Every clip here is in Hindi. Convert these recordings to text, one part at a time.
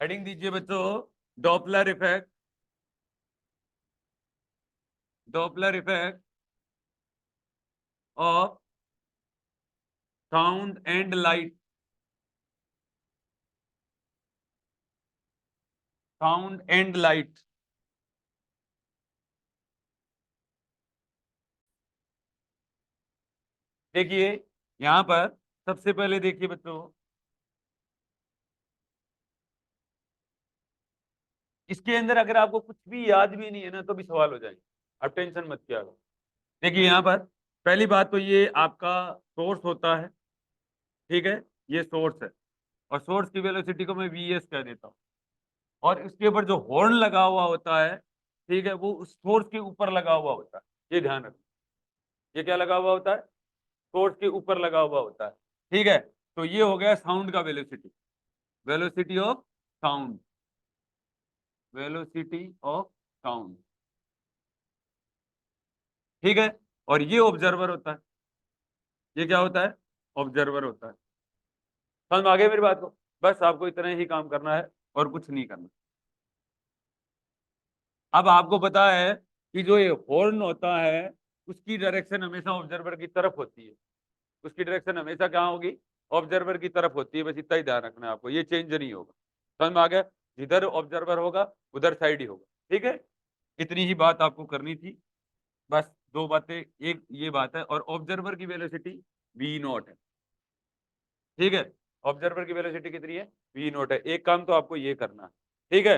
हेडिंग दीजिए बच्चों, Doppler effect, Doppler effect of sound and light, sound and light. देखिए यहां पर सबसे पहले देखिए बच्चों, इसके अंदर अगर आपको कुछ भी याद भी नहीं है ना तो भी सवाल हो जाएंगे, आप टेंशन मत किया करो। देखिए यहाँ पर पहली बात तो ये आपका सोर्स होता है, ठीक है, ये सोर्स है, और सोर्स की वेलोसिटी को मैं वी एस कह देता हूँ, और इसके ऊपर जो हॉर्न लगा हुआ होता है, ठीक है, वो उस सोर्स के ऊपर लगा हुआ होता है, ये ध्यान रखो। ये क्या लगा हुआ होता है? सोर्स के ऊपर लगा हुआ होता है, ठीक है। तो ये हो गया साउंड का velocity, velocity of sound, velocity of sound, ठीक है। और ये ऑब्जर्वर होता है, ये क्या होता है? ऑब्जर्वर होता है। समझ में आ गया मेरी बात को? बस आपको इतना ही काम करना है और कुछ नहीं करना। अब आपको पता है कि जो ये हॉर्न होता है उसकी डायरेक्शन हमेशा ऑब्जर्वर की तरफ होती है, उसकी डायरेक्शन हमेशा कहाँ होगी? ऑब्जर्वर की तरफ होती है, बस इतना ही ध्यान रखना है आपको, ये चेंज नहीं होगा। समझ में आ गया? जिधर ऑब्जर्वर होगा उधर साइड ही होगा, ठीक है। इतनी ही बात आपको करनी थी, बस दो बातें, एक ये बात है, और ऑब्जर्वर की वेलोसिटी वी नॉट है, ठीक है। ऑब्जर्वर की वेलोसिटी कितनी है? वी नॉट है। एक काम तो आपको ये करना है, ठीक है।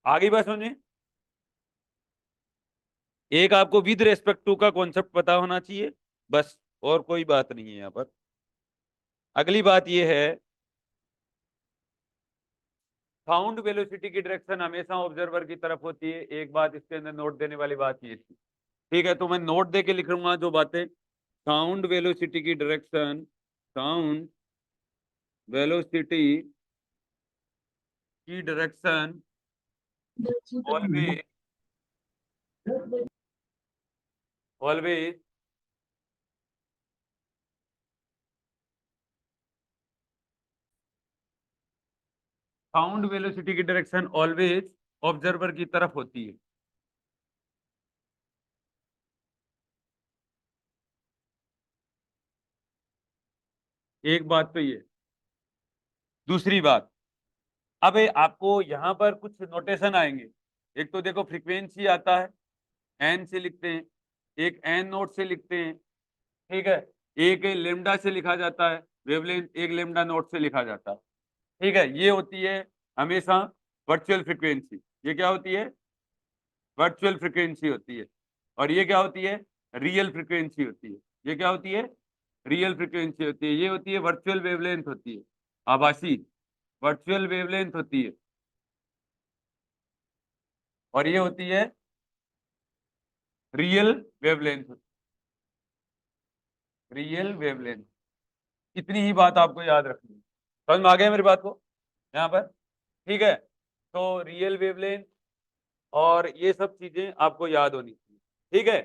आगे बात समझिए, एक आपको विद रेस्पेक्ट टू का कॉन्सेप्ट पता होना चाहिए, बस, और कोई बात नहीं है यहाँ पर। अगली बात ये है, साउंड वेलोसिटी की डायरेक्शन हमेशा ऑब्जर्वर की तरफ होती है। एक बात इसके अंदर नोट देने वाली बात ये थी, ठीक है, तो मैं नोट दे के लिख लूंगा जो बातें। साउंड वेलोसिटी की डायरेक्शन, साउंड वेलोसिटी की direction always, always sound velocity की डायरेक्शन ऑलवेज ऑब्जर्वर की तरफ होती है। एक बात तो ये, दूसरी बात, अब आपको यहाँ पर कुछ नोटेशन आएंगे। एक तो देखो फ्रीक्वेंसी आता है, एन से लिखते हैं, एक एन नोट से लिखते हैं, ठीक है, एक लेमडा से लिखा जाता है, वेवलेंथ एक लेमडा नोट से लिखा जाता है, ठीक है। ये होती है हमेशा वर्चुअल फ्रीक्वेंसी, ये क्या होती है? वर्चुअल फ्रीक्वेंसी होती है। और ये क्या होती है? रियल फ्रीक्वेंसी होती है। ये क्या होती है? रियल फ्रीक्वेंसी होती है। ये होती है वर्चुअल वेवलेंथ होती है, आभासी वर्चुअल वेवलेंथ होती है। और ये होती है रियल वेवलेंथ, रियल वेवलेंथ। इतनी ही बात आपको याद रखनी है। समझ में आ गया मेरी बात को यहाँ पर? ठीक है, तो रियल वेवलेंथ और ये सब चीजें आपको याद होनी चाहिए, ठीक है।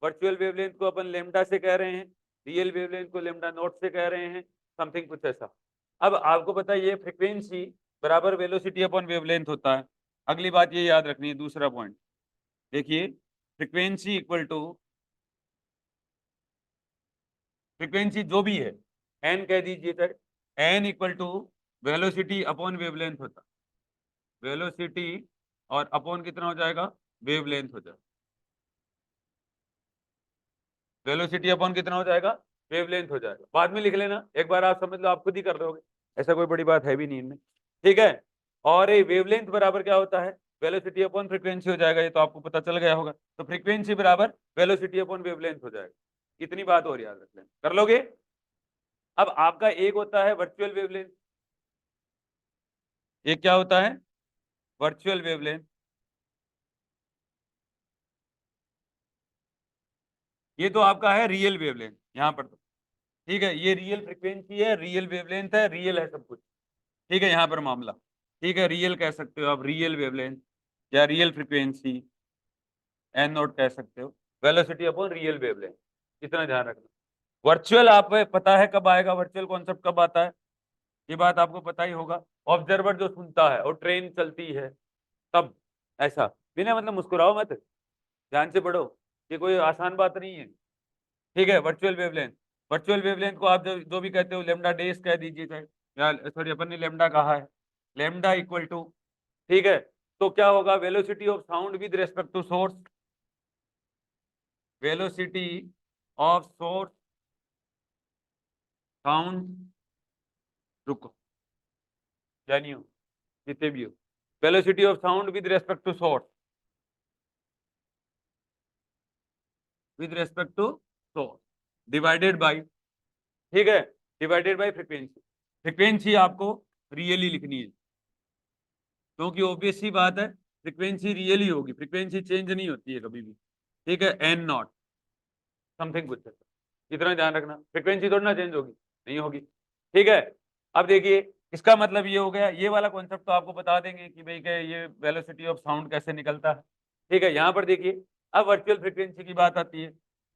वर्चुअल वेवलेंथ को अपन लेमडा से कह रहे हैं, रियल वेवलेंथ को लेमडा नॉट से कह रहे हैं, समथिंग कुछ ऐसा। अब आपको पता है ये फ्रीक्वेंसी बराबर वेलोसिटी अपॉन वेवलेंथ होता है। अगली बात ये याद रखनी है, दूसरा पॉइंट देखिए, फ्रीक्वेंसी इक्वल टू, फ्रीक्वेंसी जो भी है, एन कह दीजिए sir, n equal to velocity upon wavelength होता है, वेलोसिटी और अपॉन कितना हो जाएगा? वेवलेंथ हो जाएगा। वेलोसिटी अपॉन कितना हो जाएगा? वेवलेंथ हो जाएगा। बाद में लिख लेना, एक बार आप समझ लो, आप खुद ही कर दोगे, ऐसा कोई बड़ी बात है भी नहीं इनमें, ठीक है। और ये वेवलेंथ बराबर क्या होता है? वेलोसिटी अपॉन फ्रीक्वेंसी हो जाएगा, ये तो आपको पता चल गया होगा। तो फ्रीक्वेंसी बराबर वेलोसिटी अपॉन वेवलेंथ हो जाएगा। इतनी बात और याद रख लेना, कर लोगे? अब आपका एक होता है वर्चुअल वेवलेंथ, एक क्या होता है? Virtual wavelength. ये तो आपका है रियल वेवलेंथ यहाँ पर तो, ठीक है, ये रियल फ्रीक्वेंसी है, रियल वेवलेंथ है, रियल है सब कुछ, ठीक है। यहाँ पर मामला, ठीक है, रियल कह सकते हो आप, रियल वेवलेंथ या रियल फ्रीक्वेंसी, एन नोट कह सकते हो, वेलोसिटी अपॉन रियल वेवलेंथ, इतना ध्यान रखना। वर्चुअल आप पता है कब आएगा? वर्चुअल कॉन्सेप्ट कब आता है? ये बात आपको पता ही होगा। ऑब्जर्वर जो सुनता है और ट्रेन चलती है तब, ऐसा। बिना मतलब मुस्कुराओ मत, ध्यान से पढ़ो, ये कोई आसान बात नहीं है। ठीक है, वर्चुअल वेवलेंथ। वर्चुअल वेवलेंथ को आप जो भी कहते हो, लेमडा डेज कह दीजिए चाहे, या सॉरी अपन ने लेमडा कहा है, लेमडा इक्वल टू, ठीक है। तो क्या होगा, velocity of sound with respect to source, velocity of source sound, रुको जानियो जितने भी हो, velocity of sound with respect to source, with respect to source divided by, ठीक है, डिवाइडेड बाय फ्रीक्वेंसी। फ्रीक्वेंसी आपको रियली लिखनी है, क्योंकि ऑब्वियस सी बात है, फ्रीक्वेंसी रियली होगी, फ्रीक्वेंसी चेंज नहीं होती है कभी भी। ठीक है, एन नॉट समथिंग कुछ है, इतना ध्यान रखना, फ्रीक्वेंसी थोड़ी ना चेंज होगी, नहीं होगी। ठीक है, अब देखिए इसका मतलब ये हो गया, ये वाला कॉन्सेप्ट तो आपको बता देंगे कि भाई क्या ये वेलोसिटी ऑफ साउंड कैसे निकलता है। ठीक है, यहाँ पर देखिए अब वर्चुअल फ्रीक्वेंसी की बात आती है।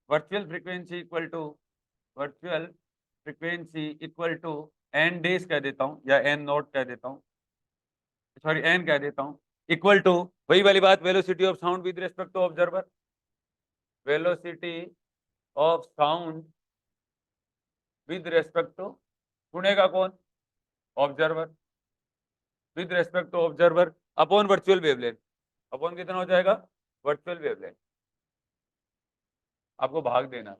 Virtual frequency equal to, virtual frequency equal to n डेज कह देता हूँ, या एन नॉट कह देता हूँ, सॉरी एन कह देता हूँ, इक्वल टू वही वाली बात, velocity of sound with respect to observer, velocity of sound with respect to, सुनेगा कौन, observer, with respect to observer upon virtual wavelength, upon कितना हो जाएगा, वर्चुअल वेवलेंथ। आपको भाग देना है।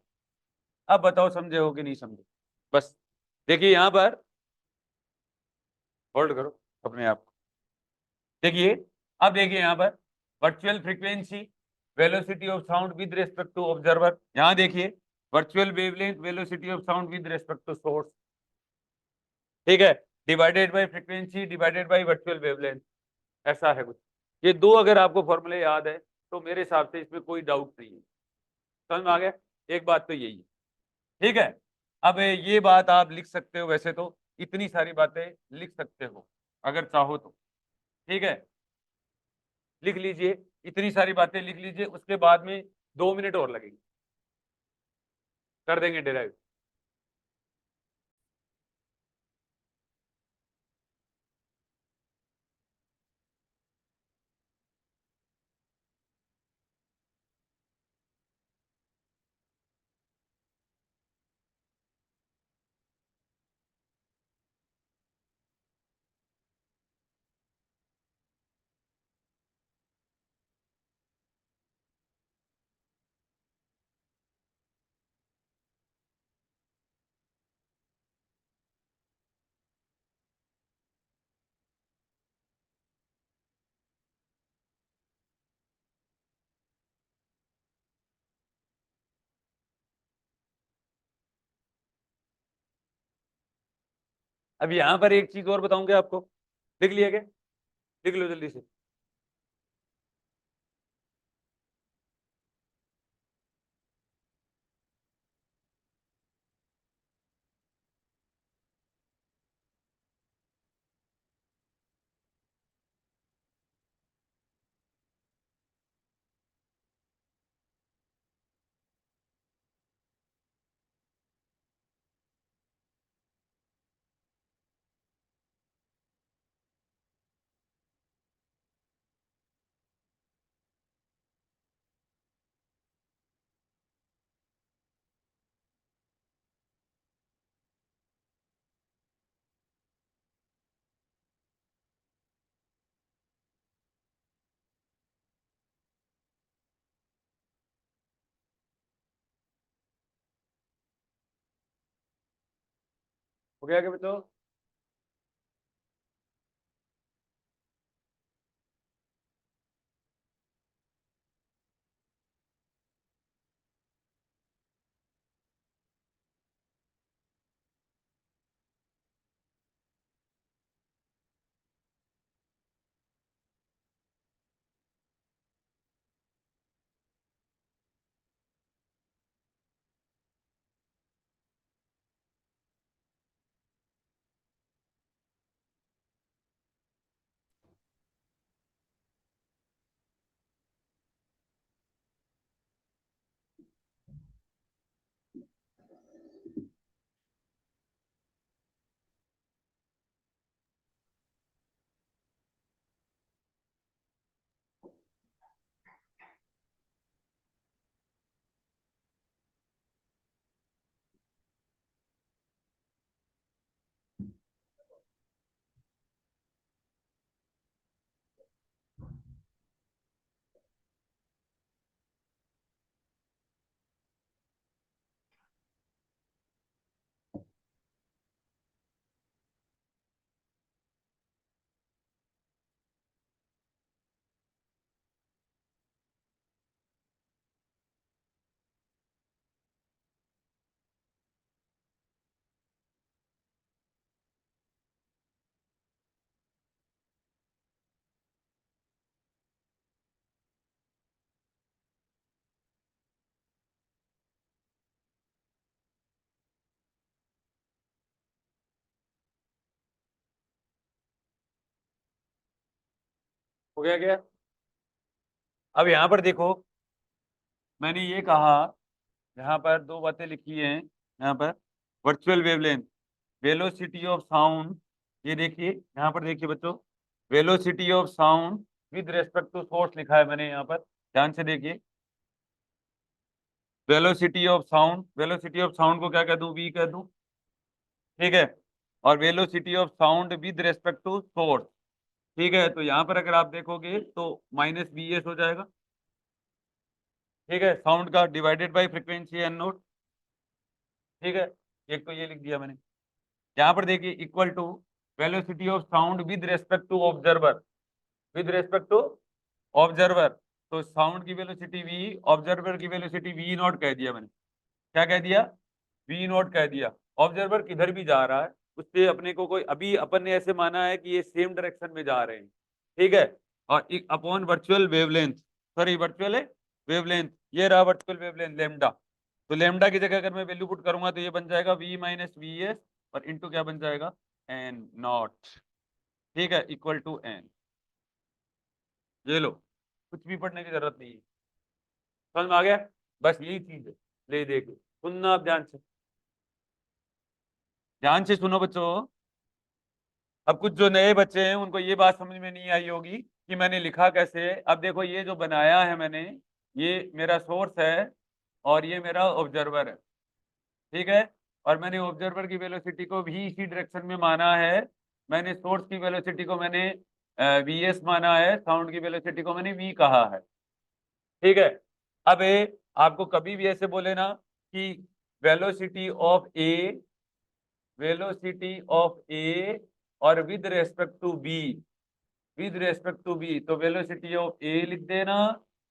अब बताओ समझे हो कि नहीं समझे। बस देखिए यहाँ पर, होल्ड करो अपने आप को, देखिए अब देखिए यहाँ पर, virtual frequency, velocity of sound with respect to observer, यहाँ देखिए virtual wavelength, velocity of sound with respect to source, ठीक है, divided by frequency divided by virtual wavelength, ऐसा है कुछ। ये दो अगर आपको फॉर्मूले याद है तो मेरे हिसाब से इसमें कोई डाउट नहीं है, समझ में आ गया। एक बात तो यही है, ठीक है। अब ये बात आप लिख सकते हो, वैसे तो इतनी सारी बातें लिख सकते हो अगर चाहो तो, ठीक है, लिख लीजिए, इतनी सारी बातें लिख लीजिए, उसके बाद में 2 मिनट और लगेंगे, कर देंगे डिराइव। अब यहाँ पर एक चीज और बताऊंगे आपको, लिख लिया क्या, लिख लो जल्दी से। हो गया क्या बच्चों। हो गया क्या? अब यहाँ पर देखो, मैंने ये कहा, यहाँ पर दो बातें लिखी हैं, यहाँ पर virtual wavelength, velocity of sound, ये देखिए यहाँ पर देखिए बच्चों, velocity of sound with respect to source लिखा है मैंने यहाँ पर, ध्यान से देखिए, velocity of sound, velocity of sound को क्या कह दूं, वी कह दूं, ठीक है, और velocity of sound with respect to source, ठीक है, तो यहाँ पर अगर आप देखोगे तो माइनस बी एस हो जाएगा, ठीक है, साउंड का divided by frequency n naught, ठीक है, एक तो ये लिख दिया मैंने। यहाँ पर देखिए equal to velocity of sound with respect to observer, with respect to observer, तो साउंड की वेलोसिटी वी, ऑब्जर्वर की वेलोसिटी वी नॉट कह दिया मैंने, क्या कह दिया, वी नॉट कह दिया। ऑब्जर्वर किधर भी जा रहा है उससे अपने को कोई, अभी अपन ने ऐसे माना है कि ये सेम डायरेक्शन में जा रहे हैं, ठीक है, और upon virtual wavelength, sorry virtual wavelength, ये रहा वर्चुअल वेवलेंथ लेमडा, तो लेमडा की जगह अगर मैं वैल्यू पुट करूंगा तो ये बन जाएगा वी माइनस वी एस और इंटू क्या बन जाएगा, एन नॉट, ठीक है, इक्वल टू एन। ये लो, कुछ भी पढ़ने की जरूरत नहीं है, समझ में आ गया, बस यही चीज है, ले देखो, सुनना आप ध्यान से, ध्यान से सुनो बच्चों। अब कुछ जो नए बच्चे हैं उनको ये बात समझ में नहीं आई होगी कि मैंने लिखा कैसे है। अब देखो ये जो बनाया है मैंने, ये मेरा सोर्स है और ये मेरा ऑब्जर्वर है, ठीक है, और मैंने ऑब्जर्वर की वेलोसिटी को भी इसी डायरेक्शन में माना है, मैंने सोर्स की वेलोसिटी को मैंने वी एस माना है, साउंड की वेलोसिटी को मैंने वी कहा है, ठीक है। अब आपको कभी भी ऐसे बोले ना कि velocity of A, velocity of A और with respect to B, with respect to B, तो वेलोसिटी ऑफ ए लिख देना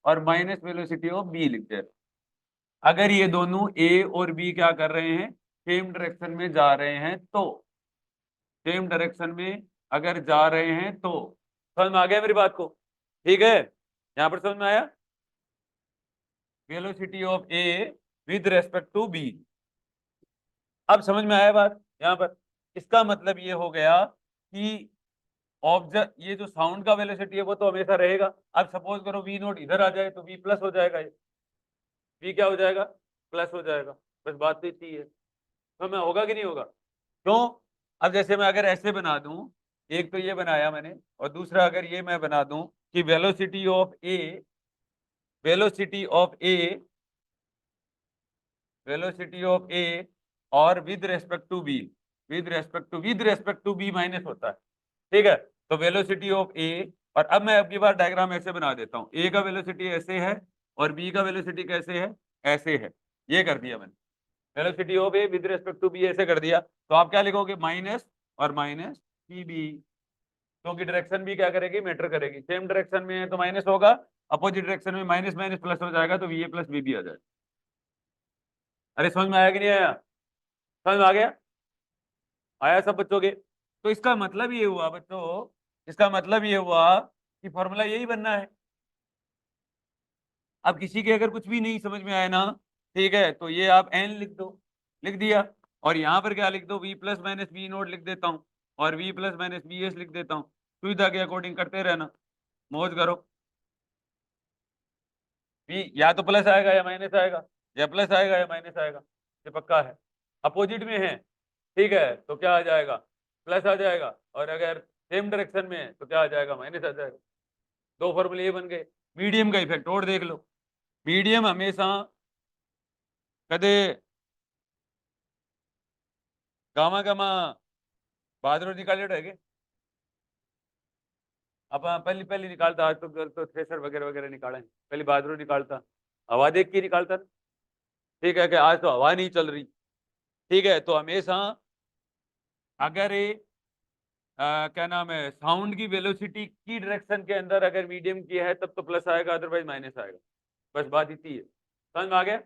और माइनस वेलोसिटी ऑफ बी लिख देना। अगर ये दोनों ए और बी क्या कर रहे हैं, सेम डायरेक्शन में जा रहे हैं, तो सेम डायरेक्शन में अगर जा रहे हैं तो, समझ में आ गया मेरी बात को, ठीक है, यहां पर समझ में आया, velocity of A with respect to B, अब समझ में आया बात यहाँ पर। इसका मतलब ये हो गया कि ऑब्जर्व, ये जो साउंड का वेलोसिटी है वो तो हमेशा रहेगा। अब सपोज करो वी नोट इधर आ जाए तो वी प्लस हो जाएगा, ये वी क्या हो जाएगा, प्लस हो जाएगा, बस बात तो इतनी है, तो मैं होगा कि नहीं होगा, क्यों? अब जैसे मैं अगर ऐसे बना दूं, एक तो ये बनाया मैंने, और दूसरा अगर ये मैं बना दूं कि velocity of A, velocity of A, velocity of A और with respect to B, with respect to B minus होता है, ठीक है, तो वेलोसिटी ऑफ ए, और अब मैं अब की बार डायग्राम ऐसे बना देता हूँ, ए का वेलोसिटी ऐसे है और बी का वेलोसिटी कैसे है, ऐसे है, ये कर दिया मैंने, velocity of A with respect to B ऐसे कर दिया, तो आप क्या लिखोगे, माइनस और माइनस पी बी, क्योंकि डायरेक्शन भी क्या करेगी, मैटर करेगी, सेम डायरेक्शन में है तो माइनस होगा, अपोजिट डायरेक्शन में माइनस माइनस प्लस हो जाएगा, तो V A plus B B आ जाएगा। अरे समझ में आया कि नहीं आया, समझ में आ गया, आया सब बच्चों के? तो इसका मतलब ये हुआ बच्चों, इसका मतलब ये हुआ कि फॉर्मूला यही बनना है। अब किसी के अगर कुछ भी नहीं समझ में आया ना, ठीक है, तो ये आप एन लिख दो, लिख दिया, और यहाँ पर क्या लिख दो, v plus minus we naught लिख देता हूँ, और we plus minus we s लिख देता हूँ, सुविधा के अकॉर्डिंग करते रहना, मौज करो। वी या तो प्लस आएगा या माइनस आएगा, या प्लस आएगा या माइनस आएगा, ये पक्का है। अपोजिट में है, ठीक है, तो क्या आ जाएगा, प्लस आ जाएगा, और अगर सेम डायरेक्शन में है तो क्या आ जाएगा, माइनस आ जाएगा। दो फॉर्मूले ये बन गए। मीडियम का इफेक्ट और देख लो, मीडियम हमेशा कदे गामा गामा बादरो निकाले रहेगे, अब पहले पहले निकालता, आज तो थ्रेसर वगैरह वगैरह निकाले, पहले बादरो निकालता, हवा देख के निकालता, ठीक है, कि आज तो हवा नहीं चल रही, ठीक है, तो हमेशा अगर ये क्या नाम है, साउंड की वेलोसिटी की डायरेक्शन के अंदर अगर मीडियम की है तब तो प्लस आएगा, अदरवाइज माइनस आएगा, बस बात इतनी है, समझ में आ गया।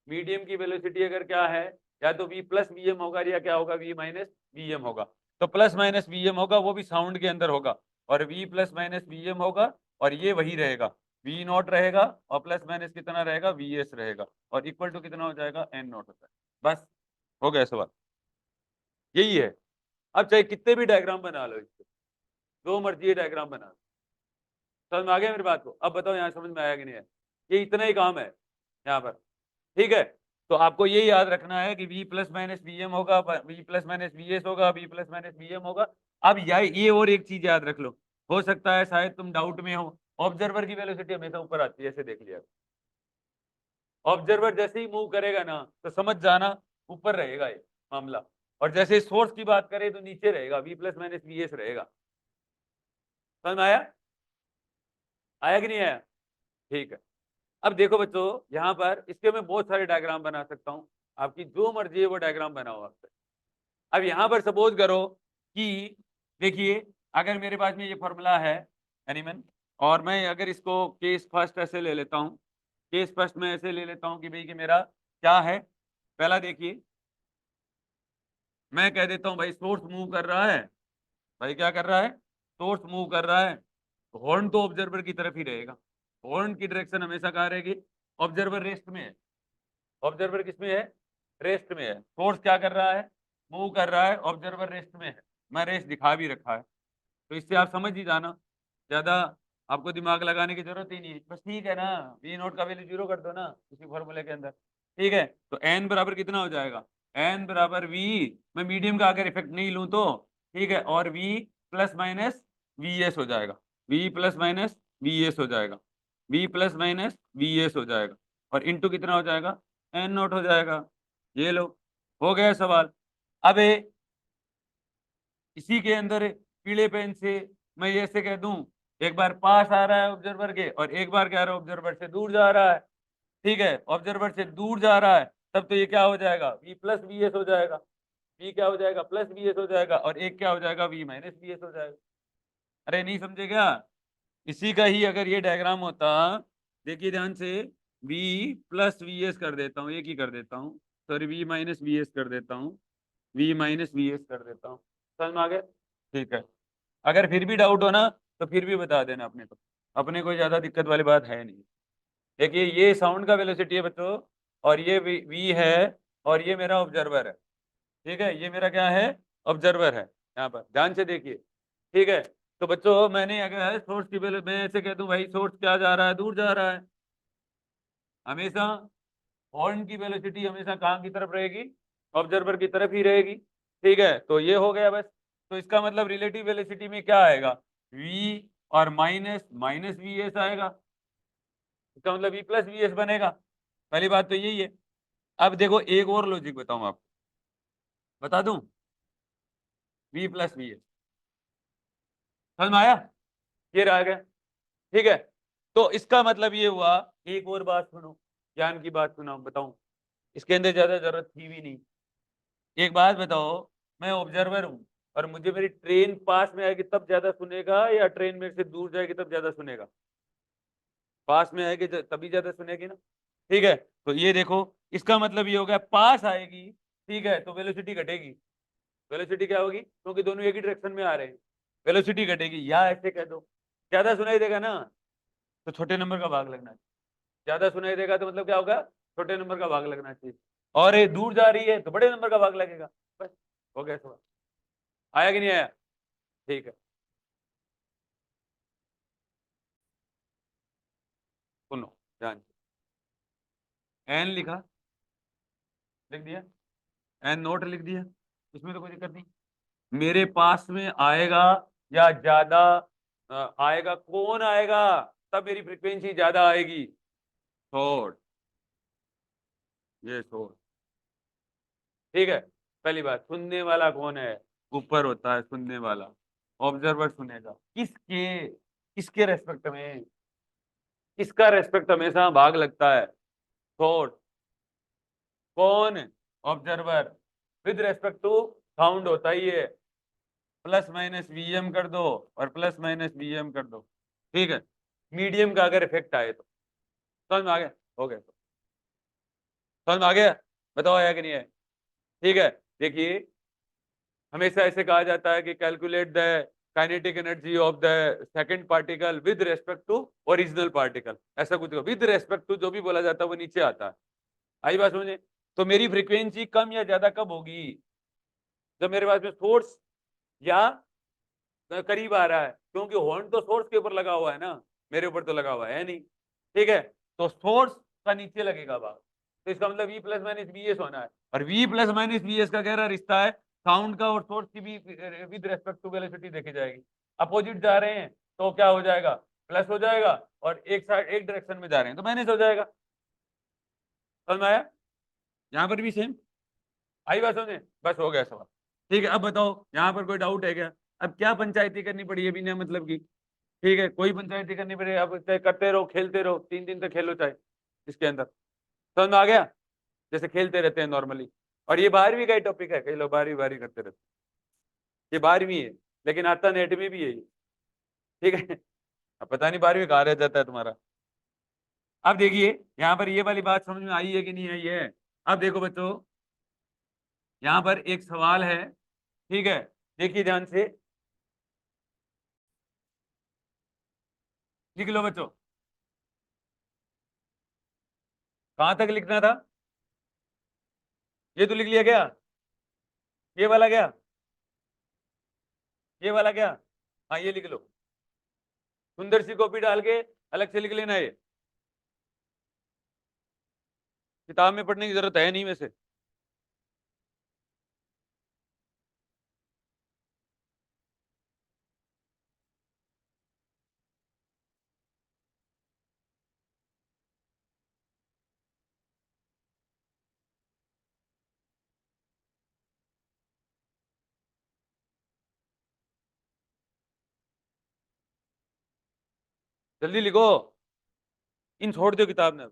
मीडियम की वेलोसिटी अगर क्या है, या तो वी प्लस वी एम होगा, या क्या होगा, वी माइनस वी एम होगा, तो प्लस माइनस वी एम होगा, वो भी साउंड के अंदर होगा, और we plus minus we m होगा, और ये वही रहेगा, वी नॉट रहेगा, और प्लस माइनस कितना रहेगा, वी एस रहेगा, और इक्वल टू कितना हो जाएगा, एन नॉट होता है, बस हो गया सवाल, यही है। अब चाहे कितने भी डायग्राम बना लो इसके, जो मर्जी डायग्राम बना लो, समझ में आ गया मेरी बात को? अब बताओ यहाँ समझ में आया कि नहीं है? ये इतना ही काम है यहाँ पर, ठीक है। तो आपको ये याद रखना है कि v plus minus we m होगा, v plus minus V S होगा, v plus minus we m होगा। अब ये और एक चीज याद रख लो, हो सकता है शायद तुम डाउट में हो, ऑब्जर्वर की वेलोसिटी हमेशा ऊपर आती है, ऐसे देख लिया। ऑब्जर्वर जैसे ही मूव करेगा ना तो समझ जाना ऊपर रहेगा ये मामला, और जैसे सोर्स की बात करें तो नीचे रहेगा, v plus minus V S रहेगा। समझ में आया? आया कि नहीं आया? ठीक है। अब देखो बच्चों, यहाँ पर इसके मैं बहुत सारे डायग्राम बना सकता हूँ, आपकी जो मर्जी है वो डायग्राम बनाओ आपसे। अब यहाँ पर सपोज करो कि देखिए, अगर मेरे पास में ये फॉर्मूला है एनिमन, और मैं अगर इसको केस फर्स्ट ऐसे ले लेता हूँ, केस फर्स्ट में ऐसे ले लेता हूँ कि भाई कि मेरा क्या है, पहला देखिए, मैं कह देता हूँ भाई सोर्स मूव कर रहा है, भाई क्या कर रहा है, सोर्स मूव कर रहा है, हॉर्न तो ऑब्जर्वर की तरफ ही रहेगा, हॉर्न की डायरेक्शन हमेशा कहाँ रहेगी, ऑब्जर्वर रेस्ट में है, ऑब्जर्वर किस में है, रेस्ट में है। सोर्स क्या कर रहा है, मूव कर रहा है, ऑब्जर्वर रेस्ट में है, मैं रेस्ट दिखा भी रखा है, तो इससे आप समझ ही जाना, ज्यादा आपको दिमाग लगाने की जरूरत ही नहीं है, बस ठीक है ना, वी नोट का वैल्यू 0 कर दो ना इसी फॉर्मूले के अंदर, ठीक है। तो एन बराबर कितना हो जाएगा, एन बराबर वी, मैं मीडियम का अगर इफेक्ट नहीं लूं तो, ठीक है, और we plus minus we s हो जाएगा, v plus minus we s हो जाएगा, v plus minus we s हो जाएगा, और इंटू कितना हो जाएगा, एन नोट हो जाएगा। ये लो, हो गया सवाल। अब इसी के अंदर पीले पेन से मैं ये ऐसे कह दूं, एक बार पास आ रहा है ऑब्जर्वर के और एक बार कह रहा है ऑब्जर्वर से दूर जा रहा है, ठीक है, ऑब्जर्वर से दूर जा रहा है, तब तो ये क्या हो जाएगा, v प्लस वी एस हो जाएगा, v क्या हो जाएगा, प्लस वी एस हो जाएगा, और एक क्या हो जाएगा, v माइनस वी एस हो जाएगा। अरे नहीं समझे क्या? इसी का ही अगर ये डायग्राम होता, देखिए ध्यान से, v प्लस वी एस कर देता हूँ, एक ही कर देता हूँ, sorry v minus V S कर देता हूँ, v माइनस वी एस कर देता हूँ, समझ में आ गया? ठीक है। अगर फिर भी डाउट हो ना तो फिर भी बता देना, अपने को, अपने कोई ज्यादा दिक्कत वाली बात है नहीं। देखिए ये साउंड का वेलोसिटी है बच्चों, और ये वी है, और ये मेरा ऑब्जर्वर है, ठीक है, ये मेरा क्या है, ऑब्जर्वर है, यहाँ पर ध्यान से देखिए, ठीक है। तो बच्चों मैंने अगर सोर्स की वैल्यू मैं ऐसे कह दूं भाई सोर्स क्या जा रहा है, दूर जा रहा है, हमेशा हॉर्न की वेलोसिटी हमेशा कहाँ की तरफ रहेगी, ऑब्जर्वर की तरफ ही रहेगी, ठीक है। तो ये हो गया बस, तो इसका मतलब रिलेटिव वेलोसिटी में क्या आएगा, v और माइनस माइनस वी एस आएगा, इसका मतलब v प्लस वी एस बनेगा, पहली बात तो यही है। अब देखो एक और लॉजिक बताऊं आपको, बता दूं, v प्लस वी एस, समझ में आया, ये रह गया, ठीक है। तो इसका मतलब ये हुआ, एक और बात सुनो, ज्ञान की बात सुनाओ, बताऊं, इसके अंदर ज्यादा जरूरत थी भी नहीं। एक बात बताओ, मैं ऑब्जर्वर हूँ और मुझे मेरी ट्रेन पास में आएगी तब ज्यादा सुनेगा, या ट्रेन मेरे से दूर जाएगी तब ज्यादा सुनेगा, पास में आएगी तभी ज्यादा सुनेगी ना, ठीक है। तो ये देखो, इसका मतलब ये हो गया, पास आएगी, ठीक है, तो वेलोसिटी घटेगी, वेलोसिटी क्या होगी, क्योंकि दोनों एक ही डायरेक्शन में आ रहे हैं, वेलोसिटी घटेगी, या ऐसे कह दो, ज्यादा सुनाई देगा ना तो छोटे नंबर का भाग लगना चाहिए, ज्यादा सुनाई देगा तो मतलब क्या होगा, छोटे नंबर का भाग लगना चाहिए, और ये दूर जा रही है तो बड़े नंबर का भाग लगेगा, बस हो गया सवाल। आया कि नहीं आया? ठीक है, सुनो ध्यान से, एन लिखा, लिख दिया, एन नोट लिख दिया, इसमें तो कोई दिक्कत नहीं, मेरे पास में आएगा या ज्यादा आएगा, कौन आएगा, तब मेरी फ्रीक्वेंसी ज्यादा आएगी, शॉर्ट, ये शॉर्ट, ठीक है। पहली बात, सुनने वाला कौन है, ऊपर होता है सुनने वाला, ऑब्जर्वर सुनेगा, किसके, किसके रेस्पेक्ट में, किसका रेस्पेक्ट हमेशा भाग लगता है, थॉट, कौन, observer, with respect to sound होता ही है, प्लस माइनस वीएम कर दो और प्लस माइनस वीएम कर दो, ठीक है, मीडियम का अगर इफेक्ट आए तो, समझ में आ गया, हो गया, समझ में आ गया, बताओ आया कि नहीं है? ठीक है। देखिए हमेशा ऐसे कहा जाता है कि calculate the kinetic energy of the second particle with respect to original particle, ऐसा कुछ विद रेस्पेक्ट टू जो भी बोला जाता है वो नीचे आता है, आई बात समझे? तो मेरी फ्रीक्वेंसी कम या ज्यादा कब होगी, जब मेरे पास में सोर्स या करीब आ रहा है, क्योंकि हॉर्न तो सोर्स के ऊपर लगा हुआ है ना, मेरे ऊपर तो लगा हुआ है नहीं, ठीक है। तो सोर्स का नीचे लगेगा भाग, तो इसका मतलब v plus minus V S होना है, और v plus minus we s का कह रहा रिश्ता है साउंड का और सोर्स की भी विद रेस्पेक्ट टू वेलोसिटी देखी जाएगी। अपोजिट जा रहे हैं तो क्या हो जाएगा, प्लस हो जाएगा, और एक साइड एक डायरेक्शन में जा रहे हैं तो माइनस हो जाएगा। समझ में आया? यहाँ पर भी सेम आई बात समझे, बस हो गया सवाल। ठीक है, अब बताओ यहाँ पर कोई डाउट है क्या? अब क्या पंचायती करनी पड़ी है बिना मतलब की, ठीक है, कोई पंचायती करनी पड़ी, अब चाहे करते रहो खेलते रहो, 3 दिन तक खेलो चाहे इसके अंदर। समझ में आ गया? जैसे खेलते रहते हैं नॉर्मली। और ये 12वीं का ही टॉपिक है, कई लोग 12वीं करते रहते हैं, ये 12वीं है लेकिन आता नेट में भी है ये, ठीक है। अब पता नहीं 12वीं कहाँ रह जाता है तुम्हारा। अब देखिए यहाँ पर ये वाली बात समझ में आई है कि नहीं आई है? अब देखो बच्चों, यहाँ पर एक सवाल है, ठीक है, देखिए ध्यान से, लिख लो बच्चों। कहां तक लिखना था? ये तो लिख लिया क्या? ये वाला क्या? ये वाला क्या? हाँ ये लिख लो, सुंदर सी कॉपी डाल के अलग से लिख लेना ये, किताब में पढ़ने की जरूरत है नहीं वैसे। जल्दी लिखो, इन छोड़ दो किताब ने।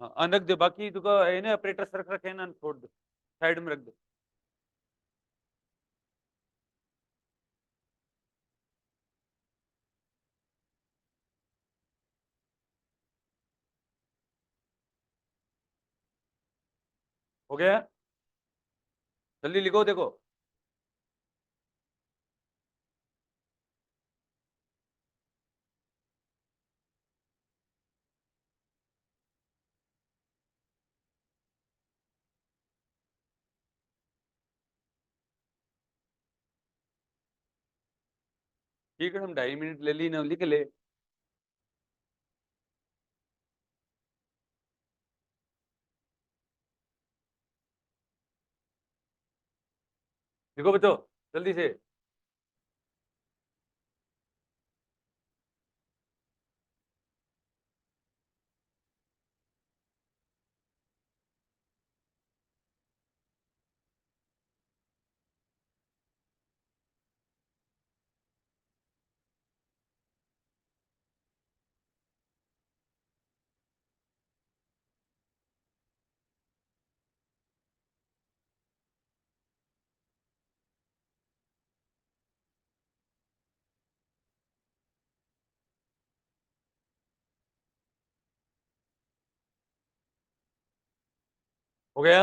हाँ रख दो, बाकी तो है ना ऑपरेटर्स रख रखे हैं ना, छोड़ दो साइड में रख दो। हो गया? जल्दी लिखो देखो। ठीक है, हम 2.5 मिनट ले ली ना, लिख ले। लिखो बच्चों जल्दी से। हो गया?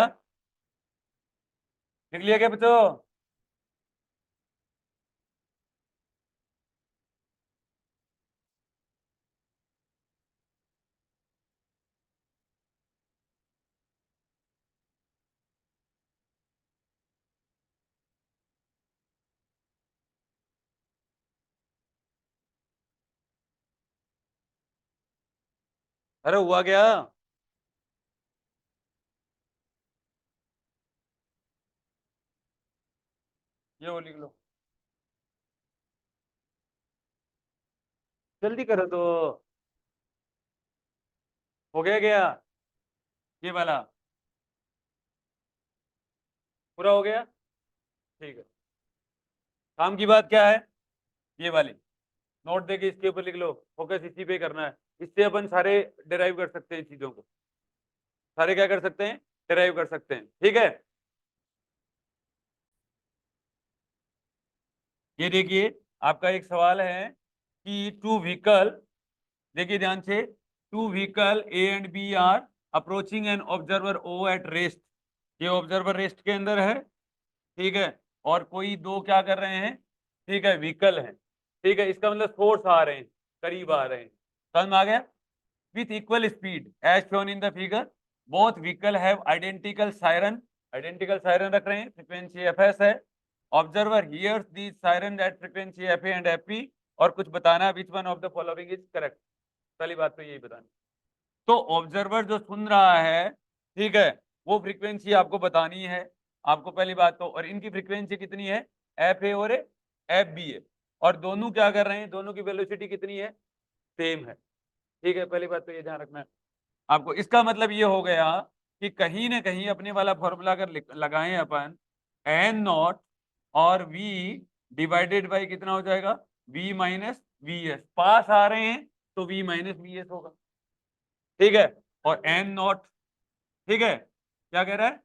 लिख लिया क्या बच्चों? अरे हुआ क्या? ये वो लिख लो, जल्दी करो तो। हो गया क्या? ये वाला पूरा हो गया? ठीक है, काम की बात क्या है? ये वाली नोट देके इसके ऊपर लिख लो, फोकस इसी पे करना है। इससे अपन सारे डिराइव कर सकते हैं चीजों को, सारे क्या कर सकते हैं, डिराइव कर सकते हैं, ठीक है। ये देखिए आपका एक सवाल है कि टू व्हीकल, देखिए ध्यान से, two vehicle A and B are approaching an observer O at rest, ये ऑब्जर्वर रेस्ट के अंदर है, ठीक है, और कोई दो क्या कर रहे हैं, ठीक है, व्हीकल है, ठीक है, इसका मतलब सोर्स आ रहे हैं, करीब आ रहे हैं। समझ में आ गया? With equal speed as shown in the figure, both vehicle have identical siren, identical siren रख रहे हैं, फ्रीक्वेंसी एफ एस है, observer hears the siren at frequency f a and f p, और कुछ बताना which one of the following is correct. पहली बात तो यही बतानी। तो ऑब्जर्वर जो सुन रहा है, ठीक है, वो फ्रीक्वेंसी आपको बतानी है आपको पहली बात तो। और इनकी फ्रीक्वेंसी कितनी है, एफ ए और एफ बी है, और दोनों क्या कर रहे हैं, दोनों की वेलोसिटी कितनी है, सेम है। ठीक है, पहली बात तो ये ध्यान रखना है आपको। इसका मतलब ये हो गया कि कहीं ना कहीं अपने वाला फॉर्मूला अगर लगाएं अपन, एन नॉट और वी डिवाइडेड बाई कितना हो जाएगा, वी माइनस वी एस। पास आ रहे हैं तो वी माइनस वी एस होगा, ठीक है। और एन नॉट, ठीक है, क्या कह रहा है,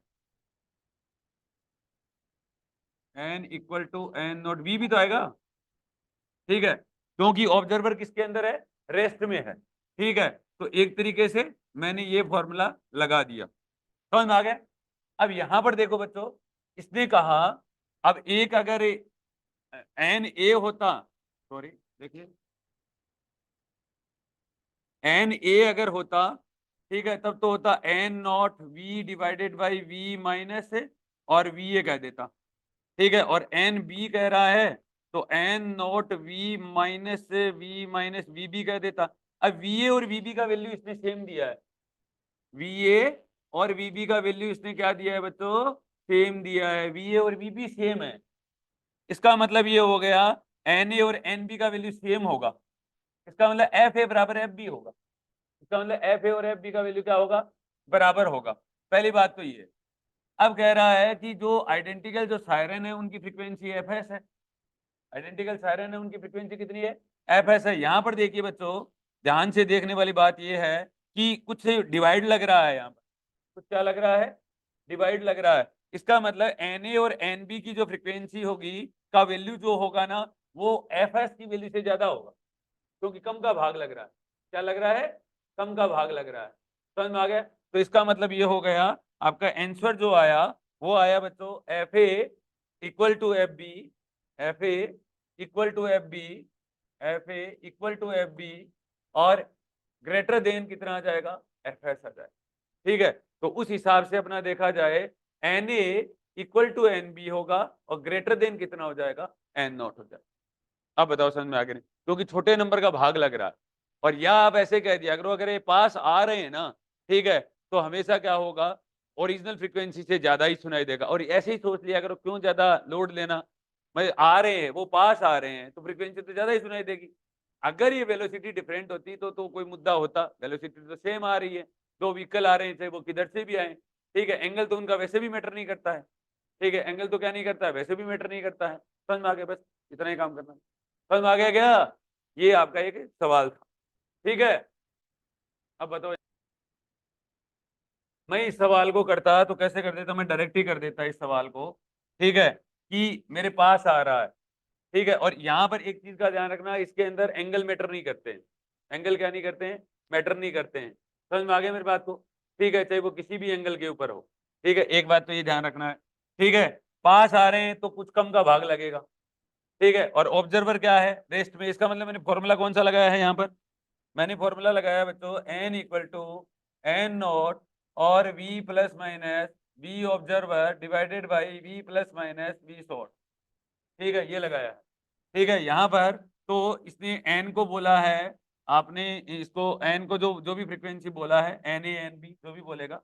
n equal to N naught, v भी तो आएगा, ठीक है, क्योंकि ऑब्जर्वर किसके अंदर है, रेस्ट में है, ठीक है। तो एक तरीके से मैंने ये फॉर्मूला लगा दिया, समझ में आ गया। अब यहां पर देखो बच्चों, इसने कहा अब एक अगर एन ए होता, सॉरी देखिए, एन ए अगर होता, ठीक है, तब तो होता n naught v divided by we minus और वी ए कह देता, ठीक है। और एन बी कह रहा है तो n naught v minus v b कह देता। अब वी ए और वी बी का वैल्यू इसने सेम दिया है, वी ए और वी बी का वैल्यू इसने क्या दिया है बच्चों, सेम दिया है, वी ए और वी बी सेम है। इसका मतलब ये हो गया एन ए और एन बी का वैल्यू सेम होगा, इसका मतलब एफ ए बराबर एफ बी होगा, इसका मतलब एफ ए और एफ बी का वैल्यू क्या होगा, बराबर होगा। पहली बात तो ये। अब कह रहा है कि जो आइडेंटिकल जो सायरन है उनकी फ्रीक्वेंसी एफ एस है, आइडेंटिकल सायरन है उनकी फ्रीक्वेंसी कितनी है, एफ एस है। यहाँ पर देखिए बच्चों, ध्यान से देखने वाली बात यह है कि कुछ डिवाइड लग रहा है यहाँ पर, कुछ क्या लग रहा है, डिवाइड लग रहा है। इसका मतलब एन ए और एन बी की जो फ्रीक्वेंसी होगी का वैल्यू जो होगा ना, वो एफ एस की वैल्यू से ज्यादा होगा, क्योंकि कम का भाग लग रहा है। क्या लग रहा है, कम का भाग लग रहा है, समझ में आ गया। तो इसका मतलब ये हो गया, आपका आंसर जो आया वो आया बच्चों f A equal to F b, f A equal to F b, f A equal to F B, और ग्रेटर देन कितना आ जाएगा, एफ एस आ जाएगा, ठीक है। तो उस हिसाब से अपना देखा जाए n a equal to n b होगा, और ग्रेटर देन कितना हो जाएगा, एन नॉट हो जाएगा। अब बताओ समझ में आ गया नहीं, क्योंकि छोटे नंबर का भाग लग रहा है। और या आप ऐसे कह दिया करो, अगर ये पास आ रहे हैं ना, ठीक है, तो हमेशा क्या होगा, ओरिजिनल फ्रीक्वेंसी से ज्यादा ही सुनाई देगा। और ऐसे ही सोच लिया करो, क्यों ज्यादा लोड लेना, मैं आ रहे हैं वो पास आ रहे हैं तो फ्रीक्वेंसी तो ज्यादा ही सुनाई देगी। अगर ये वेलोसिटी डिफरेंट होती तो कोई मुद्दा होता, वेलोसिटी तो सेम आ रही है, दो व्हीकल आ रहे हैं चाहे वो किधर से भी आए, ठीक है। एंगल तो उनका वैसे भी मैटर नहीं करता है, ठीक है, एंगल तो क्या नहीं करता है, वैसे भी मैटर नहीं करता है। समझ में आ गया, बस इतना ही काम करना। समझ में आ गया क्या, ये आपका एक सवाल था, ठीक है। अब बताओ, मैं इस सवाल को करता तो कैसे कर देता, मैं डायरेक्ट ही कर देता इस सवाल को, ठीक है, कि मेरे पास आ रहा है, ठीक है। और यहाँ पर एक चीज का ध्यान रखना, इसके अंदर एंगल मैटर नहीं करते हैं, एंगल क्या नहीं करते हैं, मैटर नहीं करते हैं। समझ में आ गया मेरी बात को, ठीक है, चाहे वो किसी भी एंगल के ऊपर हो, ठीक है। एक बात तो ये ध्यान रखना है, ठीक है, पास आ रहे हैं तो कुछ कम का भाग लगेगा, ठीक है। और ऑब्जर्वर क्या है, रेस्ट में। इसका मतलब मैंने फॉर्मूला कौन सा लगाया है यहाँ पर, मैंने फॉर्मूला लगाया बच्चों N equal to N not और we plus minus V observer divided by we plus minus V short, ठीक है, ये लगाया है, ठीक है। यहाँ पर तो इसने एन को बोला है, आपने इसको एन को जो जो भी फ्रीक्वेंसी बोला है, एन ए एन बी जो भी बोलेगा,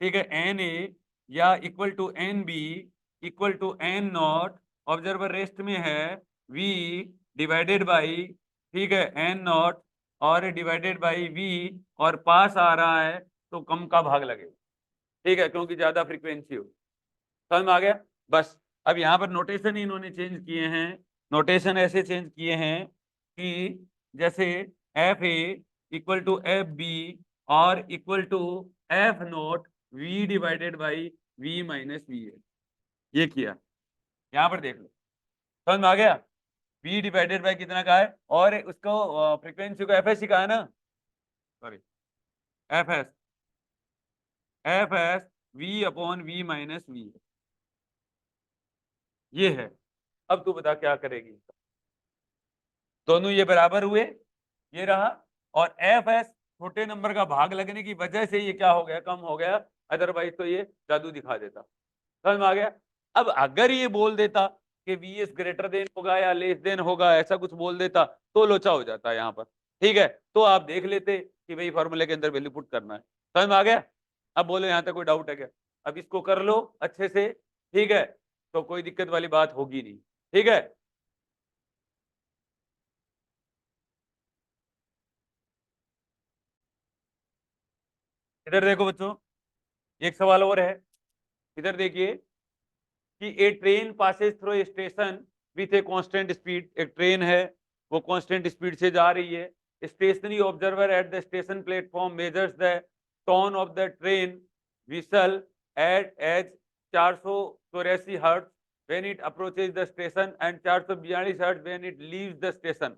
ठीक है, एन ए या equal to n b equal to N naught, observer rest में है, वी डिवाइडेड बाई, ठीक है, एन नॉट और डिवाइडेड बाई वी, और पास आ रहा है तो कम का भाग लगेगा, ठीक है, क्योंकि ज्यादा फ्रीक्वेंसी हो। समझ में आ गया, बस। अब यहाँ पर नोटेशन इन्होंने चेंज किए हैं, नोटेशन ऐसे चेंज किए हैं कि जैसे F A equal to F B और equal to F nought V divided by we minus V A, ये किया। यहाँ पर देख लो, समझ में आ गया, वी डिवाइडेड बाई कितना का है, और उसको फ्रीक्वेंसी को एफ एस ही कहा है ना, sorry, f s v upon we minus v, ये है। अब तू बता क्या करेगी, दोनों ये बराबर हुए, ये रहा, और एफ एस छोटे नंबर का भाग लगने की वजह से ये क्या हो गया, कम हो गया, अदरवाइज तो ये जादू दिखा देता। समझ में आ गया। अब अगर ये बोल देता कि वी एस ग्रेटर देन होगा या लेस देन होगा, ऐसा कुछ बोल देता तो लोचा हो जाता है यहाँ पर। ठीक है, तो आप देख लेते कि भाई फॉर्मूले के अंदर वैल्यू पुट करना है। समझ में आ गया? अब बोलो यहाँ तक कोई डाउट है क्या? अब इसको कर लो अच्छे से, ठीक है, तो कोई दिक्कत वाली बात होगी नहीं। ठीक है, इधर देखो बच्चों, एक सवाल और है, इधर देखिए कि a train passes through a station with a constant speed. एक ट्रेन है, वो कांस्टेंट स्पीड से जा रही है। Stationary observer at the station platform measures the tone of the train whistle at as 484 hertz when it approaches the station and 442 hertz when it leaves the station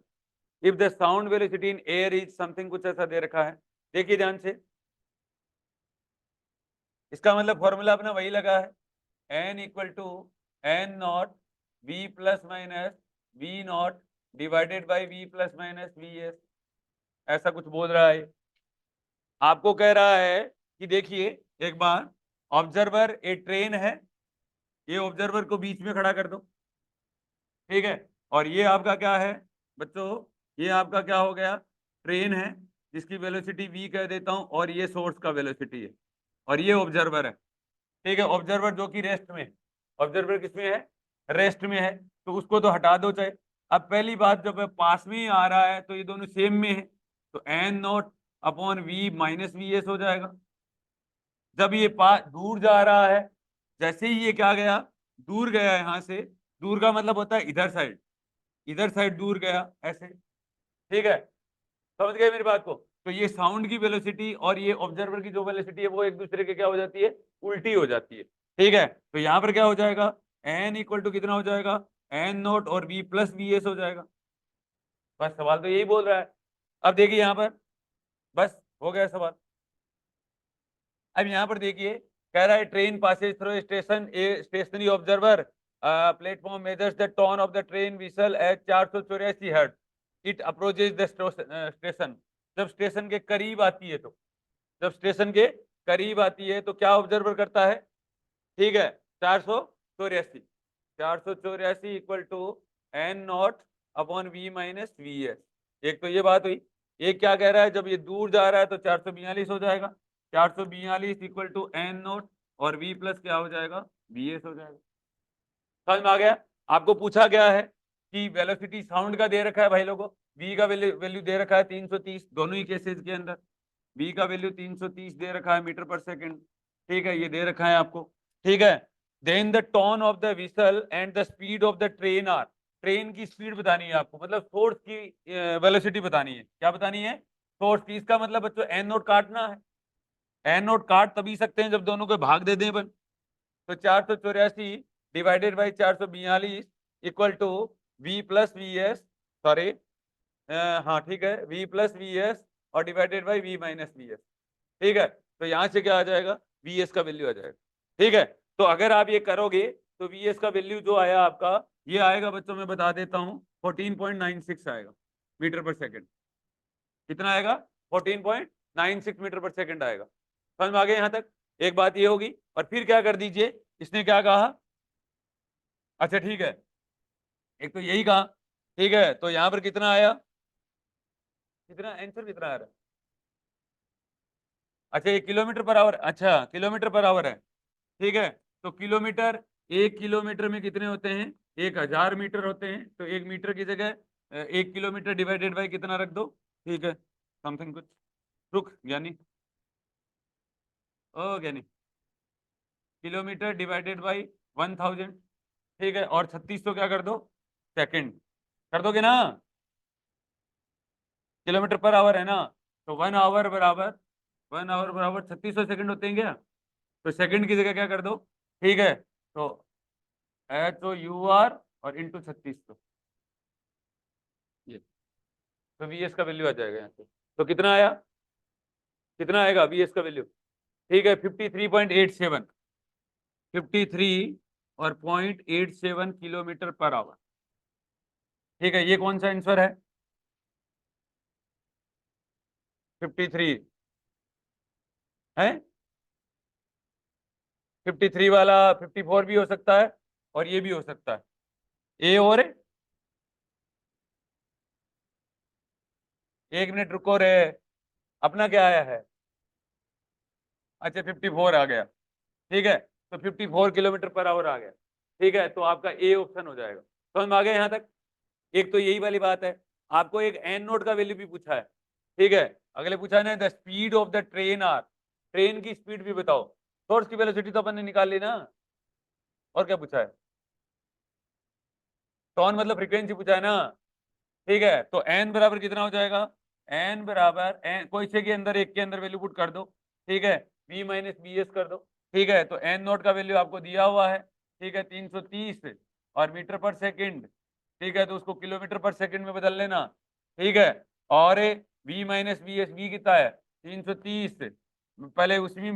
if the sound velocity in air is something, कुछ ऐसा दे रखा है। देखिए ध्यान से, इसका मतलब फॉर्मूला अपना वही लगा है, n equal to N naught v plus minus we not divided by we plus minus V S, ऐसा कुछ बोल रहा है। आपको कह रहा है कि देखिए एक बार, ऑब्जर्वर ए ट्रेन है, ये ऑब्जर्वर को बीच में खड़ा कर दो, ठीक है, और ये आपका क्या है बच्चों, ये आपका क्या हो गया, ट्रेन है जिसकी वेलोसिटी v कह देता हूं, और ये सोर्स का वेलोसिटी है, और ये ऑब्जर्वर है। ठीक है, ऑब्जर्वर जो कि रेस्ट में, ऑब्जर्वर किस में है, रेस्ट में है, तो उसको तो हटा दो चाहे। अब पहली बात, जब पास में ही आ रहा है तो ये दोनों सेम में है, तो n naught upon we minus we s हो जाएगा। जब ये पास दूर जा रहा है, जैसे ही ये क्या गया, दूर गया यहां से, दूर का मतलब होता है इधर साइड, इधर साइड दूर गया ऐसे। ठीक है, समझ गए मेरी बात को? तो ये साउंड की वेलोसिटी और ये ऑब्जर्वर की जो वेलोसिटी है वो एक दूसरे के क्या हो जाती है, उल्टी हो जाती है। ठीक है, तो यहाँ पर क्या हो जाएगा, एन इक्वल टू कितना हो जाएगा, एन नोट और वी प्लस वी एस हो जाएगा। बस सवाल तो यही बोल रहा है। अब देखिए यहाँ पर, बस हो गया सवाल। अब यहाँ पर देखिए, कह रहा है train passes through station, a stationary observer platform measures the tone of the train whistle at 484 hertz, it approaches the station. जब स्टेशन के करीब आती है तो, जब स्टेशन के करीब आती है तो क्या ऑब्जर्वर करता है, ठीक है, 484, 484 equal to N naught upon we minus we s. एक तो ये बात हुई। एक क्या कह रहा है, जब ये दूर जा रहा है तो 442 हो जाएगा, 442 इक्वल टू एन नॉट और वी प्लस क्या हो जाएगा, वी एस हो जाएगा। समझ में आ गया? आपको पूछा गया है कि वेलोसिटी साउंड का दे रखा है भाई लोगों, वी का वैल्यू दे रखा है 330 दोनों ही केसेस के अंदर, वी का वैल्यू 330 दे रखा है मीटर पर सेकंड। ठीक है, ये दे रखा है आपको। ठीक है, then the tone of the whistle and the speed of the train are, train की स्पीड बतानी है आपको, मतलब सोर्स की वेलोसिटी बतानी है। क्या बतानी है, सोर्स की। इसका मतलब बच्चों एन नोट काटना है, एन नोट काट तभी सकते हैं जब दोनों को भाग दे दें अपन। तो 484 divided by 442 equal to v plus we s, sorry, हाँ ठीक है, वी प्लस वी एस और divided by we minus we s. ठीक है, तो यहां से क्या आ जाएगा, वी एस का वैल्यू आ जाएगा। ठीक है, तो अगर आप ये करोगे तो वी एस का वैल्यू जो आया आपका, ये आएगा बच्चों, मैं बता देता हूँ, 14.96 आएगा मीटर पर सेकेंड। कितना आएगा, 14.96 मीटर पर सेकेंड आएगा। समझ में आ गया यहाँ तक? एक बात ये होगी, और फिर क्या कर दीजिए, इसने क्या कहा, अच्छा ठीक है, एक तो यही कहा, ठीक है, तो यहाँ पर कितना आया, कितना आंसर कितना आ रहा है, अच्छा ये किलोमीटर पर आवर, अच्छा किलोमीटर पर आवर है। ठीक है, तो किलोमीटर, एक किलोमीटर में कितने होते हैं, 1000 मीटर होते हैं, तो एक मीटर की जगह 1 किलोमीटर डिवाइडेड बाई कितना रख दो। ठीक है, समथिंग कुछ, रुक ज्ञानी, ओ ज्ञानी, किलोमीटर डिवाइडेड बाई 1000। ठीक है, और 3600 क्या कर दो, सेकंड, कर दोगे ना, किलोमीटर पर आवर है ना, तो 1 आवर बराबर 3600 सेकंड होते हैं क्या, तो सेकंड की जगह क्या कर दो। ठीक है, तो एच ओ यू आर और इंटू 3600, ये तो वी एस का वैल्यू आ जाएगा यहाँ से। तो कितना आया, कितना आएगा वी एस का वैल्यू, ठीक है, 53.87, 53 और 0.87 किलोमीटर पर आवर। ठीक है, ये कौन सा आंसर है, 53 है, 53 वाला 54 भी हो सकता है और ये भी हो सकता है। ए और 1 मिनट रुको रे, अपना क्या आया है? अच्छा 54 आ गया, ठीक है, तो 54 km/h आ गया, ठीक है, तो आपका ए ऑप्शन हो जाएगा। समझ में आ गया यहाँ तक? एक तो यही वाली बात है। आपको एक एन नोट का वैल्यू भी पूछा है, ठीक है, अगले पूछा है ना the speed of the train are, train की स्पीड भी बताओ। सोर्स की वेलोसिटी तो अपन ने निकाल ली ना, और क्या पूछा है? टॉन मतलब फ्रीक्वेंसी पूछा है ना, ठीक है, तो एन बराबर कितना हो जाएगा? एन बराबर एन, कोई से के अंदर एक के अंदर वैल्यू पुट कर दो, ठीक है, वी माइनस बी एस कर दो, ठीक है, तो एन नोट का वैल्यू आपको दिया हुआ है, ठीक है, 330 और मीटर पर सेकंड, ठीक है, तो उसको किलोमीटर पर सेकंड में बदल लेना, ठीक है, और v minus B s, v कितना है? 330, पहले उसमें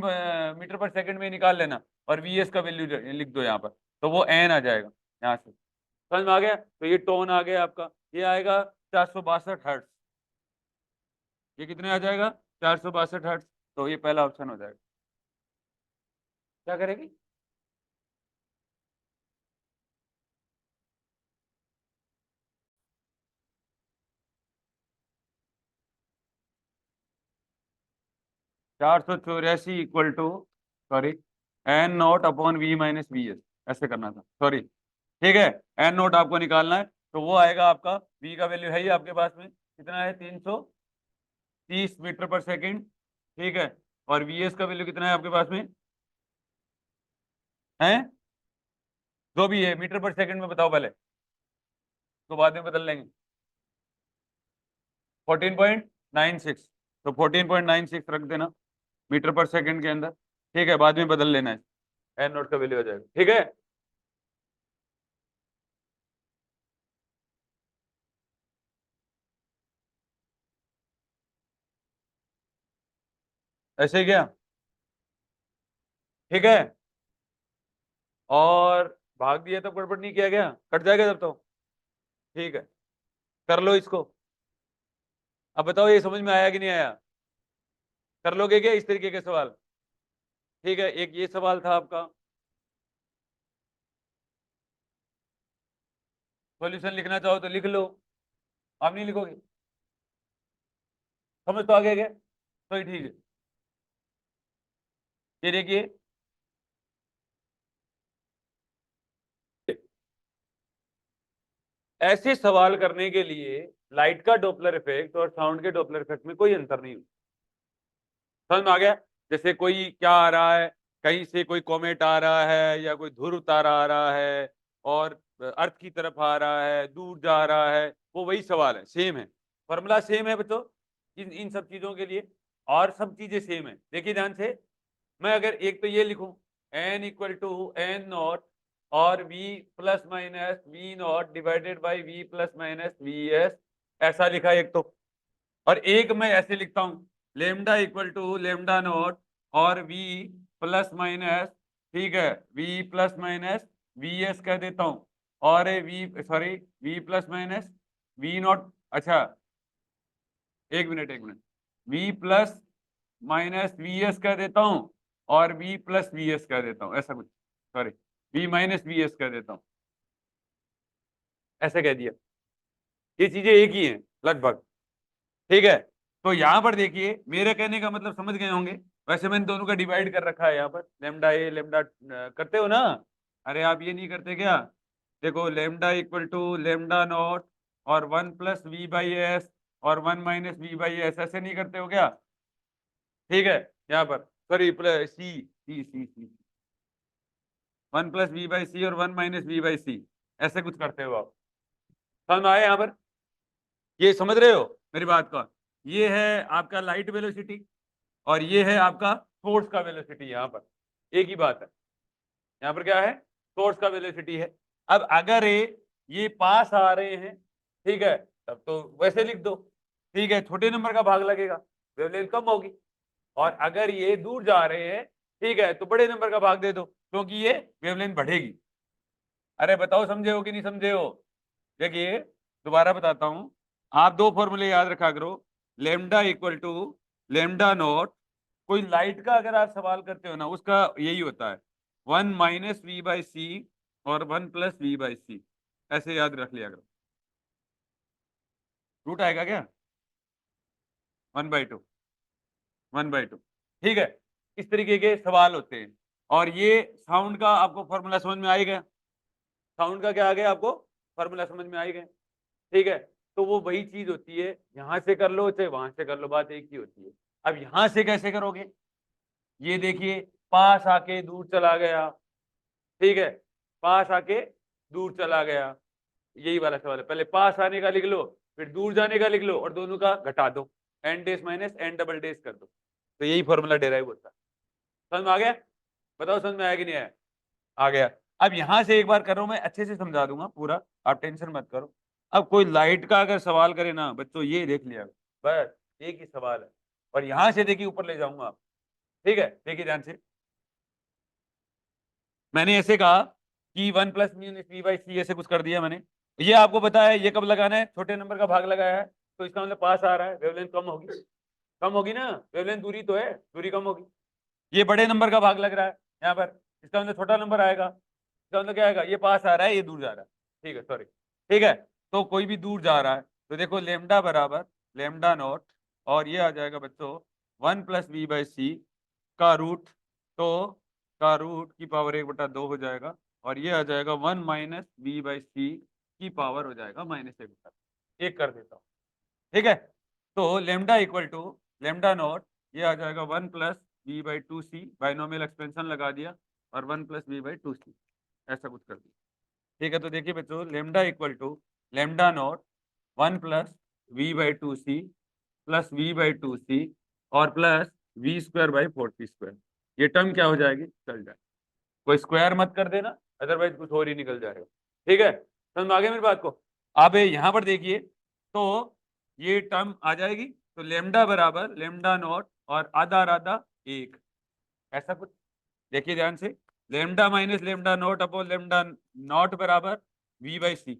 मीटर पर सेकंड में निकाल लेना, और वी एस का वैल्यू लिख दो यहाँ पर, तो वो एन आ जाएगा यहाँ से। समझ में आ गया? तो ये टोन आ गया आपका, ये आएगा 462 हर्ट्ज। ये कितने आ जाएगा? 462 हर्ट्ज। तो ये पहला ऑप्शन हो जाएगा। क्या करेगी? 484 equal to, sorry, n naught upon we minus we s, ऐसे करना था, सॉरी, ठीक है, एन नोट आपको निकालना है, तो वो आएगा आपका, वी का वैल्यू है ही आपके पास में, कितना है? 330 मीटर पर सेकंड, ठीक है, और वी एस का वैल्यू कितना है आपके पास में? है, जो भी है मीटर पर सेकंड में बताओ पहले, तो बाद में बदल लेंगे। 14.96, तो 14.96 रख देना मीटर पर सेकंड के अंदर, ठीक है, बाद में बदल लेना है, एन नोट का वैल्यू आ जाएगा, ठीक है। ऐसे क्या? ठीक है, और भाग दिया तब गड़बड़ नहीं किया गया, कट जाएगा तब तो, ठीक है, कर लो इसको। अब बताओ ये समझ में आया कि नहीं आया? कर लोगे क्या इस तरीके के सवाल? ठीक है, एक ये सवाल था आपका, सॉल्यूशन लिखना चाहो तो लिख लो, आप नहीं लिखोगे? समझ तो आ गया क्या? तो ही ठीक है। ये देखिए, ऐसे सवाल करने के लिए लाइट का डॉपलर इफेक्ट और साउंड के डॉपलर इफेक्ट में कोई अंतर नहीं होता। समझ में आ गया? जैसे कोई क्या आ रहा है, कहीं से कोई कॉमेट आ रहा है या कोई ध्रुव तारा आ रहा है और अर्थ की तरफ आ रहा है, दूर जा रहा है, वो वही सवाल है, सेम है, फॉर्मूला सेम है बच्चों, इन इन सब चीजों के लिए, और सब चीजें सेम है। देखिए ध्यान से, मैं अगर एक तो ये लिखूं, N equal to N not और we plus minus we not divided by we plus minus V S, ऐसा लिखा एक तो, और एक मैं ऐसे लिखता हूं, lambda equal to lambda naught और वी प्लस माइनस, ठीक है, v plus minus V S कह देता हूं, और v, sorry, v plus minus we naught, अच्छा, एक minute, v plus minus V S कह देता हूं और वी प्लस वी एस कह देता हूं, ऐसा कुछ, sorry, V minus V S कह देता हूं, ऐसा कह दिया। ये चीजें एक ही हैं लगभग, ठीक है। तो यहाँ पर देखिए, मेरे कहने का मतलब समझ गए होंगे, वैसे मैंने दोनों का डिवाइड कर रखा है यहाँ पर, लेमडा ए लेमडा, करते हो ना? अरे आप ये नहीं करते क्या? देखो, lambda equal to lambda naught और 1 + v/s और 1 - v/s, ऐसे नहीं करते हो क्या? ठीक है, यहाँ पर, सॉरी, प्लस सी सी सी सी, 1 + v/c और 1 - v/c, ऐसे कुछ करते हो आप। समझ में आया यहाँ पर? ये समझ रहे हो मेरी बात का? ये है आपका लाइट वेलोसिटी और ये है आपका सोर्स का वेलोसिटी, यहाँ पर एक ही बात है। यहाँ पर क्या है? सोर्स का वेलोसिटी है। अब अगर ये पास आ रहे हैं, ठीक है, तब तो वैसे लिख दो, ठीक है, छोटे नंबर का भाग लगेगा, वेवलेंथ कम होगी, और अगर ये दूर जा रहे हैं, ठीक है, तो बड़े नंबर का भाग दे दो, क्योंकि ये वेवलेंथ बढ़ेगी। अरे बताओ समझे हो कि नहीं समझे हो? देखिए, दोबारा बताता हूं, आप दो फॉर्मूले याद रखा करो, lambda equal to lambda naught, कोई लाइट का अगर आप सवाल करते हो ना, उसका यही होता है, 1 - v/c और 1 + v/c, ऐसे याद रख लिया करो। रूट आएगा क्या? 1/2, 1/2। ठीक है, इस तरीके के सवाल होते हैं। और ये साउंड का आपको फॉर्मूला समझ में आ ही गया। साउंड का क्या आ गया आपको? फॉर्मूला समझ में आ ही गया। ठीक है, तो वो वही चीज होती है, यहां से कर लो चाहे वहां से कर लो, बात एक ही होती है। अब यहां से कैसे करोगे? ये देखिए, पास आके दूर चला गया। ठीक है, पास आके दूर चला गया, यही वाला सवाल है। पहले पास आने का लिख लो, फिर दूर जाने का लिख लो, और दोनों का घटा दो, N dash minus N double dash कर दो, तो यही फॉर्मूला डेराइव होता है। समझ में आ गया? बताओ समझ में आया कि नहीं आया? आ गया। अब यहां से एक बार करो, मैं अच्छे से समझा दूंगा पूरा, आप टेंशन मत करो। अब कोई लाइट का अगर सवाल करे ना बच्चों, ये देख लिया बस, एक ही सवाल है, और यहां से देखिए ऊपर ले जाऊंगा आप। ठीक है, देखिए ध्यान से। मैंने ऐसे कहा कि 1+μ/c ऐसे कुछ कर दिया मैंने। ये आपको पता है ये कब लगाना है? छोटे नंबर का भाग लगाया है, तो इसका मतलब पास आ रहा है, वेवलेंथ कम होगी। कम होगी ना, वेवलेंथ दूरी तो है, दूरी कम होगी। ये बड़े नंबर का भाग लग रहा है यहाँ पर, इसका मतलब छोटा नंबर आएगा। इसका मतलब क्या आएगा? ये पास आ रहा है, ये दूर जा रहा है। ठीक है, सॉरी। ठीक है, तो कोई भी दूर जा रहा है, तो देखो लेमडा बराबर लेमडा नॉट, और ये आ जाएगा बच्चों 1+v/c का रूट, तो का रूट की पावर 1/2 हो जाएगा, और ये आ जाएगा 1-v/c की पावर हो जाएगा -1/2। एक कर देता हूँ। ठीक है, तो lambda equal to lambda naught, ये आ जाएगा 1+v/2c, बाइनोमियल एक्सपेंशन लगा दिया, और 1+v/2c, ऐसा कुछ कर दिया। ठीक है, तो देखिए बच्चों, lambda equal to lambda naught 1+v/2c plus v/2c और प्लस v²/40²। ये टर्म क्या हो जाएगी? चल जाए, कोई स्क्वायर मत कर देना, अदरवाइज कुछ और ही निकल जाएगा। ठीक है, समझ में आ गया मेरी बात को? अब यहां पर देखिए, तो ये टर्म आ जाएगी, तो लेमडा बराबर लेमडा नॉट और आधा आधा एक, ऐसा कुछ। देखिए ध्यान से, lambda minus lambda naught upon lambda naught बराबर v/c,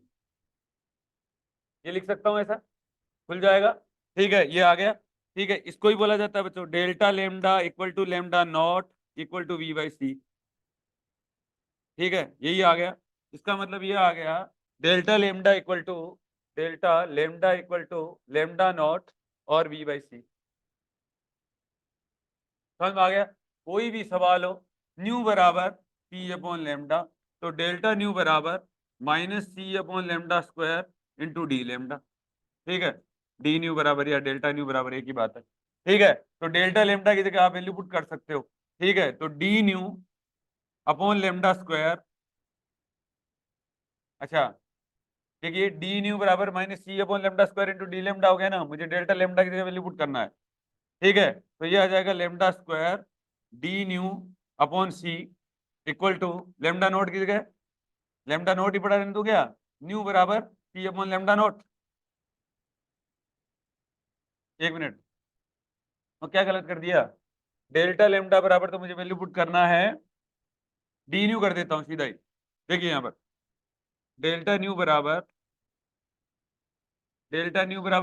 ये लिख सकता हूं, ऐसा खुल जाएगा। ठीक है, ये आ गया। ठीक है, इसको ही बोला जाता है बच्चों delta lambda equal to lambda naught equal to v/c। ठीक है, यही आ गया। इसका मतलब ये आ गया delta lambda equal to lambda naught और v/c। समझ में आ गया? कोई भी सवाल हो, न्यू बराबर p अपॉन लेमडा, तो डेल्टा न्यू बराबर -c/λ² इंटू डी लेमडा। ठीक है, डी न्यू बराबर या डेल्टा न्यू बराबर एक ही बात है। ठीक है, तो डेल्टा लेमडा की जगह आप वैल्यू पुट कर सकते हो। ठीक है, तो D nu upon lambda square, अच्छा देखिए डी न्यू बराबर -c/λ² इंटू डी लेमडा हो गया ना, मुझे डेल्टा लेमडा की जगह वैल्यू पुट करना है। ठीक है, तो ये आ जाएगा lambda square D nu upon C equal to lambda naught की जगह लेमडा नोट ही पड़ा रहने दो क्या, न्यू बराबर c/λ0। एक मिनट, तो क्या गलत कर दिया? डेल्टा लेमडा बराबर, तो मुझे वैल्यू पुट करना है, डी न्यू कर देता हूँ सीधा ही। देखिए यहाँ पर डेल्टा न्यू बराबर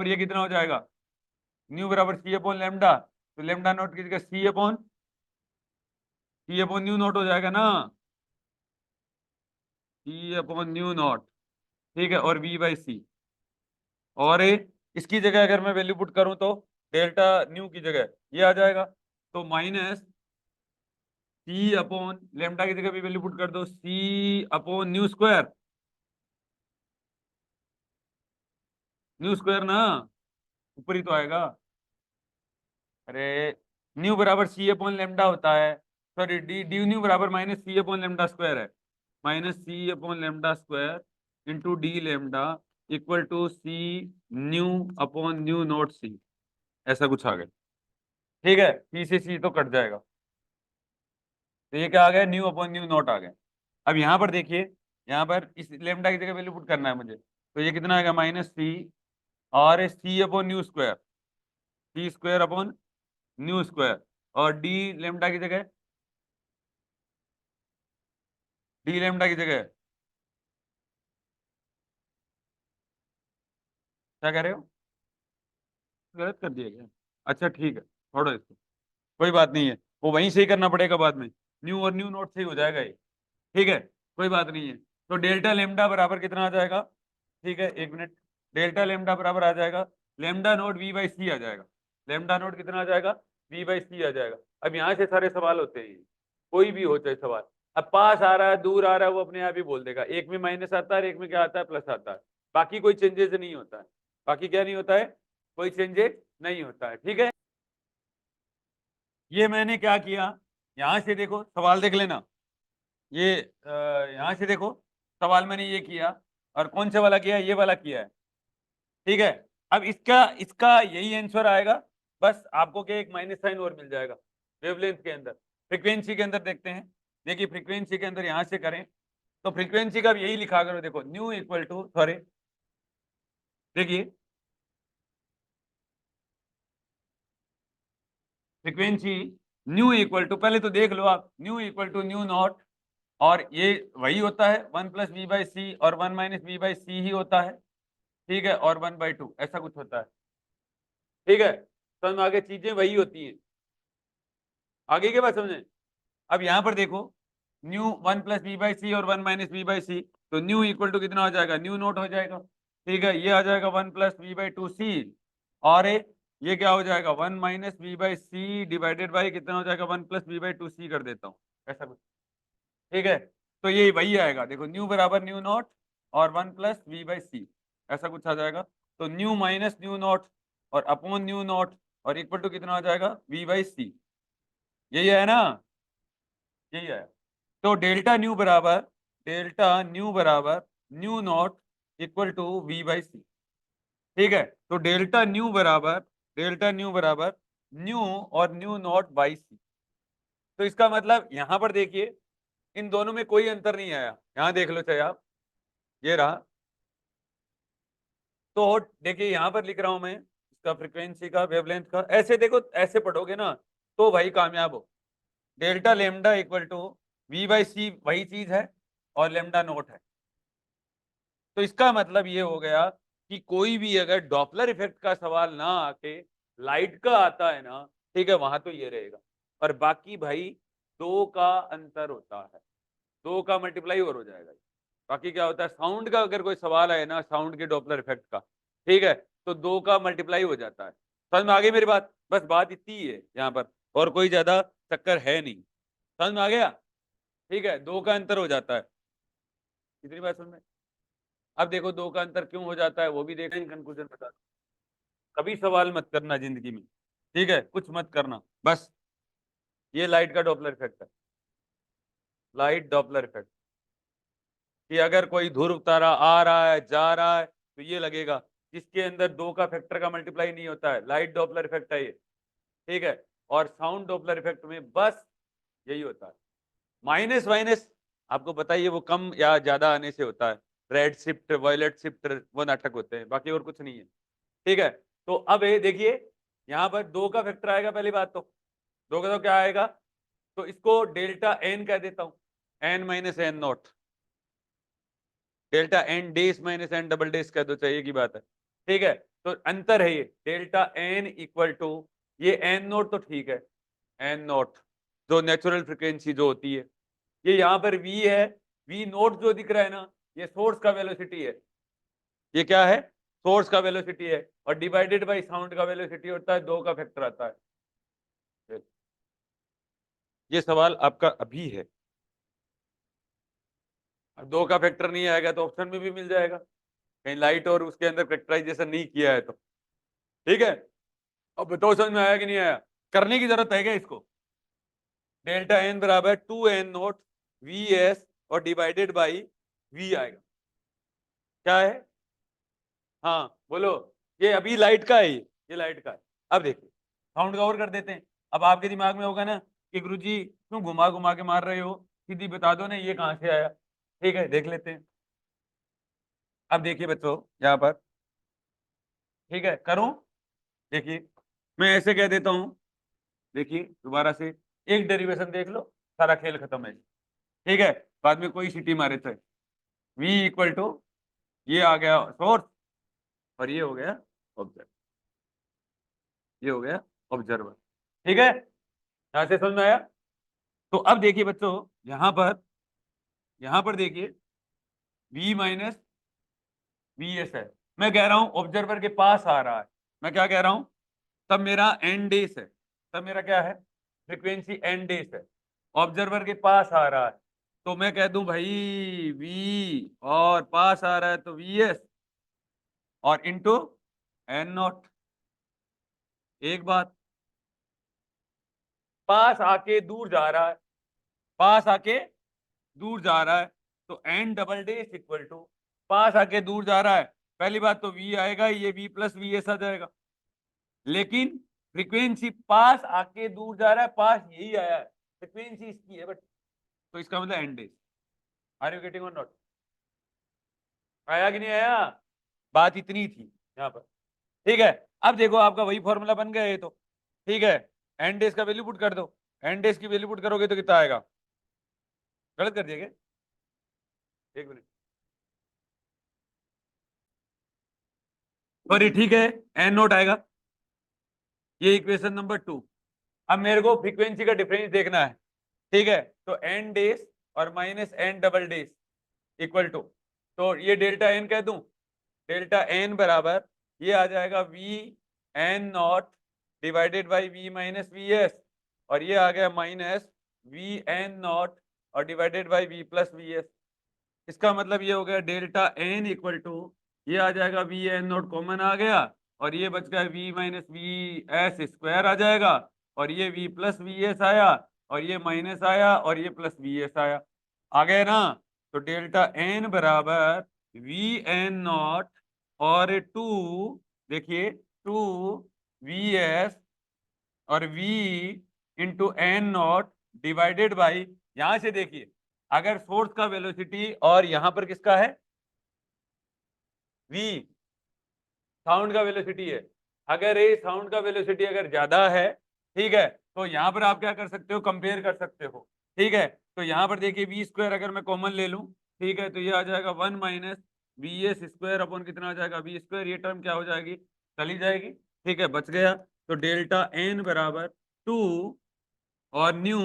ये कितना हो जाएगा? न्यू बराबर c/λ, तो लेमडा नोट की जगह c/न्यू नोट हो जाएगा ना, c/न्यू नोट। ठीक है, और v/c, और इसकी जगह अगर मैं वैल्यू पुट करूं तो डेल्टा न्यू की जगह ये आ जाएगा, तो -c/लेमडा की जगह भी वैल्यू पुट कर दो, c/न्यू स्क्वायर, न्यू स्क्वायर ना, ऊपर ही तो आएगा। अरे न्यू बराबर c/λ होता है, सॉरी डी डी न्यू बराबर -c/λ² है, -c/λ² into D lambda equal to c/न्यू/न्यू नोट c, ऐसा कुछ आ गया। ठीक है, p से c तो कट जाएगा, तो ये क्या आ गया? न्यू/न्यू नोट आ गया। अब यहाँ पर देखिए, यहाँ पर इस लेमडा की जगह वैल्यू पुट करना है मुझे, तो ये कितना आएगा? -c और c/न्यू square, c² upon nu square, और डी लेमडा की जगह डी लेमडा की जगह क्या कह रहे हो? गलत कर दिया क्या? अच्छा ठीक है, छोड़ो इसको, कोई बात नहीं है, वो वहीं से ही करना पड़ेगा बाद में, न्यू और न्यू नोट से ही हो जाएगा ये। ठीक है, कोई बात नहीं है। तो डेल्टा लेमडा बराबर कितना आ जाएगा, ठीक है एक मिनट, डेल्टा लेमडा बराबर आ जाएगा लेमडा नोट वी बाई सी आ जाएगा, लेमडा नोट कितना आ जाएगा, वी बाई सी आ जाएगा। अब यहाँ से सारे सवाल होते हैं, कोई भी हो चाहे सवाल, अब पास आ रहा है दूर आ रहा है वो अपने आप ही बोल देगा, एक में माइनस आता है एक में क्या आता है प्लस आता है, बाकी कोई चेंजेस नहीं होता है, बाकी क्या नहीं होता है, कोई चेंजेस नहीं होता है, ठीक है। ये मैंने क्या किया, यहां से देखो सवाल देख लेना, ये यहां से देखो सवाल मैंने ये किया, और कौन से वाला किया, ये वाला किया है, ठीक है। अब इसका इसका यही आंसर आएगा, बस आपको क्या एक माइनस साइन और मिल जाएगा वेवलेंथ के अंदर। फ्रीक्वेंसी के अंदर देखते हैं, देखिए फ्रीक्वेंसी के अंदर यहां से करें तो फ्रीक्वेंसी का भी यही लिखा करो, देखो न्यू इक्वल टू, सॉरी देखिए फ्रीक्वेंसी न्यू इक्वल टू, पहले तो देख लो आप, nu equal to nu naught, और ये वही होता है one plus V by C और one minus V by C ही होता है, ठीक है, और वन बाई टू ऐसा कुछ होता है, ठीक है। समझ में आगे, चीजें वही होती हैं, आगे के बात समझे। अब यहाँ पर देखो nu one plus V by C और one minus V by C, तो न्यू इक्वल टू कितना हो जाएगा, न्यू नोट हो जाएगा, ठीक है, ये आ जाएगा one plus V by two C, और ये क्या हो जाएगा one minus V by C divided by कितना हो जाएगा, one plus V by two C कर देता हूँ, ऐसा कुछ, ठीक है। तो ये वही आएगा, देखो न्यू बराबर न्यू नॉट और one plus V by C, ऐसा कुछ आ जाएगा। तो न्यू माइनस न्यू नॉट और अपॉन न्यू नॉट और इक्वल टू कितना आ जाएगा, वी बाई सी, यही है ना, यही है। तो डेल्टा न्यू बराबर nu nought equal to V by C, ठीक है। तो डेल्टा न्यू बराबर न्यू और न्यू नॉट बाई सी, तो इसका मतलब यहां पर देखिए इन दोनों में कोई अंतर नहीं आया, यहां देख लो चाहे आप, ये रहा, तो देखिए यहां पर लिख रहा हूं मैं इसका फ्रीक्वेंसी का वेवलेंथ का, ऐसे देखो ऐसे पढ़ोगे ना तो भाई कामयाब हो। Delta lambda equal to V by C वही चीज है और लेमडा नोट है, तो इसका मतलब ये हो गया कि कोई भी अगर डॉपलर इफेक्ट का सवाल ना आके लाइट का आता है ना, ठीक है, वहां तो ये रहेगा, और बाकी भाई दो का अंतर होता है, दो का मल्टीप्लाई और हो जाएगा। बाकी क्या होता है, साउंड का अगर कोई सवाल है ना, साउंड के डॉपलर इफेक्ट का, ठीक है, तो दो का मल्टीप्लाई हो जाता है। समझ में आ गई मेरी बात, बस बात इतनी ही है यहाँ पर, और कोई ज्यादा चक्कर है नहीं, समझ में आ गया, ठीक है, दो का अंतर हो जाता है, कितनी बात समझ में। अब देखो दो का अंतर क्यों हो जाता है वो भी देखा, कंक्लूजन बता, कभी सवाल मत करना जिंदगी में, ठीक है, कुछ मत करना बस। ये लाइट का डॉपलर इफेक्ट है, लाइट डॉपलर इफेक्ट, कि अगर कोई ध्रुव तारा आ रहा है जा रहा है तो ये लगेगा, जिसके अंदर दो का फैक्टर का मल्टीप्लाई नहीं होता है, लाइट डॉपलर इफेक्ट है ये, ठीक है। और साउंड डॉपलर इफेक्ट में बस यही होता है, माइनस माइनस आपको बताइए वो कम या ज्यादा आने से होता है, रेड शिफ्ट वायलेट शिफ्ट वो नाटक होते हैं, बाकी और कुछ नहीं है, ठीक है। तो अब ये देखिए यहाँ पर दो का फैक्टर आएगा, पहली बात तो दो का तो क्या आएगा, तो इसको डेल्टा एन कह देता हूं, N minus N naught, delta N dash minus N double dash कह दो, चाहिए की बात है, ठीक है। तो अंतर है ये डेल्टा एन इक्वल टू, ये एन नोट तो ठीक है, एन नोट जो नेचुरल फ्रिक्वेंसी जो होती है, ये यहाँ पर वी है, वी नोट जो दिख रहा है ना, ये सोर्स का वेलोसिटी है, ये क्या है, सोर्स का वेलोसिटी है, और डिवाइडेड बाय साउंड का वेलोसिटी होता है, दो का फैक्टर आता है। ये सवाल आपका अभी है, अब दो का फैक्टर नहीं आएगा तो ऑप्शन में भी मिल जाएगा, कहीं लाइट और उसके अंदर फैक्टराइजेशन नहीं किया है तो, ठीक है। अब बताओ समझ में आया कि नहीं आया, करने की जरूरत है क्या इसको, डेल्टा एन बराबर two N naught V S और डिवाइडेड बाई वी आएगा, क्या है, हाँ बोलो, ये अभी लाइट का है, ये लाइट का है। अब देखिए साउंड का और कर देते हैं, अब आपके दिमाग में होगा ना कि गुरुजी क्यों घुमा घुमा के मार रहे हो, सीधी बता दो ना ये कहाँ से आया, ठीक है देख लेते हैं। अब देखिए बच्चों यहाँ पर, ठीक है करूं, देखिए मैं ऐसे कह देता हूं, देखिए दोबारा से एक डेरिवेशन देख लो, सारा खेल खत्म है, ठीक है, बाद में कोई सीटी मारे थे, v इक्वल टू ये आ गया सोर्स और ये हो गया ऑब्जर्व, ये हो गया ऑब्जर्वर, ठीक है, यहां से समझ में आया। तो अब देखिए बच्चों यहां पर देखिए v माइनस वी एस है। मैं कह रहा हूं ऑब्जर्वर के पास आ रहा है, मैं क्या कह रहा हूं, तब मेरा एन डेस है, तब मेरा क्या है, फ्रीक्वेंसी एन डेस है, ऑब्जर्वर के पास आ रहा है, तो मैं कह दूं भाई v और पास आ रहा है तो वी एस और इंटू एन नॉट। एक बात, पास आके दूर जा रहा है, पास आके दूर जा रहा है, तो N double dash equal to, पास आके दूर जा रहा है, पहली बात तो v आएगा, ये v प्लस वी एस आ जाएगा, लेकिन फ्रीक्वेंसी पास आके दूर जा रहा है, पास यही आया है, फ्रीक्वेंसी इसकी है बट, तो इसका मतलब N dash. Are you getting or not? आया कि नहीं आया? बात इतनी थी यहाँ पर, ठीक है। अब देखो आपका वही फॉर्मूला बन गया ये तो, ठीक है। एन डेज का वैल्यू पुट कर दो, एन डेज की वैल्यू पुट करोगे तो कितना आएगा? गलत कर दिया क्या? एक मिनट, सॉरी, ठीक है, एन नोट आएगा, ये इक्वेशन नंबर 2। अब मेरे को फ्रीक्वेंसी का डिफरेंस देखना है, ठीक है, तो एन डेज और minus N double dash equal to, तो ये डेल्टा एन कह दूं, डेल्टा एन बराबर ये आ जाएगा V N naught divided by we minus V S, और ये आ गया माइनस वी एन नॉट और divided by we plus we S. इसका मतलब ये हो गया डेल्टा एन इक्वल टू, ये आ जाएगा वी एन नॉट कॉमन आ गया, और ये बच गया V minus we S square आ जाएगा, और ये वी प्लस वी एस आया, और ये माइनस आया, और ये प्लस वी एस आया, आ गया ना। तो डेल्टा एन बराबर वी एन नॉट और टू, देखिए, टू वी एस और v into N naught divided by, यहां से देखिए, अगर सोर्स का वेलोसिटी और यहां पर किसका है, v, साउंड का वेलोसिटी है, अगर ये साउंड का वेलोसिटी अगर ज्यादा है, ठीक है, तो यहां पर आप क्या कर सकते हो, कंपेयर कर सकते हो, ठीक है। तो यहां पर देखिए वी स्क्वायर अगर मैं कॉमन ले लूं, ठीक है, तो ये आ जाएगा 1 minus we S square upon कितना आ जाएगा, वी स्क्वायर, ये टर्म क्या हो जाएगी, चली जाएगी, ठीक है, बच गया। तो डेल्टा एन बराबर 2 और nu,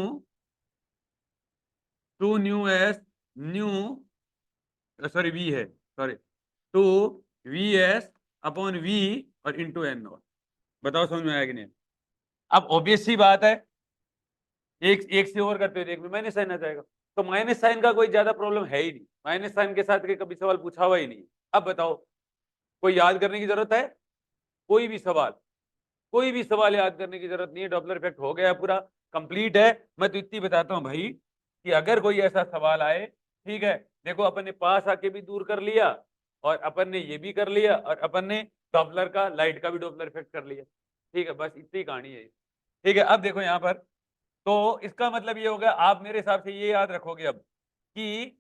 two nu S, nu, sorry V है, sorry, two V S upon V और इंटू एन नॉट। बताओ समझ में आया कि नहीं? अब ऑब्वियस सी बात है, एक एक से और करते हुए एक में माइनस साइन आ जाएगा, तो माइनस साइन का कोई ज्यादा प्रॉब्लम है ही नहीं, माइनस साइन के साथ के कभी सवाल पूछा हुआ ही नहीं। अब बताओ, कोई याद करने की जरूरत है? कोई भी सवाल, कोई भी सवाल याद करने की जरूरत नहीं है, डॉपलर इफेक्ट हो गया पूरा कंप्लीट है। मैं तो इतनी बताता हूं भाई, कि अगर कोई ऐसा सवाल आए, ठीक है, देखो अपन ने पास आके भी दूर कर लिया, और अपन ने ये भी कर लिया, और अपन ने डॉपलर का, लाइट का भी डॉपलर इफेक्ट कर लिया, ठीक है, बस इतनी कहानी है, ठीक है। अब देखो यहाँ पर, तो इसका मतलब ये हो गया, आप मेरे हिसाब से ये याद रखोगे अब, कि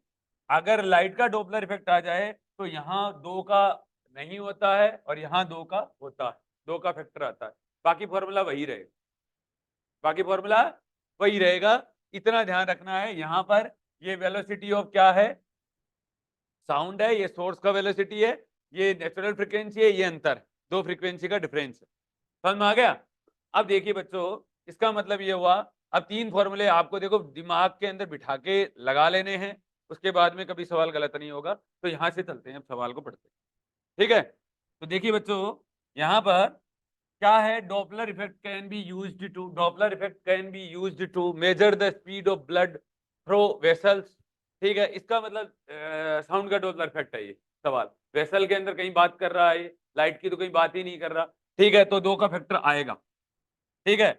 अगर लाइट का डॉपलर इफेक्ट आ जाए, तो यहाँ दो का नहीं होता है और यहाँ दो का होता है, दो का फैक्टर आता है, बाकी फॉर्मूला वही रहेगा, बाकी फॉर्मूला वही रहेगा। इतना ध्यान रखना है, यहाँ पर ये वेलोसिटी ऑफ क्या है, साउंड है, ये सोर्स का वेलोसिटी है, ये नेचुरल फ्रीक्वेंसी है, ये अंतर, दो फ्रीक्वेंसी का डिफरेंस है, समझ में आ गया? अब देखिए बच्चों, इसका मतलब ये हुआ, अब तीन फॉर्मूले आपको देखो दिमाग के अंदर बिठा के लगा लेने हैं, उसके बाद में कभी सवाल गलत नहीं होगा। तो यहां से चलते हैं, अब सवाल को पढ़ते हैं, ठीक है। तो देखिए बच्चों, यहां पर क्या है, Doppler effect can be used to, Doppler effect can be used to measure the speed of blood through vessels, ठीक है, इसका मतलब साउंड का डॉपलर इफेक्ट है ये सवाल, वेसल के अंदर कहीं बात कर रहा है, लाइट की तो कहीं बात ही नहीं कर रहा, ठीक है, तो दो का फैक्टर आएगा, ठीक है।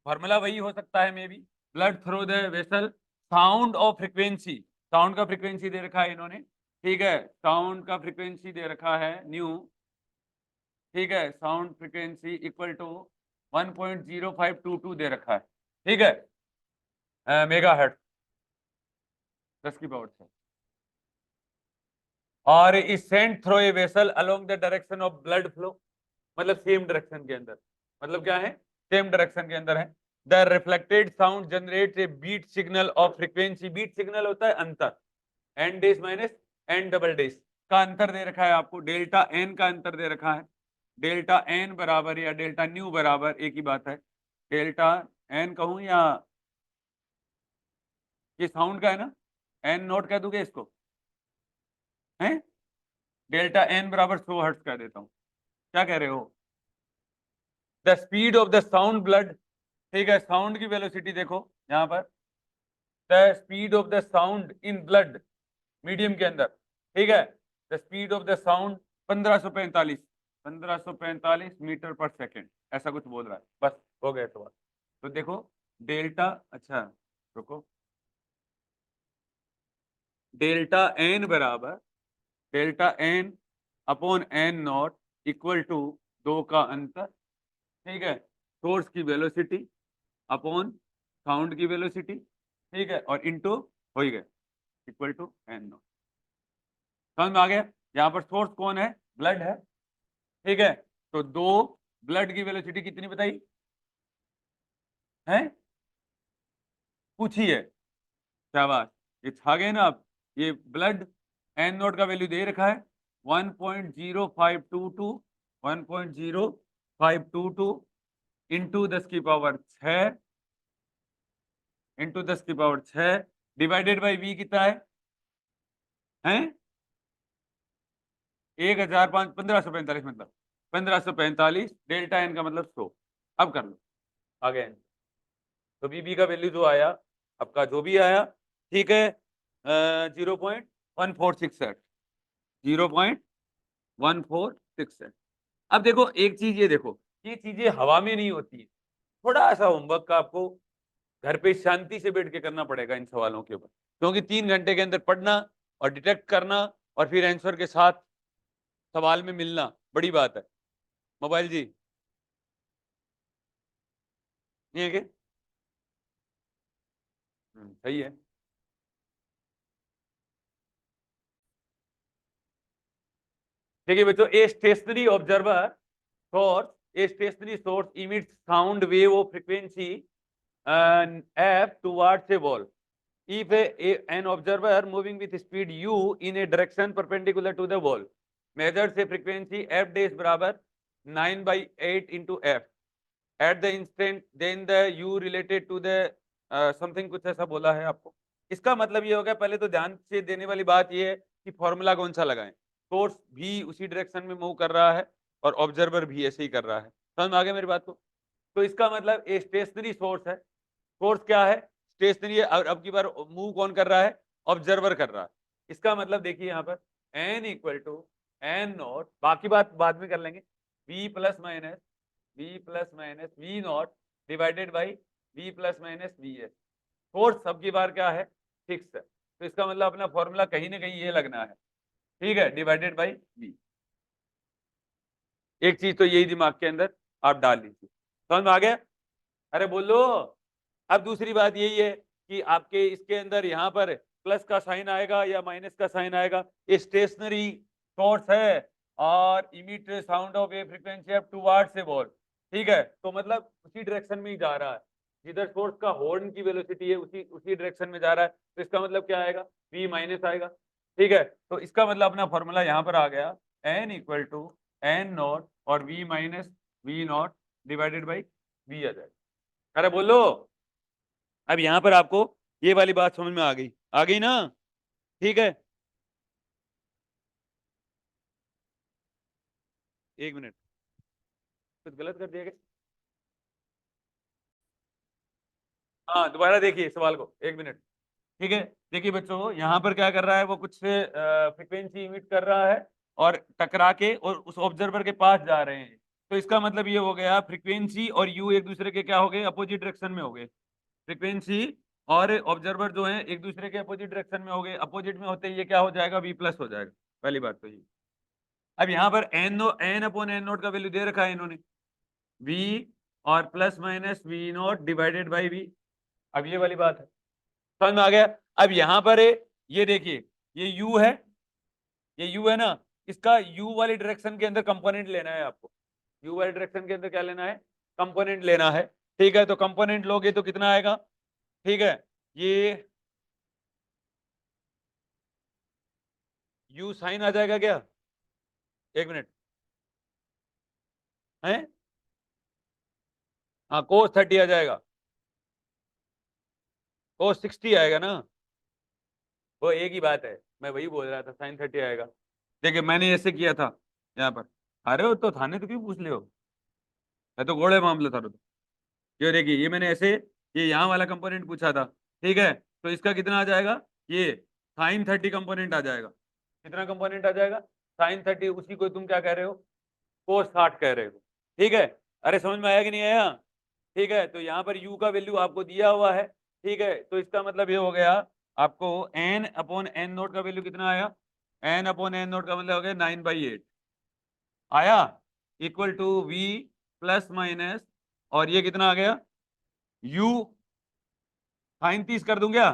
फॉर्मूला वही हो सकता है may be, blood through the vessel, sound of frequency, sound का फ्रीक्वेंसी दे रखा है इन्होंने, ठीक है, साउंड का फ्रीक्वेंसी दे रखा है न्यू, ठीक है, साउंड फ्रीक्वेंसी इक्वल टू 1.0522 दे रखा है, ठीक है, मेगा हर्ट्ज, 10 की पावर से, और is sent through a vessel along the direction of blood flow, मतलब सेम डायरेक्शन के अंदर, मतलब क्या है, सेम डायरेक्शन के अंदर है। The reflected sound generates a beat signal of frequency, beat signal होता है अंतर, N dash minus N double dash का अंतर दे रखा है आपको, डेल्टा एन का अंतर दे रखा है, डेल्टा एन बराबर या डेल्टा न्यू बराबर एक ही बात है, डेल्टा एन कहूं या ये साउंड का है ना, एन नोट कह दूंगे इसको, है, डेल्टा एन बराबर 100 हर्ट्ज कह देता हूं। क्या कह रहे हो? The speed of the sound blood, ठीक है, साउंड की वेलोसिटी देखो यहां पर, the speed of the sound in blood, medium के अंदर, ठीक है, the speed of the sound 1545 metre per second, ऐसा कुछ बोल रहा है। बस हो गया सवाल। तो देखो डेल्टा, अच्छा रुको, डेल्टा एन बराबर delta N upon N not equal to 2 का अंतर, ठीक है, सोर्स की वेलोसिटी अपॉन साउंड की वेलोसिटी, ठीक है, और इनटू हो ही गया इक्वल टू एन नॉट। समझ में आ गया? यहाँ पर सोर्स कौन है? ब्लड है, ठीक है, तो 2 ब्लड की वेलोसिटी कितनी बताई है? पूछी है, शाबाश, ये छा गए ना आप। ये ब्लड एन नोट का वैल्यू दे रखा है 1.0522, 1.0522 इंटू 10 की पावर 6, इंटू 10 की पावर 6 डिवाइडेड बाई वी कितना है 1545, मतलब 1545 डेल्टा एन का मतलब 100। अब कर लो आगे, तो बीबी का वैल्यू जो आया आपका, जो भी आया, ठीक है, 0.1467, 0.1467। अब देखो एक चीज ये देखो, ये चीजें हवा में नहीं होती है, थोड़ा सा होमवर्क का आपको घर पे शांति से बैठ के करना पड़ेगा इन सवालों के ऊपर, क्योंकि 3 घंटे के अंदर पढ़ना और डिटेक्ट करना और फिर आंसर के साथ सवाल में मिलना बड़ी बात है। मोबाइल जी नहीं है क्या? सही है। देखिए बच्चों, ए stationary observer source, a stationary source emits sound wave of frequency f towards a wall. If an observer moving with speed u in a direction perpendicular to the wall measures a frequency f dash बराबर 9/8 into f at the instant then the u related to the something, कुछ ऐसा बोला है आपको। इसका मतलब ये हो गया, पहले तो ध्यान से देने वाली बात ये है कि फॉर्मूला कौन सा लगाएं। सोर्स भी उसी डायरेक्शन में मूव कर रहा है और ऑब्जर्वर भी ऐसे ही कर रहा है। समझ में आ गया मेरी बात को? तो इसका मतलब ए स्टेशनरी सोर्स है। सोर्स क्या है? स्टेशनरी है, और अब की बार मूव कौन कर रहा है? ऑब्जर्वर कर रहा है। इसका मतलब देखिए यहाँ पर N equal to N naught, बाकी बात बाद में कर लेंगे, V plus minus we not divided by we plus minus we S. Force सब की बार क्या है? फिक्स है, तो इसका मतलब अपना फॉर्मूला कहीं ना कहीं ये लगना है, ठीक है, डिवाइडेड बाई वी। एक चीज तो यही दिमाग के अंदर आप डाल लीजिए। समझ में आ गया? अरे बोलो। अब दूसरी बात यही है कि आपके इसके अंदर यहाँ पर प्लस का साइन आएगा या माइनस का साइन आएगा, स्टेशनरी सोर्स है और emit sound of A frequency of towards a ball, ठीक है, तो मतलब उसी डायरेक्शन में ही जा रहा है, जिधर सोर्स का हॉर्न की वेलोसिटी है उसी उसी डायरेक्शन में जा रहा है, तो इसका मतलब क्या आएगा? v माइनस आएगा, ठीक है, तो इसका मतलब अपना फॉर्मूला यहाँ पर आ गया n equal to N not और v minus we not divided by V आ जाएगा। अरे बोलो। अब यहां पर आपको ये वाली बात समझ में आ गई ना? ठीक है, 1 मिनट, कुछ गलत कर दिया क्या? हाँ दोबारा देखिए सवाल को, 1 मिनट, ठीक है। देखिए बच्चों, यहाँ पर क्या कर रहा है, वो कुछ फ्रिक्वेंसी इमिट कर रहा है और टकरा के और उस ऑब्जर्वर के पास जा रहे हैं, तो इसका मतलब ये हो गया फ्रीक्वेंसी और यू एक दूसरे के क्या हो गए? अपोजिट डायरेक्शन में हो गए। फ्रीक्वेंसी और ऑब्जर्वर जो है एक दूसरे के अपोजिट डायरेक्शन में हो गए, अपोजिट में होते ही ये क्या हो जाएगा? वी प्लस हो जाएगा। पहली बात तो ये। अब यहाँ पर एन अपॉन एन नोट का वैल्यू दे रखा है इन्होंने, वी और plus minus we naught divided by V. अब ये वाली बात है, समझ में आ गया? अब यहाँ पर ये देखिए, ये u है, ये u है ना, इसका u वाली डायरेक्शन के अंदर कंपोनेंट लेना है आपको। u वाली डायरेक्शन के अंदर क्या लेना है? कंपोनेंट लेना है, ठीक है, तो कंपोनेंट लोगे तो कितना आएगा? ठीक है, ये u साइन आ जाएगा क्या? 1 मिनट है, हाँ cos 30 आ जाएगा, cos 60 आएगा ना, वो एक ही बात है। मैं वही बोल रहा था, साइन 30 आएगा। देखिए मैंने ऐसे किया था यहाँ पर। अरे वो तो थाने तो क्यों पूछ ले हो, है तो घोड़े मामला था। तो ये देखिए, ये मैंने ऐसे, ये यहाँ वाला कंपोनेंट पूछा था, ठीक है। तो इसका कितना आ जाएगा, ये साइन 30 कंपोनेंट आ जाएगा। कितना कंपोनेंट आ जाएगा, साइन 30। उसी को तुम क्या कह रहे हो, कोस 60 कह रहे हो, ठीक है। अरे समझ में आया कि नहीं आया, ठीक है। तो यहाँ पर u का वैल्यू आपको दिया हुआ है, ठीक है। तो इसका मतलब ये हो गया, आपको n अपॉन n नोट का वैल्यू कितना आया, n अपॉन n नोट का मतलब हो गया 9/8 आया, equal to v plus minus, और ये कितना आ गया, u साइन 30 कर दूं क्या,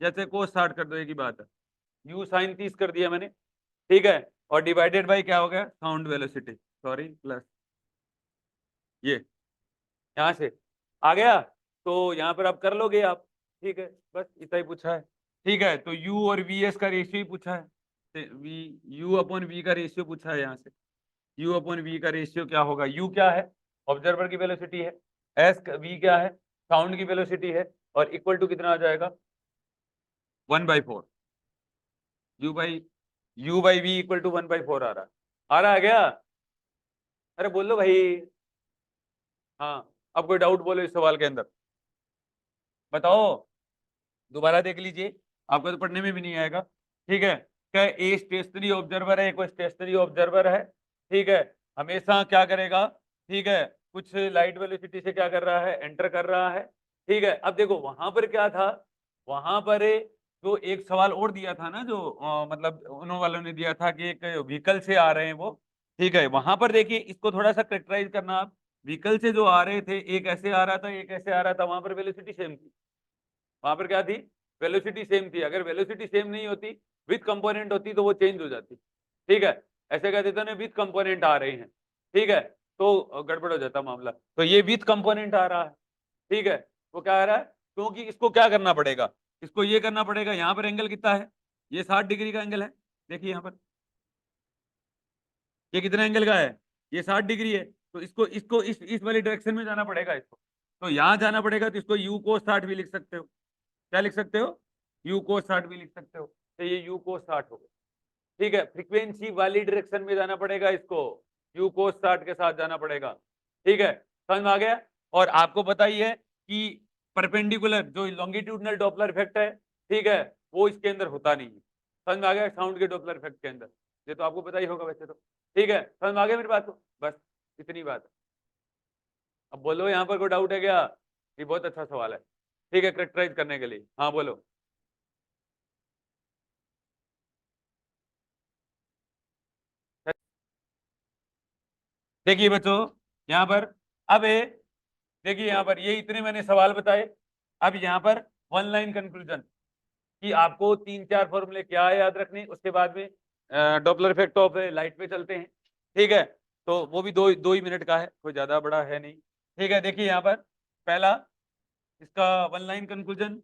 जैसे कोस 60 कर दो, एक ही बात है। u साइन 30 कर दिया मैंने, ठीक है। और डिवाइडेड बाई क्या हो गया, साउंड वेलोसिटी, सॉरी प्लस ये यहां से आ गया। तो यहाँ पर आप कर लोगे आप, ठीक है। बस इतना ही पूछा है, ठीक है। तो u और vs का रेशियो ही पूछा है, v u अपॉन v का रेशियो पूछा है यहाँ से। u अपॉन v का रेशियो क्या होगा, u क्या है, ऑब्जर्वर की वेलोसिटी है, s v क्या है, साउंड की वेलोसिटी है, और इक्वल टू कितना आ जाएगा, 1/4। u by v equal to 1/4 आ रहा है क्या, अरे बोल लो भाई। हाँ, अब कोई डाउट बोलो इस सवाल के अंदर, बताओ, दोबारा देख लीजिए, आपको तो पढ़ने में भी नहीं आएगा, ठीक है। क्या ए स्टेशनरी ऑब्जर्वर है, कोई स्टेशनरी ऑब्जर्वर है, ठीक है। हमेशा क्या करेगा, ठीक है, कुछ लाइट वेलोसिटी से क्या कर रहा है, एंटर कर रहा है, ठीक है। अब देखो वहां पर क्या था, वहां पर जो एक सवाल और दिया था ना, जो मतलब उन वालों ने दिया था कि एक व्हीकल से आ रहे हैं वो, ठीक है। वहां पर देखिए, इसको थोड़ा सा करेक्टराइज करना आप, व्हीकल से जो आ रहे थे, एक ऐसे आ रहा था, एक ऐसे आ रहा था, वहां पर वेलोसिटी सेम थी, वहां पर क्या थी, वेलोसिटी सेम थी। अगर वेलोसिटी सेम नहीं होती, विथ कंपोनेंट होती, तो वो चेंज हो जाती, ठीक है। ऐसे कह देते ना, विथ कंपोनेंट आ रहे हैं, ठीक है, तो गड़बड़ हो जाता मामला। तो ये विथ कंपोनेंट आ रहा है, ठीक है। वो क्या आ रहा है, क्योंकि इसको क्या करना पड़ेगा, इसको ये करना पड़ेगा, यहाँ पर एंगल कितना है, ये 60 डिग्री का एंगल है, देखिए यहाँ पर ये कितना एंगल का है, ये 60 डिग्री है। तो इसको इसको इस वाली डायरेक्शन में जाना पड़ेगा इसको, तो यहाँ जाना पड़ेगा, तो इसको u cos 60 भी लिख सकते हो, क्या लिख सकते हो, u cos 60 भी लिख सकते हो। तो ये u cos 60 हो गया, ठीक है। फ्रीक्वेंसी वाली डायरेक्शन में जाना पड़ेगा इसको, u cos 60 के साथ जाना पड़ेगा, ठीक है। समझ में आ गया। और आपको पता ही है कि परपेंडिकुलर जो लॉन्गिट्यूडनल डॉपलर इफेक्ट है, ठीक है, वो इसके अंदर होता नहीं है। समझ में आ गया, साउंड के डॉपलर इफेक्ट के अंदर, ये तो आपको पता ही होगा वैसे तो, ठीक है। समझ में आ गया मेरी बात को, बस इतनी बात है। अब बोलो यहाँ पर कोई डाउट है क्या, ये बहुत अच्छा सवाल है, ठीक है, करेक्टराइज करने के लिए। हाँ बोलो। देखिए बच्चों, यहाँ पर अब देखिए यहाँ पर ये इतने मैंने सवाल बताए। अब यहाँ पर वन लाइन कंक्लूजन, कि आपको 3-4 फॉर्मूले क्या याद रखने, उसके बाद में डॉपलर इफेक्ट ऑफ लाइट पे चलते हैं, ठीक है। तो वो भी दो दो ही मिनट का है, कोई ज्यादा बड़ा है नहीं, ठीक है। देखिए यहाँ पर पहला, इसका वन लाइन कंक्लूजन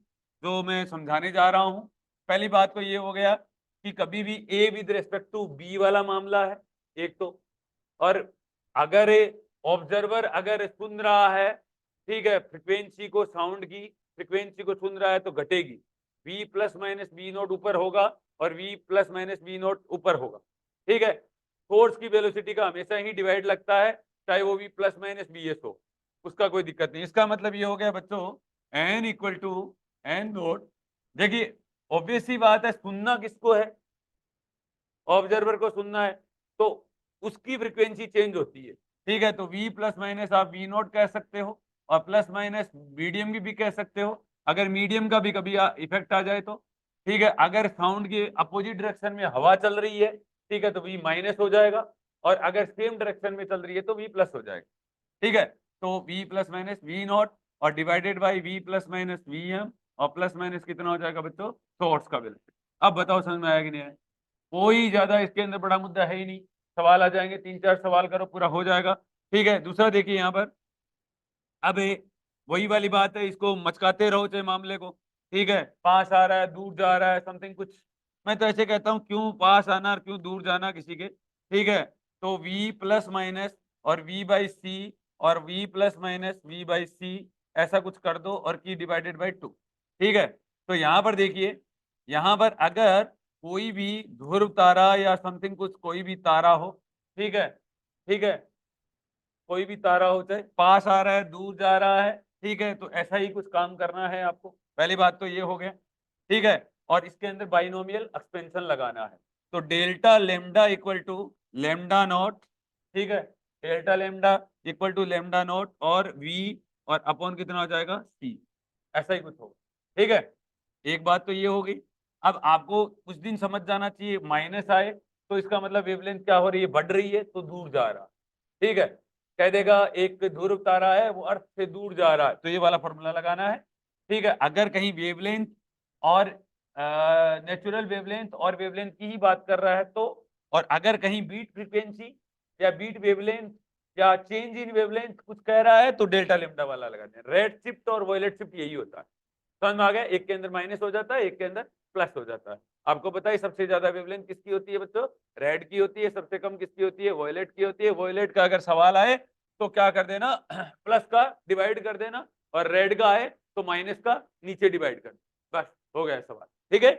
जो मैं समझाने जा रहा हूँ, पहली बात तो ये हो गया कि कभी भी A with respect to B वाला मामला है एक तो, और अगर ऑब्जर्वर अगर सुन रहा है, ठीक है, फ्रिक्वेंसी को, साउंड की फ्रिक्वेंसी को सुन रहा है, तो घटेगी, v plus minus B naught ऊपर होगा, और v plus minus B naught ऊपर होगा, ठीक है। फोर्स की वेलोसिटी का हमेशा ही डिवाइड लगता है, चाहे वो v plus minus B S हो, उसका कोई दिक्कत नहीं। इसका मतलब ये हो गया बच्चों, n equal to n naught. देखिए ऑब्वियस सी बात है, सुनना किसको है, ऑब्जर्वर को सुनना है, तो उसकी फ्रीक्वेंसी चेंज होती है, ठीक है। तो v प्लस माइनस आप v नोट कह सकते हो, और प्लस माइनस मीडियम की भी कह सकते हो, अगर मीडियम का भी कभी इफेक्ट आ जाए तो, ठीक है। अगर साउंड के अपोजिट डायरेक्शन में हवा चल रही है, ठीक है, तो v माइनस हो जाएगा, और अगर सेम डायरेक्शन में चल रही है तो v प्लस हो जाएगा, ठीक है। तो v plus minus we nought, और divided by v plus minus we M, और प्लस माइनस कितना हो जाएगा बच्चों, सोर्स का वेलोसिटी। अब बताओ समझ में आया कि नहीं आया, कोई ज्यादा इसके अंदर बड़ा मुद्दा है ही नहीं, सवाल आ जाएंगे, 3-4 सवाल करो पूरा हो जाएगा, ठीक है। दूसरा देखिए यहाँ पर, अब वही वाली बात है, इसको मचकाते रहो चाहे मामले को, ठीक है। पास आ रहा है, दूर जा रहा है, समथिंग कुछ, मैं तो ऐसे कहता हूँ, क्यों पास आना और क्यों दूर जाना किसी के, ठीक है। तो v प्लस माइनस और v बाई सी, और v plus minus v by C, ऐसा कुछ कर दो, और की डिवाइडेड बाई 2, ठीक है। तो यहाँ पर देखिए, यहाँ पर अगर कोई भी ध्रुव तारा या समथिंग कुछ कोई भी तारा हो, ठीक है, ठीक है, कोई भी तारा हो, चाहे पास आ रहा है दूर जा रहा है, ठीक है, तो ऐसा ही कुछ काम करना है आपको। पहली बात तो ये हो गया, ठीक है, और इसके अंदर बाइनोमियल एक्सपेंशन लगाना है। तो delta lambda equal to lambda naught, ठीक है, delta lambda equal to lambda naught और वी और अपॉन कितना हो जाएगा सी, ऐसा ही कुछ होगा, ठीक है। एक बात तो ये होगी। अब आपको कुछ दिन समझ जाना चाहिए, माइनस आए तो इसका मतलब वेवलेंथ क्या हो रही है, बढ़ रही है, तो दूर जा रहा, ठीक है। कह देगा एक ध्रुव तारा है वो अर्थ से दूर जा रहा है, तो ये वाला फॉर्मूला लगाना है, ठीक है। अगर कहीं वेवलेंथ और नेचुरल वेवलेंथ और वेवलेंथ की ही बात कर रहा है तो, और अगर कहीं बीट फ्रीक्वेंसी या बीट वेवलेंथ या चेंज इन वेवलेंथ कुछ कह रहा है तो डेल्टा लेमडा वाला लगाते हैं। रेड शिफ्ट और वॉयलेट शिफ्ट यही होता है, समझ में आ गया। एक के अंदर माइनस हो जाता है, एक के अंदर प्लस हो जाता है। आपको पता है सबसे ज्यादा वेवलेंथ किसकी होती है बच्चों, रेड की होती है। सबसे कम किसकी होती है, वॉयलेट की होती है। वॉयलेट का अगर सवाल आए तो क्या कर देना प्लस का डिवाइड कर देना, और रेड का आए तो माइनस का नीचे डिवाइड कर देना, बस हो गया सवाल, ठीक है।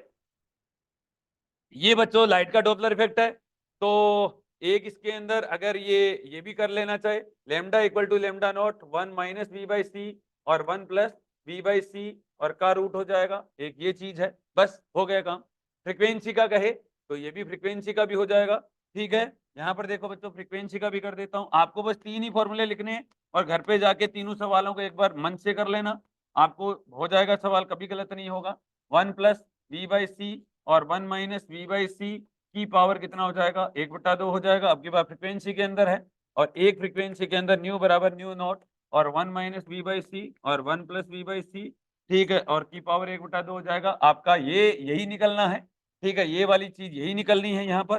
ये बच्चों लाइट का डॉपलर इफेक्ट है। तो एक इसके अंदर अगर ये भी कर लेना चाहे, lambda equal to lambda nought 1 minus V by C और 1 प्लस वी बाई सी और का रूट हो जाएगा, एक ये चीज है, बस हो गया काम। फ्रीक्वेंसी का कहे तो ये भी फ्रीक्वेंसी का भी हो जाएगा, ठीक है। यहाँ पर देखो बच्चों फ्रीक्वेंसी का भी कर देता हूँ। आपको बस 3 ही फॉर्मूले लिखने हैं और घर पे जाके तीनों सवालों को एक बार मन से कर लेना, आपको हो जाएगा सवाल, कभी गलत नहीं होगा। 1 प्लस वी बाई सी और 1 माइनस वी बाई सी की पावर कितना हो जाएगा, 1/2 हो जाएगा। अब की बात फ्रीक्वेंसी के अंदर है, और एक फ्रीक्वेंसी के अंदर न्यू बराबर न्यू नॉट और 1 माइनस वी बाई सी और 1 प्लस वी बाई सी, ठीक है, और की पावर 1/2 हो जाएगा आपका। ये यही निकलना है, ठीक है, ये वाली चीज यही निकलनी है यहाँ पर,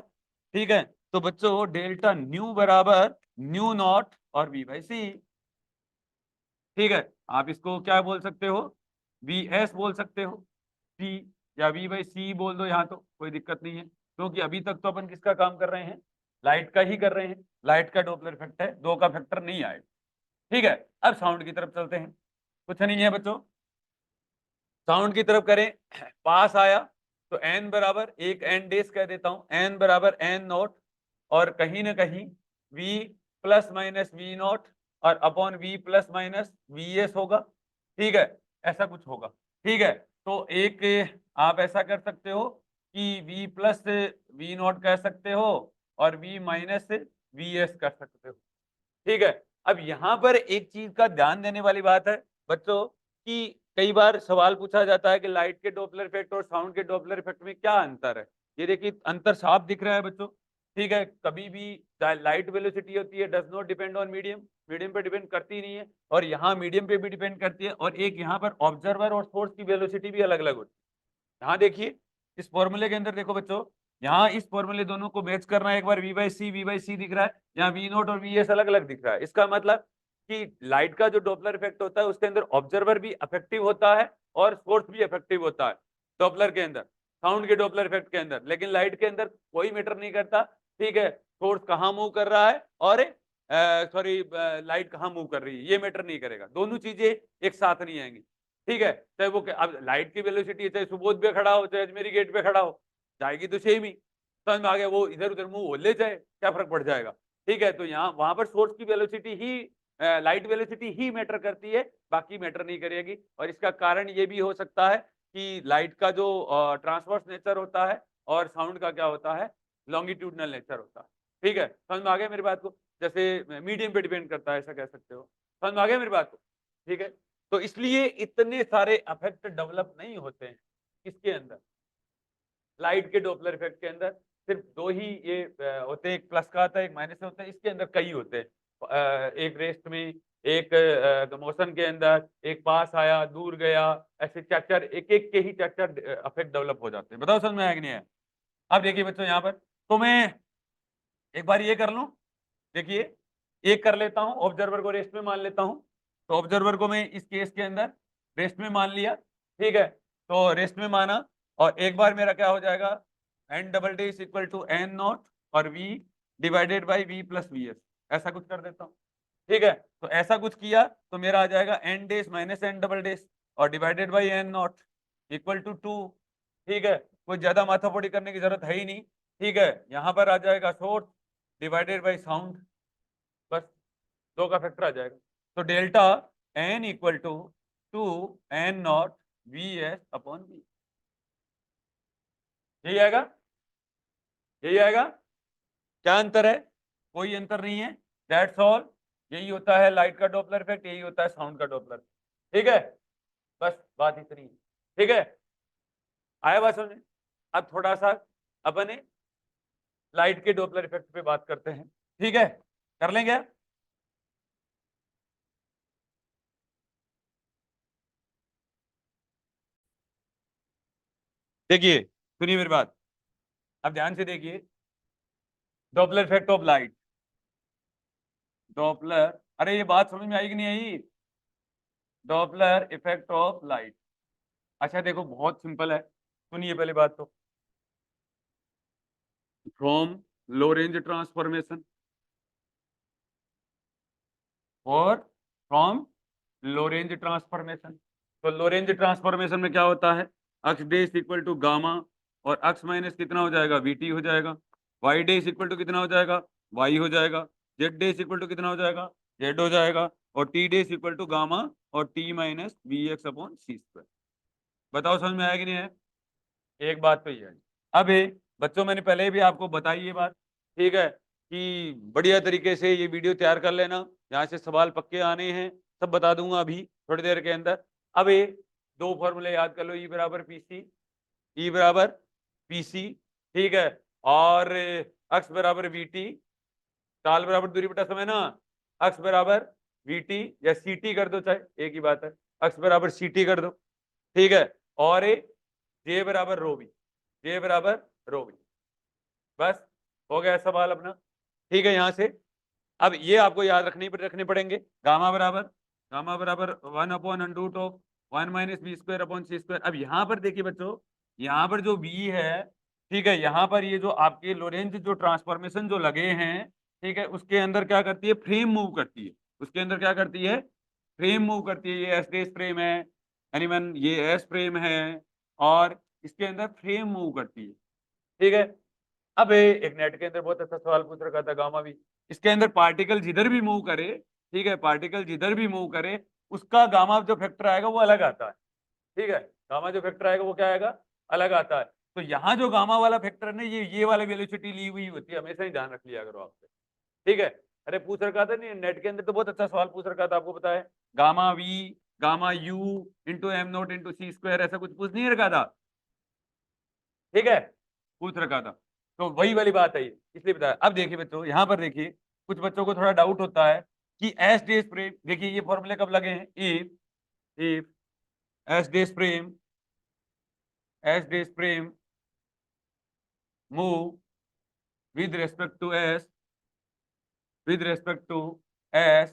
ठीक है। तो बच्चों डेल्टा न्यू बराबर न्यू नॉट और वी बाई सी, ठीक है। आप इसको क्या बोल सकते हो, वी एस बोल सकते हो, सी या वी बाई सी बोल दो, यहाँ तो कोई दिक्कत नहीं है, क्योंकि अभी तक तो अपन किसका काम कर रहे हैं, लाइट का ही कर रहे हैं। लाइट का डॉपलर इफेक्ट है, दो का फैक्टर नहीं आएगा, ठीक है। अब साउंड की तरफ चलते हैं, कुछ नहीं है बच्चों, साउंड की तरफ करें। पास आया तो एन बराबर एक एन डेस कह देता हूं, एन बराबर एन नॉट और कहीं ना कहीं V plus minus we nought और upon V plus minus V S होगा, ठीक है, ऐसा कुछ होगा, ठीक है। तो एक आप ऐसा कर सकते हो कि वी प्लस वी नॉट कह सकते हो और वी माइनस वी एस कर सकते हो, ठीक है। अब यहाँ पर एक चीज का ध्यान देने वाली बात है बच्चों कि कई बार सवाल पूछा जाता है कि लाइट के डॉपलर इफेक्ट और साउंड के डॉपलर इफेक्ट में क्या अंतर है। ये देखिए अंतर साफ दिख रहा है बच्चों, ठीक है। कभी भी लाइट वेलोसिटी होती है does not depend on medium, medium पे डिपेंड करती नहीं है, और यहाँ मीडियम पे भी डिपेंड करती है। और एक यहाँ पर ऑब्जर्वर और सोर्स की वेलोसिटी भी अलग अलग होती है। यहाँ देखिए इस फॉर्मूले के अंदर देखो बच्चों, यहाँ इस फॉर्मूले दोनों को मैच करना है। एक बार वी बाई सी दिख रहा है, यहाँ वी नोट और वी एस अलग अलग दिख रहा है। इसका मतलब कि लाइट का जो डॉपलर इफेक्ट होता है उसके अंदर ऑब्जर्वर भी अफेक्टिव होता है और सोर्स भी अफेक्टिव होता है डॉपलर के अंदर, साउंड के डॉपलर इफेक्ट के अंदर। लेकिन लाइट के अंदर कोई मैटर नहीं करता, ठीक है, सोर्स कहाँ मूव कर रहा है और सॉरी लाइट कहाँ मूव कर रही है ये मैटर नहीं करेगा, दोनों चीजें एक साथ नहीं आएंगी, ठीक है। चाहे वो अब लाइट की वेलोसिटी चाहे सुबोध पे खड़ा हो चाहे अजमेरी गेट पे खड़ा हो, जाएगी तो सेम ही, समझ में आ गया। वो इधर उधर मुंह हो ले जाए क्या फर्क पड़ जाएगा, ठीक है। तो यहाँ वहां पर सोर्स की वेलोसिटी ही लाइट वेलोसिटी ही मैटर करती है, बाकी मैटर नहीं करेगी। और इसका कारण ये भी हो सकता है कि लाइट का जो ट्रांसवर्स नेचर होता है और साउंड का क्या होता है, लॉन्गिट्यूडनल नेचर होता है, ठीक है। समझ में आ गया मेरी बात को, जैसे मीडियम पे डिपेंड करता है ऐसा कह सकते हो, समझ में आ गया मेरी बात को, ठीक है। तो इसलिए इतने सारे इफेक्ट डेवलप नहीं होते हैं किसके अंदर, लाइट के डॉपलर इफेक्ट के अंदर सिर्फ दो ही ये होते हैं, एक प्लस का आता है एक माइनस होता है। इसके अंदर कई होते हैं, एक रेस्ट में, एक मोशन के अंदर, एक पास आया दूर गया, ऐसे चार चार एक एक के ही चार चार इफेक्ट डेवलप हो जाते हैं। बताओ समझ में आया कि नहीं आया। अब देखिए बच्चों यहाँ पर तो मैं एक बार ये कर लूं, देखिए एक कर लेता हूं, ऑब्जर्वर को रेस्ट में मान लेता हूं। तो ऑब्जर्वर को मैं इस केस के अंदर रेस्ट में मान लिया, ठीक है। तो रेस्ट में माना और एक बार मेरा क्या हो जाएगा, N double dash is equal to N not और V divided by we plus V S, ऐसा कुछ कर देता हूँ, ठीक है। तो ऐसा कुछ किया तो मेरा आ जाएगा N dash minus N double dash और divided by N not equal to 2, ठीक है, कोई ज्यादा माथापच्ची करने की जरूरत है ही नहीं। ठीक है, यहाँ पर आ जाएगा सोर्स डिवाइडेड बाई साउंड, बस 2 का फैक्टर आ जाएगा। तो delta N equal to 2n0 V S upon V, यही आएगा, यही आएगा। क्या अंतर है? कोई अंतर नहीं है, दैट्स ऑल। यही होता है लाइट का डॉपलर इफेक्ट, यही होता है साउंड का डॉपलर। ठीक है, बस बात इतनी है। ठीक है, आया बात समझ में? अब थोड़ा सा अपने लाइट के डॉपलर इफेक्ट पे बात करते हैं। ठीक है, कर लेंगे? देखिए, सुनिए मेरी बात, अब ध्यान से देखिए। Doppler effect of light, Doppler, अरे ये बात समझ में आई कि नहीं आई? Doppler effect of light. अच्छा देखो, बहुत सिंपल है, सुनिए पहले बात तो। फ्रॉम लो रेंज ट्रांसफॉर्मेशन और फ्रॉम लो रेंज ट्रांसफॉर्मेशन। तो लो रेंज ट्रांसफॉर्मेशन में क्या होता है? X dash equal to gamma, और अक्स माइनस कितना हो जाएगा? वीटी हो जाएगा। वाई डेस इक्वल टू कितना हो जाएगा? वाई हो जाएगा। जेड डेस इक्वल टू कितना हो जाएगा? जेड हो जाएगा। और T dash equal to gamma और T minus V X upon C square. बताओ समझ में आया कि नहीं है? एक बात तो ये है। अब बच्चों, मैंने पहले भी आपको बताई ये बात, ठीक है, कि बढ़िया तरीके से ये वीडियो तैयार कर लेना, यहाँ से सवाल पक्के आने हैं, सब बता दूंगा अभी थोड़ी देर के अंदर। अब 2 फॉर्मूले याद कर लो, ई बराबर पी सी, ई बराबर पी सी, ठीक है, और अक्स बराबर वी टी, काल बराबर दूरी बटा समय ना, अक्स बराबर वी टी या सी टी कर दो, चाहे एक ही बात है, अक्स बराबर सी टी कर दो, ठीक है, और जे बराबर रो बी, जे बराबर रो बी। बस हो गया सवाल अपना। ठीक है, यहां से अब ये आपको याद रखने पड़ेंगे। गामा बराबर 1/√(1 - v²/c²). अब यहाँ पर देखिए बच्चों, यहाँ पर जो v है, ठीक है, यहाँ पर ये जो आपके लोरेंज जो ट्रांसफॉर्मेशन जो लगे हैं, ठीक है, उसके अंदर क्या करती है? फ्रेम मूव करती है। उसके अंदर क्या करती है? फ्रेम मूव करती है। ये एस डेस फ्रेम है, एनीवन ये एस फ्रेम है, और इसके अंदर फ्रेम मूव करती है। ठीक है, अब एक नेट के अंदर बहुत अच्छा सवाल पूछ रखा था, गामा भी, इसके अंदर पार्टिकल जिधर भी मूव करे, ठीक है, पार्टिकल जिधर भी मूव करे, उसका गामा जो फैक्टर आएगा वो अलग आता है। ठीक है, गामा जो फैक्टर आएगा वो क्या आएगा? अलग आता है। तो यहाँ जो गामा वाला फैक्टर है ना, ये वाली वेलोसिटी ली हुई होती है, हमेशा ही ध्यान रख लिया करो आपसे। ठीक है, अरे पूछ रखा था नहीं नेट के अंदर, तो बहुत अच्छा सवाल पूछ रखा था, आपको पता है, gamma V gamma U into M naught into C square, ऐसा कुछ पूछ नहीं रखा था? ठीक है, पूछ रखा था। तो वही वाली बात है ये, इसलिए बताया। अब देखिए बच्चों, यहाँ पर देखिए, कुछ बच्चों को थोड़ा डाउट होता है कि एस डे फ्रेम, देखिए ये फॉर्मूले कब लगे हैं? If S day frame, S day frame move with respect to s, with respect to s,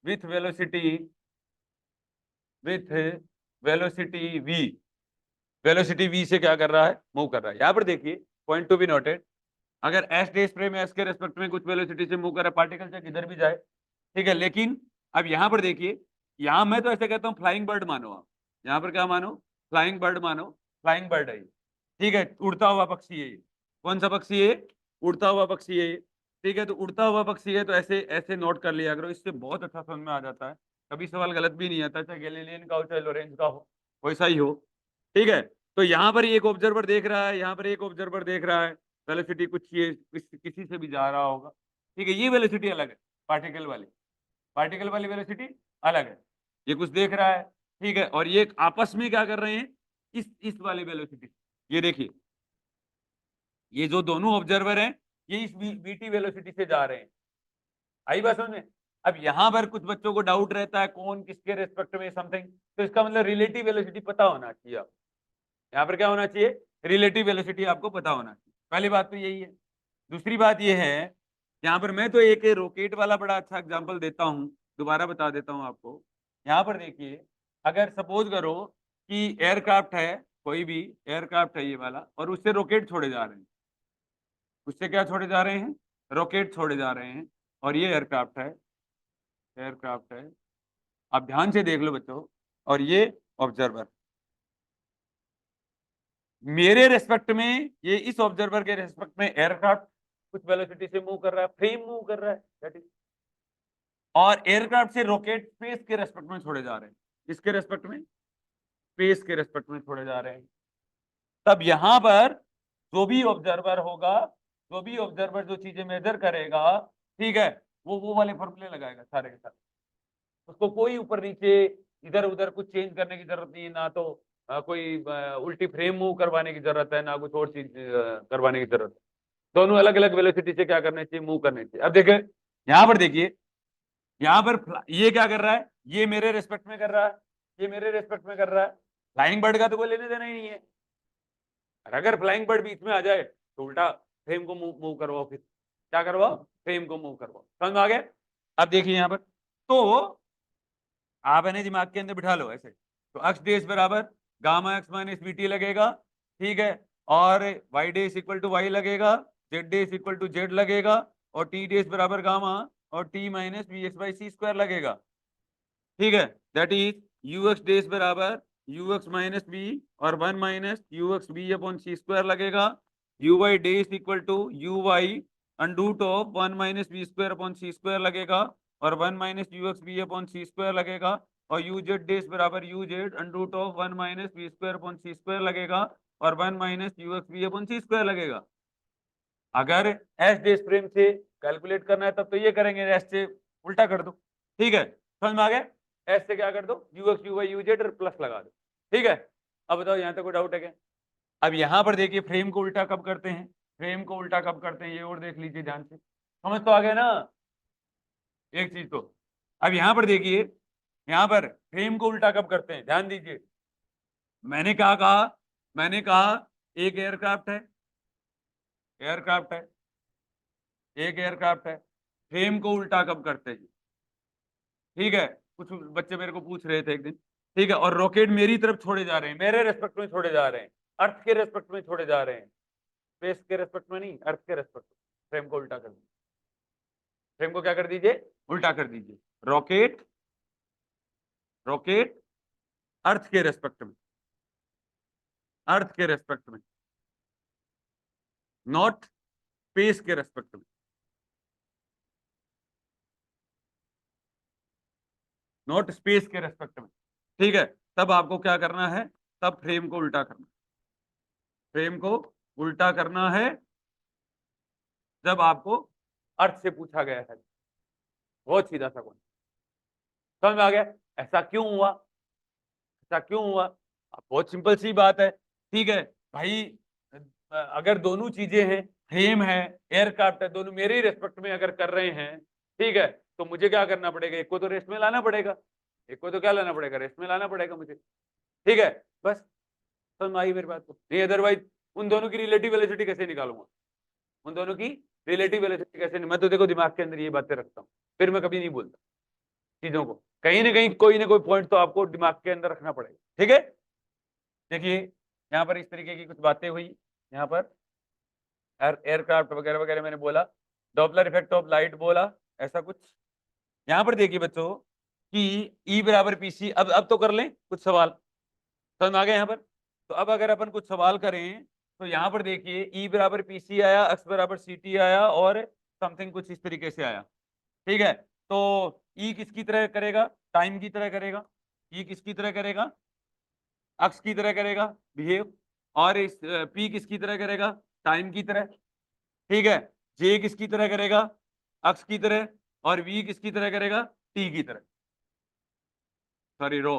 with velocity v, velocity v से क्या कर रहा है? मूव कर रहा है। यहाँ पर देखिए, पॉइंट टू बी नोटेड, अगर एस डे स्प्रे में एस के रेस्पेक्ट में कुछ वेलोसिटी से मूव कर रहा है, पार्टिकल चाहे किधर भी जाए, ठीक है, लेकिन अब यहाँ पर देखिए, यहाँ मैं तो ऐसे कहता हूँ फ्लाइंग बर्ड मानो आप, यहाँ पर क्या मानो? फ्लाइंग बर्ड मानो, फ्लाइंग बर्ड है ये, ठीक है, उड़ता हुआ पक्षी है ये। कौन सा पक्षी है? उड़ता हुआ पक्षी है ये। ठीक है, तो उड़ता हुआ पक्षी है, तो ऐसे ऐसे नोट कर लिया करो, इससे बहुत अच्छा समझ में आ जाता है, कभी सवाल गलत भी नहीं आता, चाहे गैलीलियन का हो चाहे लोरेंज का हो, वैसा ही हो। ठीक है, तो यहाँ पर एक ऑब्जर्वर देख रहा है, यहाँ पर एक ऑब्जर्वर देख रहा है, वेलोसिटी कुछ ये किसी से भी जा रहा होगा, ठीक है, ये वेलोसिटी अलग है, पार्टिकल वाली, पार्टिकल वाली वेलोसिटी अलग है, ये कुछ देख रहा है, ठीक है, और ये आपस में क्या कर रहे हैं? इस वाली वेलोसिटी, ये देखिए, ये जो दोनों ऑब्जर्वर हैं, ये इस वीटी वेलोसिटी से जा रहे हैं। आई बात समझ में? अब यहाँ पर कुछ बच्चों को डाउट रहता है कौन किसके रेस्पेक्ट में समथिंग, तो इसका मतलब रिलेटिव वेलोसिटी पता होना चाहिए आपको। यहाँ पर क्या होना चाहिए? रिलेटिव वेलोसिटी आपको पता होना चाहिए। पहली बात तो यही है। दूसरी बात यह है, यहाँ पर मैं तो एक रॉकेट वाला बड़ा अच्छा एग्जांपल देता हूँ, दोबारा बता देता हूँ आपको। यहाँ पर देखिए, अगर सपोज करो कि एयरक्राफ्ट है, कोई भी एयरक्राफ्ट है ये वाला, और उससे रॉकेट छोड़े जा रहे हैं, उससे क्या छोड़े जा रहे हैं? रॉकेट छोड़े जा रहे हैं, और ये एयरक्राफ्ट है, एयरक्राफ्ट है, आप ध्यान से देख लो बच्चों, और ये ऑब्जर्वर, मेरे रेस्पेक्ट में, ये इस ऑब्जर्वर के रेस्पेक्ट में एयरक्राफ्ट कुछ वेलोसिटी से मूव कर रहा है, फ्रेम मूव कर रहा है, दैट इज, और एयरक्राफ्ट से रॉकेट स्पेस के रेस्पेक्ट में छोड़े जा रहे हैं, इसके रेस्पेक्ट में, स्पेस के रेस्पेक्ट में छोड़े जा रहे हैं। तब यहां पर जो भी ऑब्जर्वर होगा, जो भी ऑब्जर्वर जो चीजें मेजर करेगा, ठीक है, वो वाले फॉर्मूले लगाएगा सारे के सारे, उसको कोई ऊपर नीचे इधर उधर कुछ चेंज करने की जरूरत नहीं है, ना तो कोई उल्टी फ्रेम मूव करवाने की जरूरत है, ना कुछ और चीज करवाने की जरूरत है। दोनों अलग अलग वेलोसिटी से क्या करने चाहिए, मूव करने चाहिए। अब देखिए यहां पर, देखिए यहां पर ये क्या कर रहा है, ये मेरे रेस्पेक्ट में कर रहा है, ये मेरे रेस्पेक्ट में कर रहा है, फ्लाइंग बर्ड का तो कोई लेने देना ही नहीं है। और अगर फ्लाइंग बर्ड बीच में आ जाए तो उल्टा फ्रेम को मूव मूव करवाओ, फिर क्या करवाओ, फ्रेम को मूव करवाओ। समझ में आ गया? अब देखिए यहां पर, तो आप इन्हें दिमाग के अंदर बिठा लो ऐसे, तो अक्स डेस बराबर gamma X minus B T लगेगा, ठीक है, और Y dash equal to Y लगेगा, Z dash equal to Z लगेगा, और टी डेस बराबर गामा और T minus B X by C square लगेगा, ठीक है, that is U X dash बराबर यू एक्स माइनस बी और 1 minus U X B upon C square लगेगा, U Y dash equal to U Y under root of 1 minus B square upon C square लगेगा, और 1 minus U X B upon C square लगेगा, और यू जेड डेस बराबर U Z under root of 1 minus B square upon C square लगेगा, और 1 minus U X B upon C square लगेगा। अगर एस डेस फ्रेम से कैलकुलेट करना है तब तो ये करेंगे, एस से उल्टा कर दो, ठीक है, समझ में आ गया? एस से क्या कर दो, you x you why you Z और प्लस लगा दो, ठीक है। अब बताओ यहां तक कोई डाउट है क्या? अब यहां पर देखिए फ्रेम को उल्टा कब करते हैं, फ्रेम को उल्टा कब करते हैं, ये और देख लीजिए ध्यान से, समझ तो आ गया ना एक चीज तो। अब यहां पर देखिए, यहां पर फ्रेम को उल्टा कब करते हैं, ध्यान दीजिए। मैंने क्या कहा, मैंने कहा एक एयरक्राफ्ट है, एयरक्राफ्ट है, एक एयरक्राफ्ट है, फ्रेम को उल्टा कब करते हैं, ठीक है, कुछ बच्चे मेरे को पूछ रहे थे एक दिन, ठीक है, और रॉकेट मेरी तरफ छोड़े जा रहे हैं, मेरे रेस्पेक्ट में छोड़े जा रहे हैं, अर्थ के रेस्पेक्ट में छोड़े जा रहे हैं, स्पेस के रेस्पेक्ट में नहीं, अर्थ के रेस्पेक्ट में। फ्रेम को उल्टा कर दीजिए, फ्रेम को क्या कर दीजिए, उल्टा कर दीजिए। रॉकेट, रॉकेट अर्थ के रेस्पेक्ट में, अर्थ के रेस्पेक्ट में, नॉट स्पेस के रेस्पेक्ट में, नॉट स्पेस के रेस्पेक्ट में, ठीक है। तब आपको क्या करना है, तब फ्रेम को उल्टा करना, फ्रेम को उल्टा करना है जब आपको अर्थ से पूछा गया है। बहुत सीधा सा क्वेश्चन, समझ में आ गया? ऐसा क्यों हुआ, ऐसा क्यों हुआ? अब बहुत सिंपल सी बात है, ठीक है भाई, अगर दोनों चीजें हैं, फ्रेम है, एयरक्राफ्ट है, दोनों मेरे ही रेस्पेक्ट में अगर कर रहे हैं, ठीक है, तो मुझे क्या करना पड़ेगा, एक को तो रेस्ट में लाना पड़ेगा, एक को तो क्या लाना पड़ेगा, रेस्ट में लाना पड़ेगा मुझे, ठीक है। बस समझ में आई मेरी बात को? नहीं अदरवाइज उन दोनों की रिलेटिव वेलोसिटी कैसे निकालूंगा, उन दोनों की रिलेटिव वेलोसिटी कैसे नहीं? मैं तो देखो दिमाग के अंदर ये बातें रखता हूँ, फिर मैं कभी नहीं बोलता चीजों को, कहीं ना कोई पॉइंट तो आपको दिमाग के अंदर रखना पड़ेगा, ठीक है। देखिए यहाँ पर इस तरीके की कुछ बातें हुई, यहाँ पर एयरक्राफ्ट वगैरह वगैरह मैंने बोला, डॉपलर इफेक्ट ऑफ लाइट बोला, ऐसा कुछ। यहाँ पर देखिए बच्चों कि ई बराबर पीसी, अब तो कर लें कुछ सवाल, समझ में आ गया यहाँ पर? तो अब अगर अपन कुछ सवाल करें तो यहाँ पर देखिए ई बराबर पीसी आया, एक्स बराबर सी टी आया, और समथिंग कुछ इस तरीके से आया, ठीक है। तो ई किसकी तरह करेगा, टाइम की तरह करेगा, ई किसकी तरह करेगा, अक्स की तरह करेगा बिहेव, और इस पी किसकी तरह करेगा, टाइम की तरह, ठीक है। जे किसकी तरह करेगा, अक्स की तरह, और वी किसकी तरह करेगा, टी की तरह, सॉरी रो,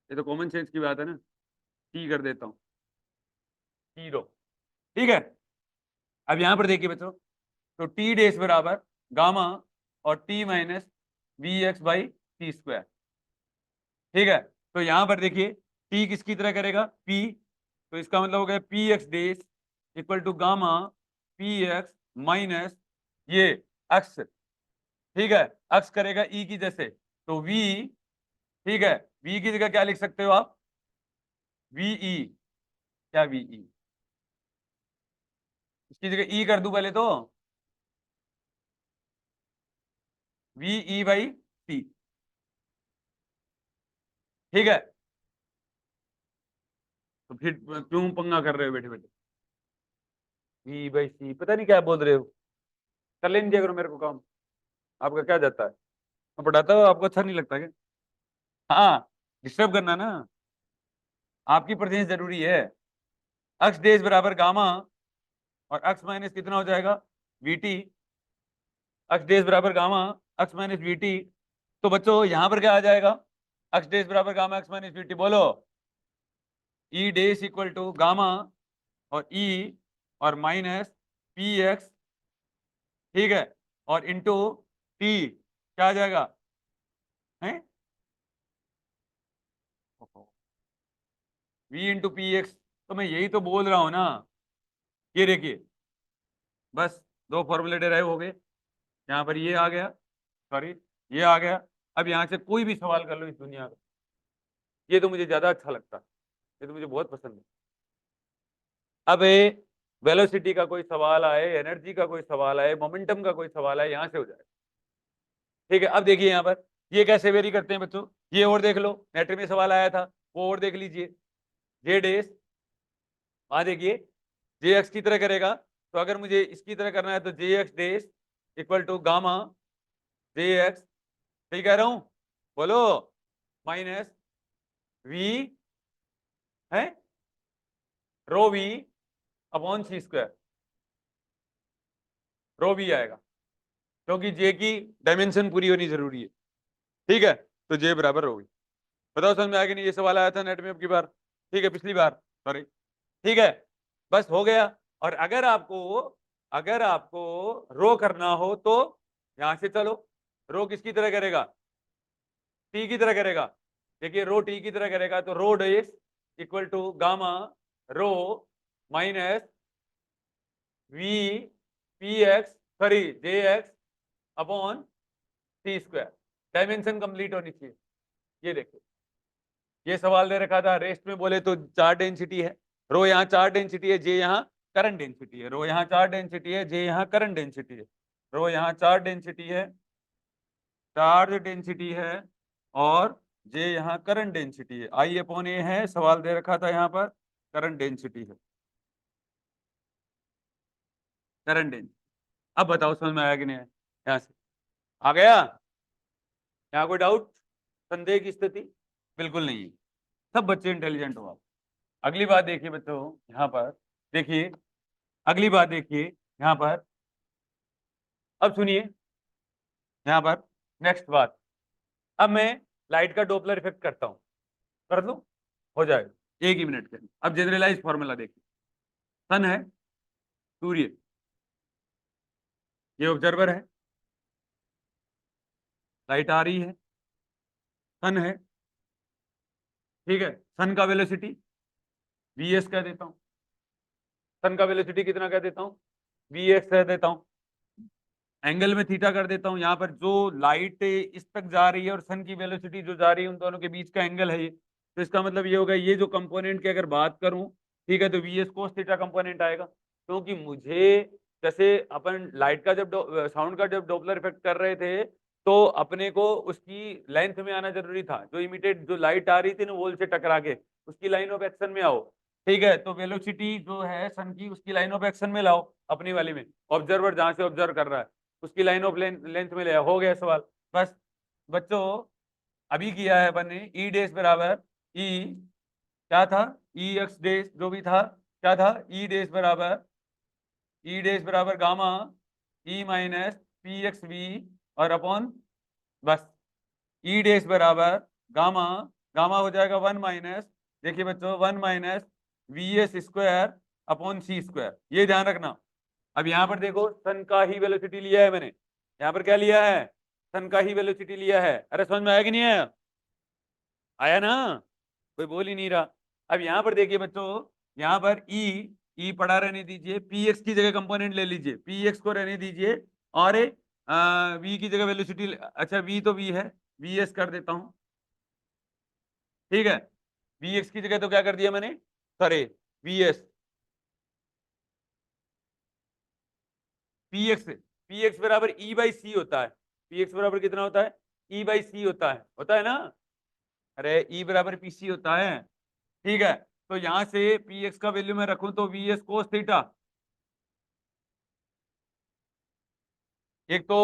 ये तो कॉमन सेंस की बात है ना, टी कर देता हूं, टी रो, ठीक है। अब यहां पर देखिए बच्चों, तो टी डेस बराबर गामा और T minus V X by T square, ठीक है। तो यहां पर देखिए टी किसकी तरह करेगा, पी, तो इसका मतलब हो गया P X dash equal to gamma P X minus ये एक्स, ठीक है, एक्स करेगा ई की जैसे, तो वी, ठीक है, वी की जगह क्या लिख सकते हो आप, वीई, क्या वीई, इसकी जगह ई कर दूं पहले तो, वीई बाई टी, ठीक है। तो फिर क्यों पंगा कर रहे हो बैठे बैठे? V बाई सी, पता नहीं क्या बोल रहे हो। कर लेने दिया करो मेरे को काम, आपका क्या जाता है। मैं पढ़ाता हूँ, आपको अच्छा नहीं लगता क्या? हाँ, डिस्टर्ब करना ना, आपकी प्रेजेंस जरूरी है। अक्स डेज बराबर गामा, और अक्स माइनस कितना हो जाएगा, वीटी। अक्स डेज बराबर गामा, अक्स माइनस वीटी। तो बच्चों यहां पर क्या आ जाएगा, अक्स डेज बराबर गामा एक्स माइनस वीटी, बोलो। ई डेज इक्वल टू गामा और ई और माइनस पी एक्स, ठीक है, और इंटू टी, क्या आ जाएगा, है वी इंटू पी एक्स। तो मैं यही तो बोल रहा हूं ना, ये देखिए, बस दो फॉर्मूले डेराइव हो गए। यहाँ पर ये आ गया, सॉरी ये आ गया। अब यहाँ से कोई भी सवाल कर लो इस दुनिया का, ये तो मुझे ज्यादा अच्छा लगता है, ये तो मुझे बहुत पसंद है। अब वेलोसिटी का कोई सवाल आए, एनर्जी का कोई सवाल आए, मोमेंटम का कोई सवाल आए, यहाँ से हो जाए। ठीक है, अब देखिए यहाँ पर ये कैसे वेरी करते हैं बच्चों, ये और देख लो, नेट में सवाल आया था, वो और देख लीजिए। जेड एस, वहां देखिए, जे एक्स की तरह करेगा, तो अगर मुझे इसकी तरह करना है तो J X dash equal to gamma J X, सही कह रहा हूं, बोलो, माइनस वी है rho V upon C square, rho V आएगा, क्योंकि जे की डायमेंशन पूरी होनी जरूरी है। ठीक है, तो जे बराबर रो वी। बताओ समझ में आया कि नहीं, ये सवाल आया था नेट में अब की बार, ठीक है, पिछली बार, सॉरी। ठीक है, बस हो गया। और अगर आपको रो करना हो तो यहां से चलो, रो किसकी तरह करेगा, टी की तरह करेगा। देखिए रो टी की तरह करेगा तो rho dash equal to gamma rho minus V P X, sorry J X upon T square. Dimension complete होनी चाहिए। ये देखिए, ये सवाल दे रखा था, रेस्ट में बोले तो चार डेंसिटी है, रो यहाँ चार डेंसिटी है, जे यहाँ करंट डेंसिटी है, रो यहाँ चार डेंसिटी है, जे यहाँ करंट डेंसिटी है, रो यहाँ चार डेंसिटी है, चार्ज डेंसिटी है, और जे यहाँ करंट डेंसिटी है, आई अपॉन ए है, सवाल दे रखा था यहाँ पर करंट डेंसिटी है, करंट डेंसिटी। अब बताओ समझ में आया कि नहीं आया, यहाँ से आ गया, यहाँ कोई डाउट, संदेह की स्थिति बिल्कुल नहीं है, सब बच्चे इंटेलिजेंट हो आप। अगली बात देखिए बच्चों, यहाँ पर देखिए, अगली बात देखिए यहाँ पर, अब सुनिए यहाँ पर नेक्स्ट बात। अब मैं लाइट का डोपलर इफेक्ट करता हूं, कर दो, हो जाएगा एक ही मिनट के अंदर। अब जनरलाइज फॉर्मूला देखिए, सन है, सूर्य, ये ऑब्जर्वर है, लाइट आ रही है, सन है, ठीक है, सन का वेलोसिटी वी एस कह देता हूं, सन का वेलोसिटी कितना कह देता हूं, वी एक्स कह देता हूं, एंगल में थीटा कर देता हूं। यहाँ पर जो लाइट इस तक जा रही है और सन की वेलोसिटी जो जा रही है, उन दोनों के बीच का एंगल है ये, तो इसका मतलब ये होगा, ये जो कंपोनेंट की अगर बात करूं, ठीक है, तो V S cos theta component आएगा। क्योंकि मुझे, जैसे अपन लाइट का जब साउंड का जब डॉपलर इफेक्ट कर रहे थे, तो अपने को उसकी लेंथ में आना जरूरी था, जो इमिटेड जो लाइट आ रही थी ना वॉल से टकरा के, उसकी लाइन ऑफ एक्शन में आओ। ठीक है, तो वेलोसिटी जो है सन की, उसकी लाइन ऑफ एक्शन में लाओ अपनी वाली में, ऑब्जर्वर जहां से ऑब्जर्व कर रहा है उसकी लाइन ऑफ लेंथ में ले आओ, हो गया सवाल। बस बच्चों, अभी किया है अपन ने, ई डेस बराबर ई, क्या था, ई एक्स डेस जो भी था, क्या था, ई डेस बराबर, ई डेस बराबर gamma E minus P X V, और अपॉन, बस ई डेस बराबर गामा, गामा हो जाएगा वन माइनस, देखिए बच्चों, one minus we S square upon C square, ये ध्यान रखना। अब यहाँ पर देखो, सन का ही वेलोसिटी लिया है मैंने, यहाँ पर क्या लिया है, सन का ही वेलोसिटी लिया है। अरे समझ में आया कि नहीं आया, आया ना, कोई बोल ही नहीं रहा। अब यहाँ पर देखिए बच्चों, यहाँ पर ई पड़ा रहने दीजिए, पी एक्स की जगह कंपोनेंट ले लीजिए, पी एक्स को रहने दीजिए, और वी की जगह वेलोसिटी, अच्छा वी तो वी है, वी एस कर देता हूँ, ठीक है, वी एक्स की जगह तो क्या कर दिया मैंने, sorry V S, P x बराबर ई बाई सी होता है, पी एक्स बराबर कितना होता है, ई बाई सी होता है ना, अरे ई बराबर पी सी होता है, ठीक है। तो यहां से पी एक्स का वैल्यू मैं रखूं तो वी एस कोस थीटा। एक तो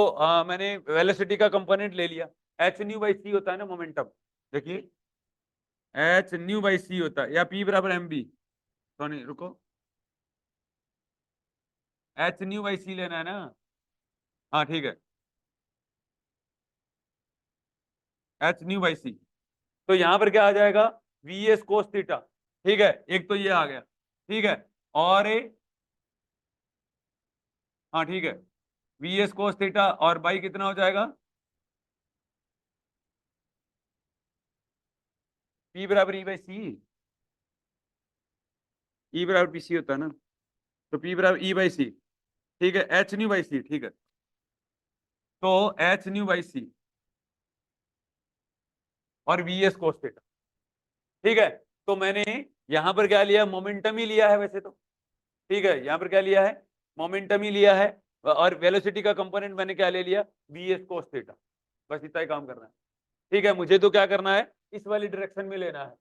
मैंने वेलोसिटी का कंपोनेंट ले लिया, एच न्यू बाई सी होता है ना मोमेंटम, देखिए एच न्यू बाई सी होता है, या पी बराबर एम बी, सॉरी रुको, एच न्यू बाई सी लेना है ना, हाँ ठीक है, एच न्यू बाई सी। तो यहां पर क्या आ जाएगा, वी एस कोस थीटा, ठीक है, एक तो ये आ गया, ठीक है, और हाँ ठीक है, वी एस कोस थीटा और बाई कितना हो जाएगा, पी बराबर ई बाई सी, ई बराबर पी सी होता है ना, तो पी बराबर ई बाई सी, ठीक है, एच न्यू बाई सी, ठीक है, तो एच न्यू बाई सी और वी एस कोस थीटा, ठीक है। तो मैंने यहां पर क्या लिया, मोमेंटम ही लिया है वैसे तो, ठीक है, यहां पर क्या लिया है, मोमेंटम ही लिया है, और वेलोसिटी का कंपोनेंट मैंने क्या ले लिया, वी एस कोस थीटा, बस इतना ही काम करना है, ठीक है। मुझे तो क्या करना है, इस वाली डायरेक्शन में लेना है,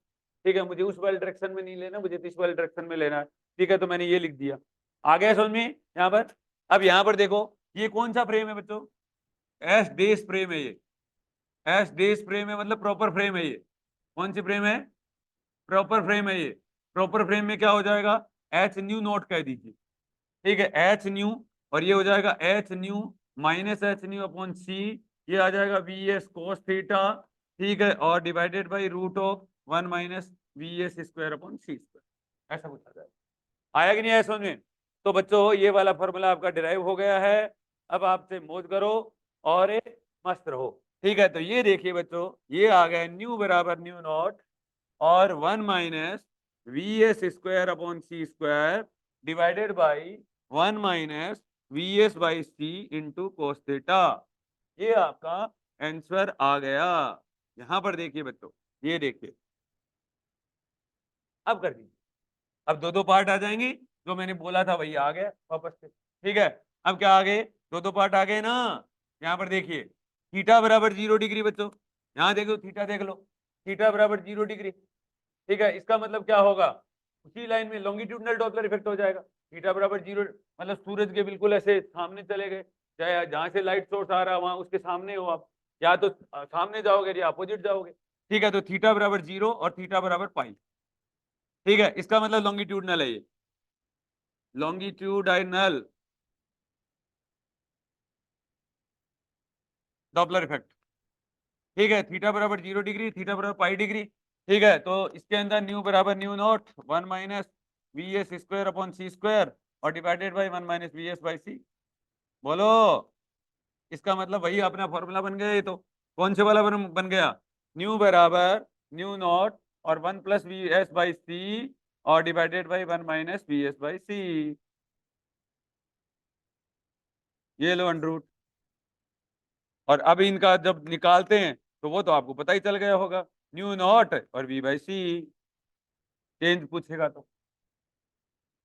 ठीक है, मुझे उस वाली डायरेक्शन में नहीं लेना, मुझे तो इस वाली डायरेक्शन में लेना है, ठीक है, तो मैंने ये लिख दिया, आ गया समझ में यहाँ पर। अब यहाँ पर देखो, ये कौन सा फ्रेम है बच्चों, एस डेस फ्रेम है ये, एस डेस फ्रेम है, मतलब प्रॉपर फ्रेम है ये, कौन सी फ्रेम है, प्रॉपर फ्रेम है ये, प्रॉपर फ्रेम में क्या हो जाएगा, एच न्यू नोट कह दीजिए, ठीक है, एच न्यू, और ये हो जाएगा H nu minus H nu upon C, ये आ जाएगा वी एस कोस थीटा, ठीक है, और divided by root of 1 - V S square upon C square, ऐसा कुछ आ जाएगा। आया कि नहीं आया समझ में। तो बच्चों ये वाला फॉर्मूला आपका डिराइव हो गया है, अब आपसे मौज करो और मस्त रहो, ठीक है। तो ये देखिए बच्चों, ये आ गया न्यू बराबर न्यू नॉट और 1 - V S square upon C square divided by 1 - V S by C into cos theta, ये आपका आंसर आ गया। यहां पर देखिए बच्चों, ये देखिए, अब कर दीजिए, अब दो दो पार्ट आ जाएंगे, जो मैंने बोला था वही आ गया वापस से, ठीक है। अब क्या आ गए, दो दो पार्ट आ गए ना। यहाँ पर देखिए, थीटा बराबर 0 डिग्री बच्चों, यहाँ देखो थीटा देख लो, थीटा बराबर 0 डिग्री, ठीक है, इसका मतलब क्या होगा, उसी लाइन में लॉन्गिट्यूडनल डॉपलर इफेक्ट हो जाएगा, थीटा बराबर 0, मतलब सूरज के बिल्कुल ऐसे सामने चले गए, चाहे जहां से लाइट सोर्स आ रहा है वहां उसके सामने हो आप, या तो सामने जाओगे या अपोजिट जाओगे, ठीक है। तो थीटा बराबर 0 और थीटा बराबर पाई, ठीक है, इसका मतलब लॉन्गिट्यूडनल है ये, लॉन्गिट्यूडाइनल डॉपलर इफेक्ट, ठीक है, थीटा बराबर 0 डिग्री, थीटा बराबर पाई डिग्री, ठीक है। तो इसके अंदर न्यू बराबर nu not 1 - V S square upon C square और divided by 1 - V S by C, बोलो, इसका मतलब वही अपना फॉर्मूला बन गया ये तो, कौन से वाला बन गया, न्यू बराबर न्यू नॉट और 1 + वी एस बाई सी और divided by 1 - V S by C, ये लो अंडर, और अब इनका जब निकालते हैं तो वो तो आपको पता ही चल गया होगा, न्यू नॉट और वी बाई सी, चेंज पूछेगा तो,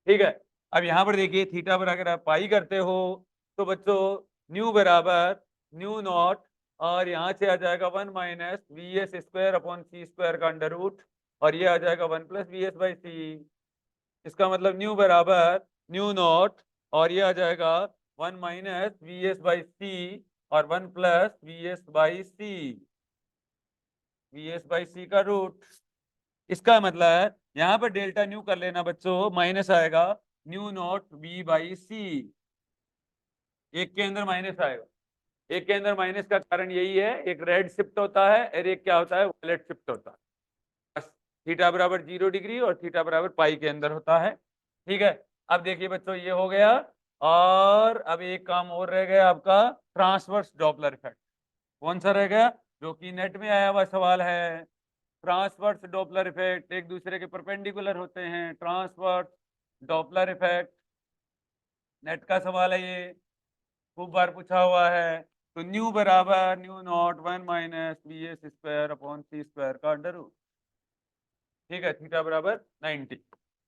ठीक है। अब यहाँ पर देखिए, थीटा पर अगर आप पाई करते हो तो बच्चों न्यू बराबर न्यू नॉट और यहाँ से आ जाएगा 1 - V S square upon C square का अंडर रूट, और ये आ जाएगा 1 + वी एस बाई सी, इसका मतलब न्यू बराबर न्यू नॉट और ये आ जाएगा 1 - वी एस बाई सी और 1 + V S by C, V S by C का रूट, इसका मतलब है यहाँ पर डेल्टा न्यू कर लेना बच्चों, माइनस आएगा न्यू नॉट वी बाई सी, एक के अंदर माइनस आएगा, एक के अंदर माइनस का कारण यही है, एक रेड शिफ्ट होता है और एक क्या होता है, वायलेट शिफ्ट होता है, बस थीटा बराबर 0 डिग्री और थीटा बराबर पाई के अंदर होता है, ठीक है। अब देखिए बच्चों ये हो गया, और अब एक काम और रह गया आपका, ट्रांसवर्स डॉपलर इफेक्ट, कौन सा रह गया, जो कि नेट में आया हुआ सवाल है, ट्रांसवर्स डॉपलर इफेक्ट, एक दूसरे के परपेंडिकुलर होते हैं, ट्रांसवर्स डॉपलर इफेक्ट, नेट का सवाल है ये, खूब बार पूछा हुआ है। तो न्यू बराबर nu not 1 - V S square upon C square का अंडर रूट, ठीक है, थीटा बराबर 90,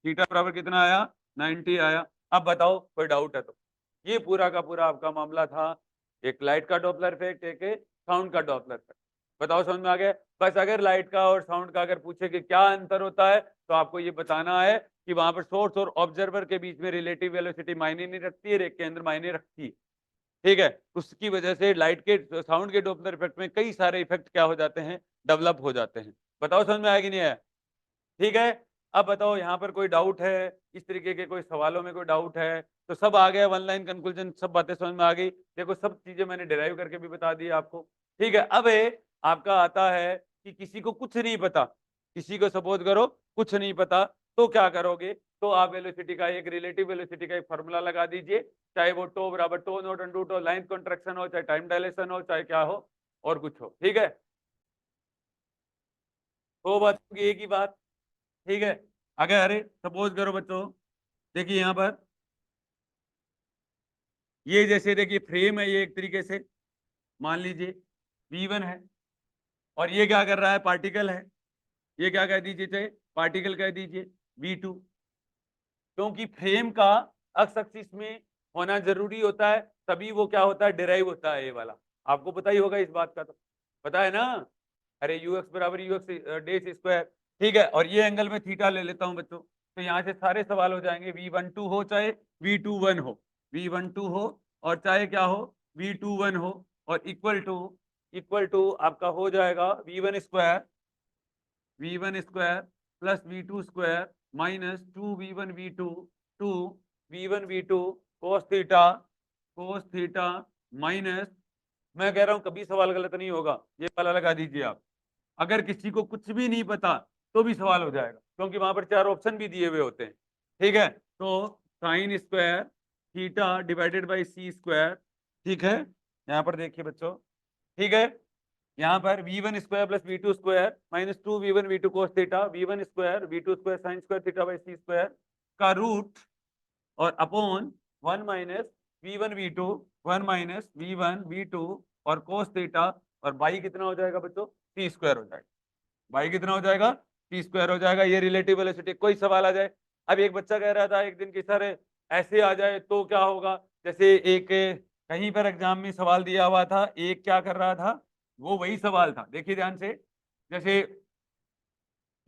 थीटा बराबर कितना आया, 90 आया। अब बताओ कोई डाउट है तो, ये पूरा का पूरा आपका मामला था, एक लाइट का डॉपलर इफेक्ट, एक साउंड का डॉपलर इफेक्ट, बताओ समझ में आ गया? बस अगर लाइट का और साउंड का अगर पूछे कि क्या अंतर होता है, तो आपको ये बताना है कि वहां पर सोर्स और ऑब्जर्वर के बीच में रिलेटिव वेलोसिटी मायने नहीं रखती है, एक के अंदर मायने रखती है। ठीक है? उसकी वजह से लाइट के साउंड के डॉपलर इफेक्ट में कई सारे इफेक्ट क्या हो जाते हैं, डेवलप हो जाते हैं। बताओ समझ में आया कि नहीं आया? ठीक है? अब बताओ यहाँ पर कोई डाउट है? इस तरीके के कोई सवालों में कोई डाउट है? तो सब आ गया, वन लाइन कंक्लूजन, सब बातें समझ में आ गई। देखो सब चीज़ें मैंने डिराइव करके भी बता दी आपको। ठीक है? अब आपका आता है कि किसी को कुछ नहीं पता, किसी को सपोज़ करो कुछ नहीं पता, तो क्या करोगे? तो आप वेलोसिटी का एक रिलेटिव वेलोसिटी का एक फ़ॉर्मूला लगा दीजिए, चाहे वो टो बराबर tau not under root of line contraction हो, चाहे टाइम डायलेशन हो, चाहे क्या हो और कुछ हो। ठीक है? 2 बातों की एक ही बात। ठीक है? अगर सपोज़ करो बच्चों, देखिए यहाँ पर ये जैसे देखिए फ्रेम है, ये एक तरीके से मान लीजिए V1 है और ये क्या कर रहा है, पार्टिकल है। ये क्या कह दीजिए, चाहे पार्टिकल कह दीजिए V2, क्योंकि फ्रेम का एक्स एक्सिस में होना जरूरी होता है, तभी वो क्या होता है, डिराइव होता है ये वाला। आपको पता ही होगा इस बात का, तो पता है ना? अरे यू एक्स बराबर यू एक्स डेस स्क्वायर। ठीक है, और ये एंगल में थीटा ले लेता हूं बच्चों, तो यहाँ से सारे सवाल हो जाएंगे, V12 हो चाहे V21 हो, V12 हो और चाहे क्या हो, V21 हो, और इक्वल टू आपका हो जाएगा V1 square plus V2 square minus 2V1 V2 two V1 V2 cos theta minus, मैं कह रहा हूं कभी सवाल गलत नहीं होगा, ये वाला लगा दीजिए आप। अगर किसी को कुछ भी नहीं पता तो भी सवाल हो जाएगा, क्योंकि वहां पर 4 ऑप्शन भी दिए हुए होते हैं। ठीक है, तो sine square theta divided by C square. ठीक है, यहाँ पर देखिए बच्चों, ठीक है, यहाँ पर V1 square plus V2 square minus 2V1 V2 cos theta, V1 square V2 square sine square theta by C square का रूट और अपॉन 1 माइनस V1 V2 और कोस थीटा, और बाई कितना हो जाएगा बच्चों, सी स्क्वायर हो जाएगा। बाई कितना हो जाएगा, टी स्क्वायर हो जाएगा। ये रिलेटिव वेलोसिटी। कोई सवाल आ जाए, अब एक बच्चा कह रहा था एक दिन कि सर ऐसे आ जाए तो क्या होगा, जैसे एक कहीं पर एग्जाम में सवाल दिया हुआ था, एक क्या कर रहा था, वो वही सवाल था, देखिए ध्यान से, जैसे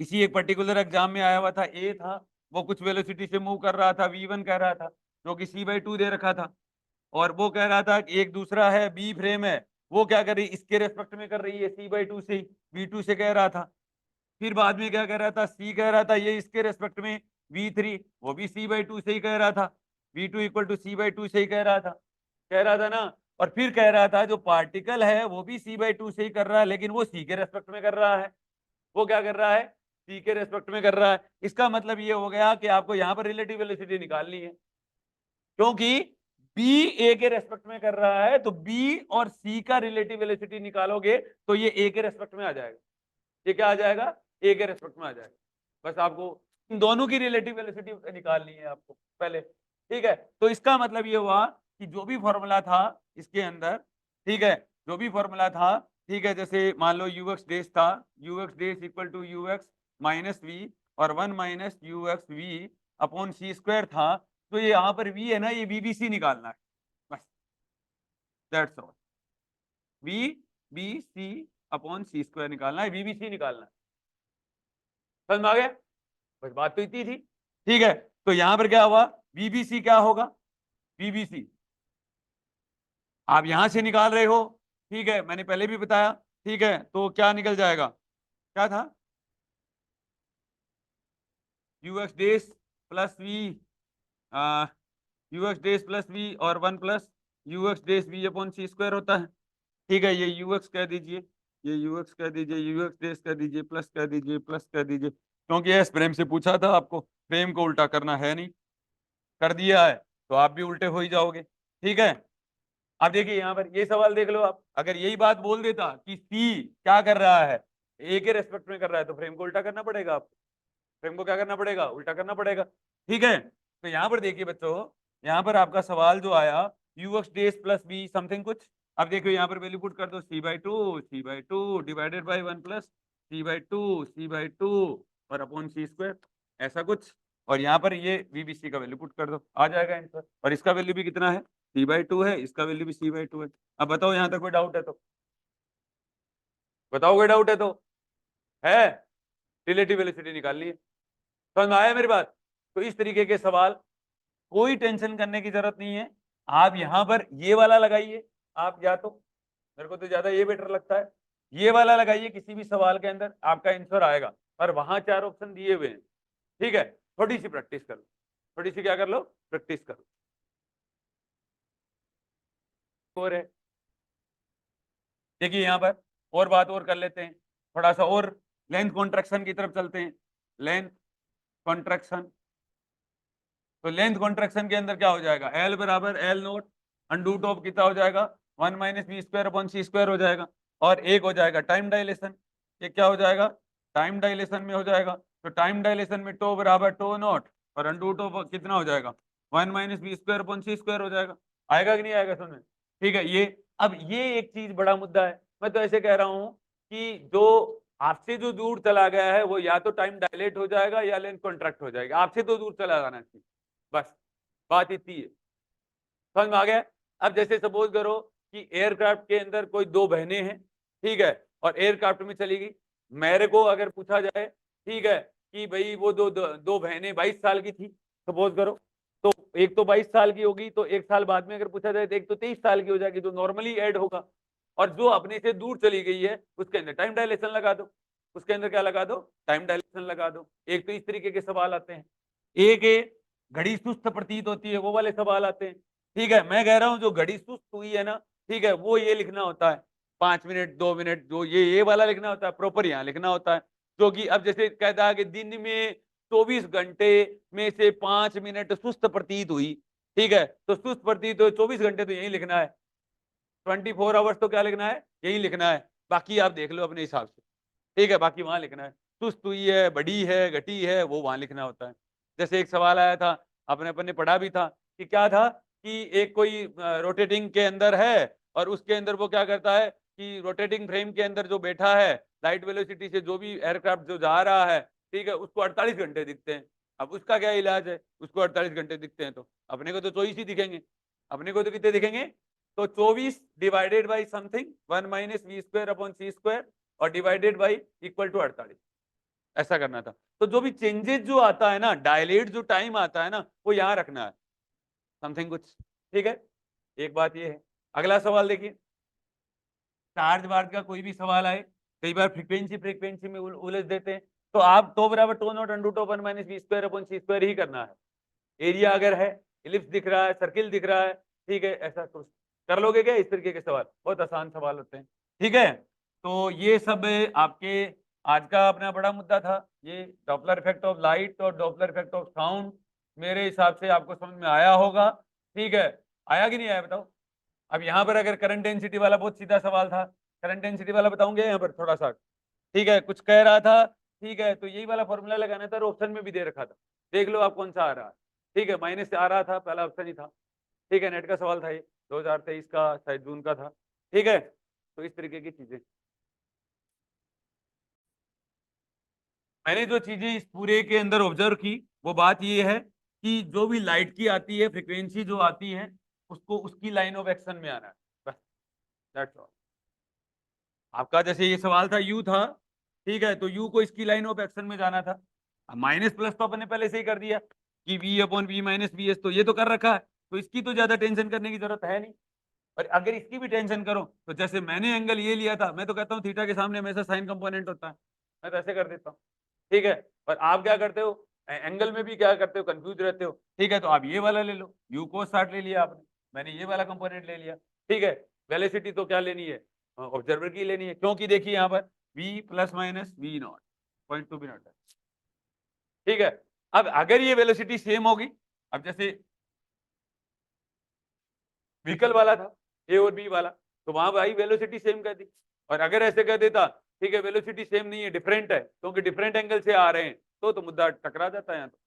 किसी एक पर्टिकुलर एग्जाम में आया हुआ था, ए था, वो कुछ वेलोसिटी से मूव कर रहा था, V1 कह रहा था, जो कि C/2 दे रखा था, और वो कह रहा था कि एक दूसरा है बी फ्रेम है, वो क्या कर रही है, इसके रेस्पेक्ट में कर रही है C/2 से, V2 से कह रहा था। फिर बाद में क्या कह रहा था, सी कह रहा था ये इसके रेस्पेक्ट में V3, वो भी C/2 से ही कह रहा था, V2 इक्वल टू C/2 से ही कह रहा था ना। और फिर कह रहा था जो पार्टिकल है वो भी C/2 से ही कर रहा है, लेकिन वो सी के रेस्पेक्ट में कर रहा है। वो क्या कर रहा है, सी के रेस्पेक्ट में कर रहा है। इसका मतलब ये हो गया कि आपको यहाँ पर रिलेटिव वेलोसिटी निकालनी है, क्योंकि बी ए के रेस्पेक्ट में कर रहा है, तो बी और सी का रिलेटिव वेलोसिटी निकालोगे तो ये ए के रेस्पेक्ट में आ जाएगा। ये क्या आ जाएगा, ए के रेस्पेक्ट में आ जाएगा। बस आपको इन दोनों की रिलेटिव वेलोसिटी निकालनी है आपको पहले। ठीक है, तो इसका मतलब ये हुआ कि जो भी फॉर्मूला था इसके अंदर, ठीक है, जो भी फॉर्मूला था, ठीक है, जैसे मान लो यूएक्स डेस था, UX dash equal to UX minus V और 1 - ux v upon C square था, तो ये यहाँ पर v है ना, ये वीबीसी निकालना है, बस दैट्स ऑल। V B C upon C square निकालना है, वीबीसी निकालना है। समझ में आ गया? बस बात तो इतनी थी। ठीक है, तो यहां पर क्या हुआ, वीबीसी क्या होगा, वीबीसी आप यहां से निकाल रहे हो, ठीक है, मैंने पहले भी बताया। ठीक है, तो क्या निकल जाएगा, क्या था, UX dash plus V, UX dash plus V और 1 + UX dash V upon C square होता है। ठीक है, ये यूएक्स कह दीजिए, ये यूएक्स कह दीजिए, यूएक्स डेस कह दीजिए, प्लस कह दीजिए, प्लस कह दीजिए, क्योंकि एस फ्रेम से पूछा था आपको, फ्रेम को उल्टा करना है नहीं, कर दिया है तो आप भी उल्टे हो ही जाओगे। ठीक है, अब देखिए यहाँ पर ये सवाल देख लो आप, अगर यही बात बोल देता कि सी क्या कर रहा है, ए के रेस्पेक्ट में कर रहा है, तो फ्रेम को उल्टा करना पड़ेगा आपको, फ्रेम को क्या करना पड़ेगा, उल्टा करना पड़ेगा। ठीक है, तो यहाँ पर देखिए बच्चों, यहाँ पर आपका सवाल जो आया, UX dash plus be something कुछ, अब देखो यहाँ पर वैल्यू पुट कर दो, C/2 डिवाइडेड बाई 1 + C/2 और अपॉन सी स्क्वायर, ऐसा कुछ, और यहाँ पर ये वीबीसी का वैल्यू पुट कर दो, आ जाएगा आंसर। और इसका वैल्यू भी कितना है, C/2 है, इसका वैल्यू भी C/2 है। अब बताओ यहाँ तक कोई डाउट है तो। बताओ कोई डाउट है तो? है? रिलेटिव वेलोसिटी निकालनी है। समझ में आया मेरी बात? तो इस तरीके के सवाल, कोई टेंशन करने की जरूरत नहीं है। आप यहां पर ये वाला लगाइए, आप या तो, मेरे को तो ज्यादा ये बेटर लगता है, ये वाला लगाइए किसी भी सवाल के अंदर, आपका आंसर आएगा। और वहां 4 ऑप्शन दिए हुए हैं, ठीक है। थोड़ी सी प्रैक्टिस कर लो, थोड़ी सी क्या कर लो, प्रैक्टिस कर लो। और है, देखिए यहां पर और बात और कर लेते हैं, थोड़ा सा और लेंथ कॉन्ट्रैक्शन की तरफ चलते हैं। लेंथ कॉन्ट्रैक्शन, तो लेंथ कॉन्ट्रैक्शन के अंदर क्या हो जाएगा, एल बराबर एल नोट अंडूट ऑफ कितना हो जाएगा, 1 minus B square upon C square हो जाएगा। और एक हो जाएगा टाइम डायलेशन, ये क्या हो जाएगा, टाइम डायलेशन में हो जाएगा। तो टाइम डायलेशन में टो बराबर टो नोट और अंडूट ऑफ कितना हो जाएगा, 1 minus B square upon C square हो जाएगा। आएगा कि नहीं आएगा समझ में? ठीक है। ये अब ये एक चीज बड़ा मुद्दा है। मैं तो ऐसे कह रहा हूं कि जो आपसे जो दूर चला गया है वो या तो टाइम डायलेट हो जाएगा या लेंथ कॉन्ट्रैक्ट हो जाएगा, आपसे तो दूर चला जाना चाहिए, बस बात इतनी है। समझ में आ गया? अब जैसे सपोज करो कि एयरक्राफ्ट के अंदर कोई दो बहनें हैं, ठीक है, और एयरक्राफ्ट में चली गई। मेरे को अगर पूछा जाए, ठीक है, कि भाई वो दो बहनें 22 साल की थी, सपोज करो, तो एक तो 22 साल की होगी, तो एक साल बाद में अगर पूछा जाए तो एक तो 23 साल की हो जाएगी, जो नॉर्मली ऐड होगा। और जो अपने से दूर चली गई है उसके अंदर टाइम डायलेशन लगा दो, उसके अंदर क्या लगा दो, टाइम डायलेशन लगा दो। एक तो इस तरीके के सवाल आते हैं। एक घड़ी सुस्त प्रतीत होती है, वो वाले सवाल आते हैं। ठीक है, मैं कह रहा हूं जो घड़ी सुस्त हुई है ना, ठीक है, वो ये लिखना होता है 5 मिनट 2 मिनट, जो ये वाला लिखना होता है, प्रॉपर यहाँ लिखना होता है। जो कि अब जैसे कहता है कि दिन में 24 घंटे में से 5 मिनट सुस्त प्रतीत हुई, ठीक है, तो सुस्त प्रतीत हुई 24 घंटे तो यही लिखना है, 24 आवर्स तो क्या लिखना है, यही लिखना है। बाकी आप देख लो अपने हिसाब से, ठीक है, बाकी वहां लिखना है। सुस्त हुई है, बड़ी है, घटी है, वो वहां लिखना होता है। जैसे एक सवाल आया था, अपने अपन ने पढ़ा भी था, कि क्या था कि एक कोई रोटेटिंग के अंदर है, और उसके अंदर वो क्या करता है कि रोटेटिंग फ्रेम के अंदर जो बैठा है, लाइट वेलोसिटी से जो भी एयरक्राफ्ट जो जा रहा है, ठीक है, उसको 48 घंटे दिखते हैं। अब उसका क्या इलाज है, उसको 48 घंटे दिखते हैं तो अपने को तो 24 ही दिखेंगे। अपने को तो कितने दिखेंगे, तो 24 divided by something 1 minus V square upon C square और डिवाइडेड बाई इक्वल टू 48, ऐसा करना था। तो जो भी चेंजेस जो आता है ना, डायलेट जो टाइम आता है ना, वो यहां रखना है, समथिंग कुछ, ठीक है। एक बात ये है। अगला सवाल देखिए, चार्ज वार्ज का कोई भी सवाल आए, कई बार फ्रीक्वेंसी फ्रीक्वेंसी में उलझ देते हैं, तो आप टो बराबर tau not under root 1 minus B square upon C square ही करना है। एरिया अगर है, इलिप्स दिख रहा है, सर्किल दिख रहा है, ठीक है, ऐसा कुछ कर लोगे क्या? इस तरीके के सवाल बहुत आसान सवाल होते हैं, ठीक है। तो ये सब आपके आज का अपना बड़ा मुद्दा था, ये डॉपलर इफेक्ट ऑफ लाइट और डॉपलर इफेक्ट ऑफ साउंड। मेरे हिसाब से आपको समझ में आया होगा, ठीक है। आया कि नहीं आया बताओ? अब यहाँ पर अगर करंट डेंसिटी वाला बहुत सीधा सवाल था, करंट डेंसिटी वाला बताऊंगे यहाँ पर थोड़ा सा, ठीक है, कुछ कह रहा था, ठीक है, तो यही वाला फॉर्मूला लगाना था और ऑप्शन में भी दे रखा था, देख लो आप कौन सा आ रहा है, ठीक है, माइनस से आ रहा था, पहला ऑप्शन ही था, ठीक है, नेट का सवाल था ये, 2023 का शायद जून का था, ठीक है। तो इस तरीके की चीजें मैंने जो चीजें इस पूरे के अंदर ऑब्जर्व की, वो बात ये है कि जो भी लाइट की आती है फ्रीक्वेंसी जो आती है, उसको उसकी लाइन ऑफ एक्शन में आना है, बस, दैट्स ऑल। आपका जैसे ये सवाल था यू था, ठीक है, तो यू को इसकी लाइन ऑफ एक्शन में जाना था। माइनस प्लस तो अपने पहले से ही कर दिया कि V upon we minus we S, तो ये तो कर रखा है, तो इसकी तो ज्यादा टेंशन करने की जरूरत है नहीं। और अगर इसकी भी टेंशन करो, तो जैसे मैंने एंगल ये लिया था, मैं तो कहता हूँ थीटा के सामने हमेशा साइन कंपोनेंट होता है, मैं तो ऐसे कर देता हूँ, ठीक है। और आप क्या करते हो, एंगल में भी क्या करते हो, कंफ्यूज रहते हो, ठीक है, तो आप ये वाला ले लो, यू कोस 60 ले लिया आपने, मैंने ये वाला कंपोनेंट ले लिया, ठीक है। वेलोसिटी तो क्या लेनी है, ऑब्जर्वर की लेनी है, क्योंकि देखिए यहाँ पर v plus minus we naught, point to be not, ठीक है। अब अगर ये वेलोसिटी सेम होगी, अब जैसे व्हीकल वाला था, ए और बी वाला, तो वहां भाई वेलोसिटी सेम कर दी। और अगर ऐसे कह देता, ठीक है, वेलोसिटी सेम नहीं है, डिफरेंट है, क्योंकि डिफरेंट एंगल से आ रहे हैं, तो मुद्दा टकरा जाता है यहाँ तो,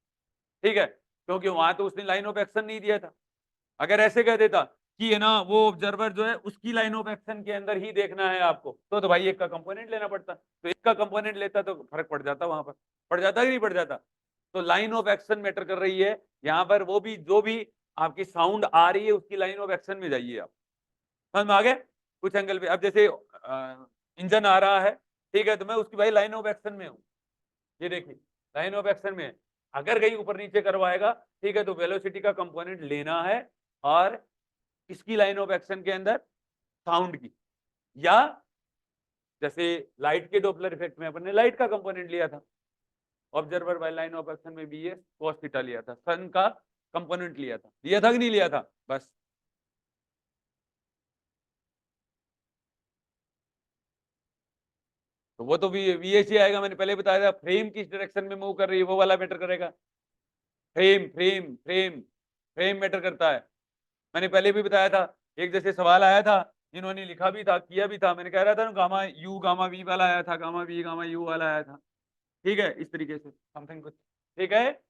ठीक है, क्योंकि वहां तो उसने लाइन ऑफ एक्शन नहीं दिया था। अगर ऐसे कह देता कि है ना, वो ऑब्जर्वर जो है उसकी लाइन ऑफ एक्शन के अंदर ही देखना है आपको, तो भाई एक का कंपोनेंट लेना पड़ता, तो एक का कंपोनेंट लेता तो फर्क पड़ जाता, वहां पर पड़ जाता कि नहीं पड़ जाता। तो लाइन ऑफ एक्शन मैटर कर रही है यहाँ पर, वो भी जो भी आपकी साउंड आ रही है उसकी लाइन ऑफ एक्शन में जाइए आप, समझ में आ गए? कुछ एंगल पे अब जैसे इंजन आ रहा है, ठीक है, तो मैं उसकी भाई लाइन ऑफ एक्शन में हूँ, ये देखिए लाइन ऑफ एक्शन में है। अगर कहीं ऊपर नीचे करवाएगा, ठीक है, तो वेलोसिटी का कंपोनेंट लेना है और इसकी लाइन ऑफ एक्शन के अंदर साउंड की, या जैसे लाइट के डॉपलर इफेक्ट में अपन ने लाइट का कंपोनेंट लिया था, observer by line of action में बी एस कॉस थीटा लिया था, सन का कंपोनेंट लिया था कि नहीं लिया था, बस। तो वो तो वीएच ही आएगा, मैंने पहले बताया था, फ्रेम किस डायरेक्शन में मूव कर रही है वो वाला मैटर करेगा। Frame frame frame frame matter करता है, मैंने पहले भी बताया था। एक जैसे सवाल आया था, जिन्होंने लिखा भी था, किया भी था, मैंने कह रहा था ना, गामा यू गामा वी वाला आया था, गामा वी गामा यू वाला आया था, ठीक है, इस तरीके से समथिंग कुछ, ठीक है।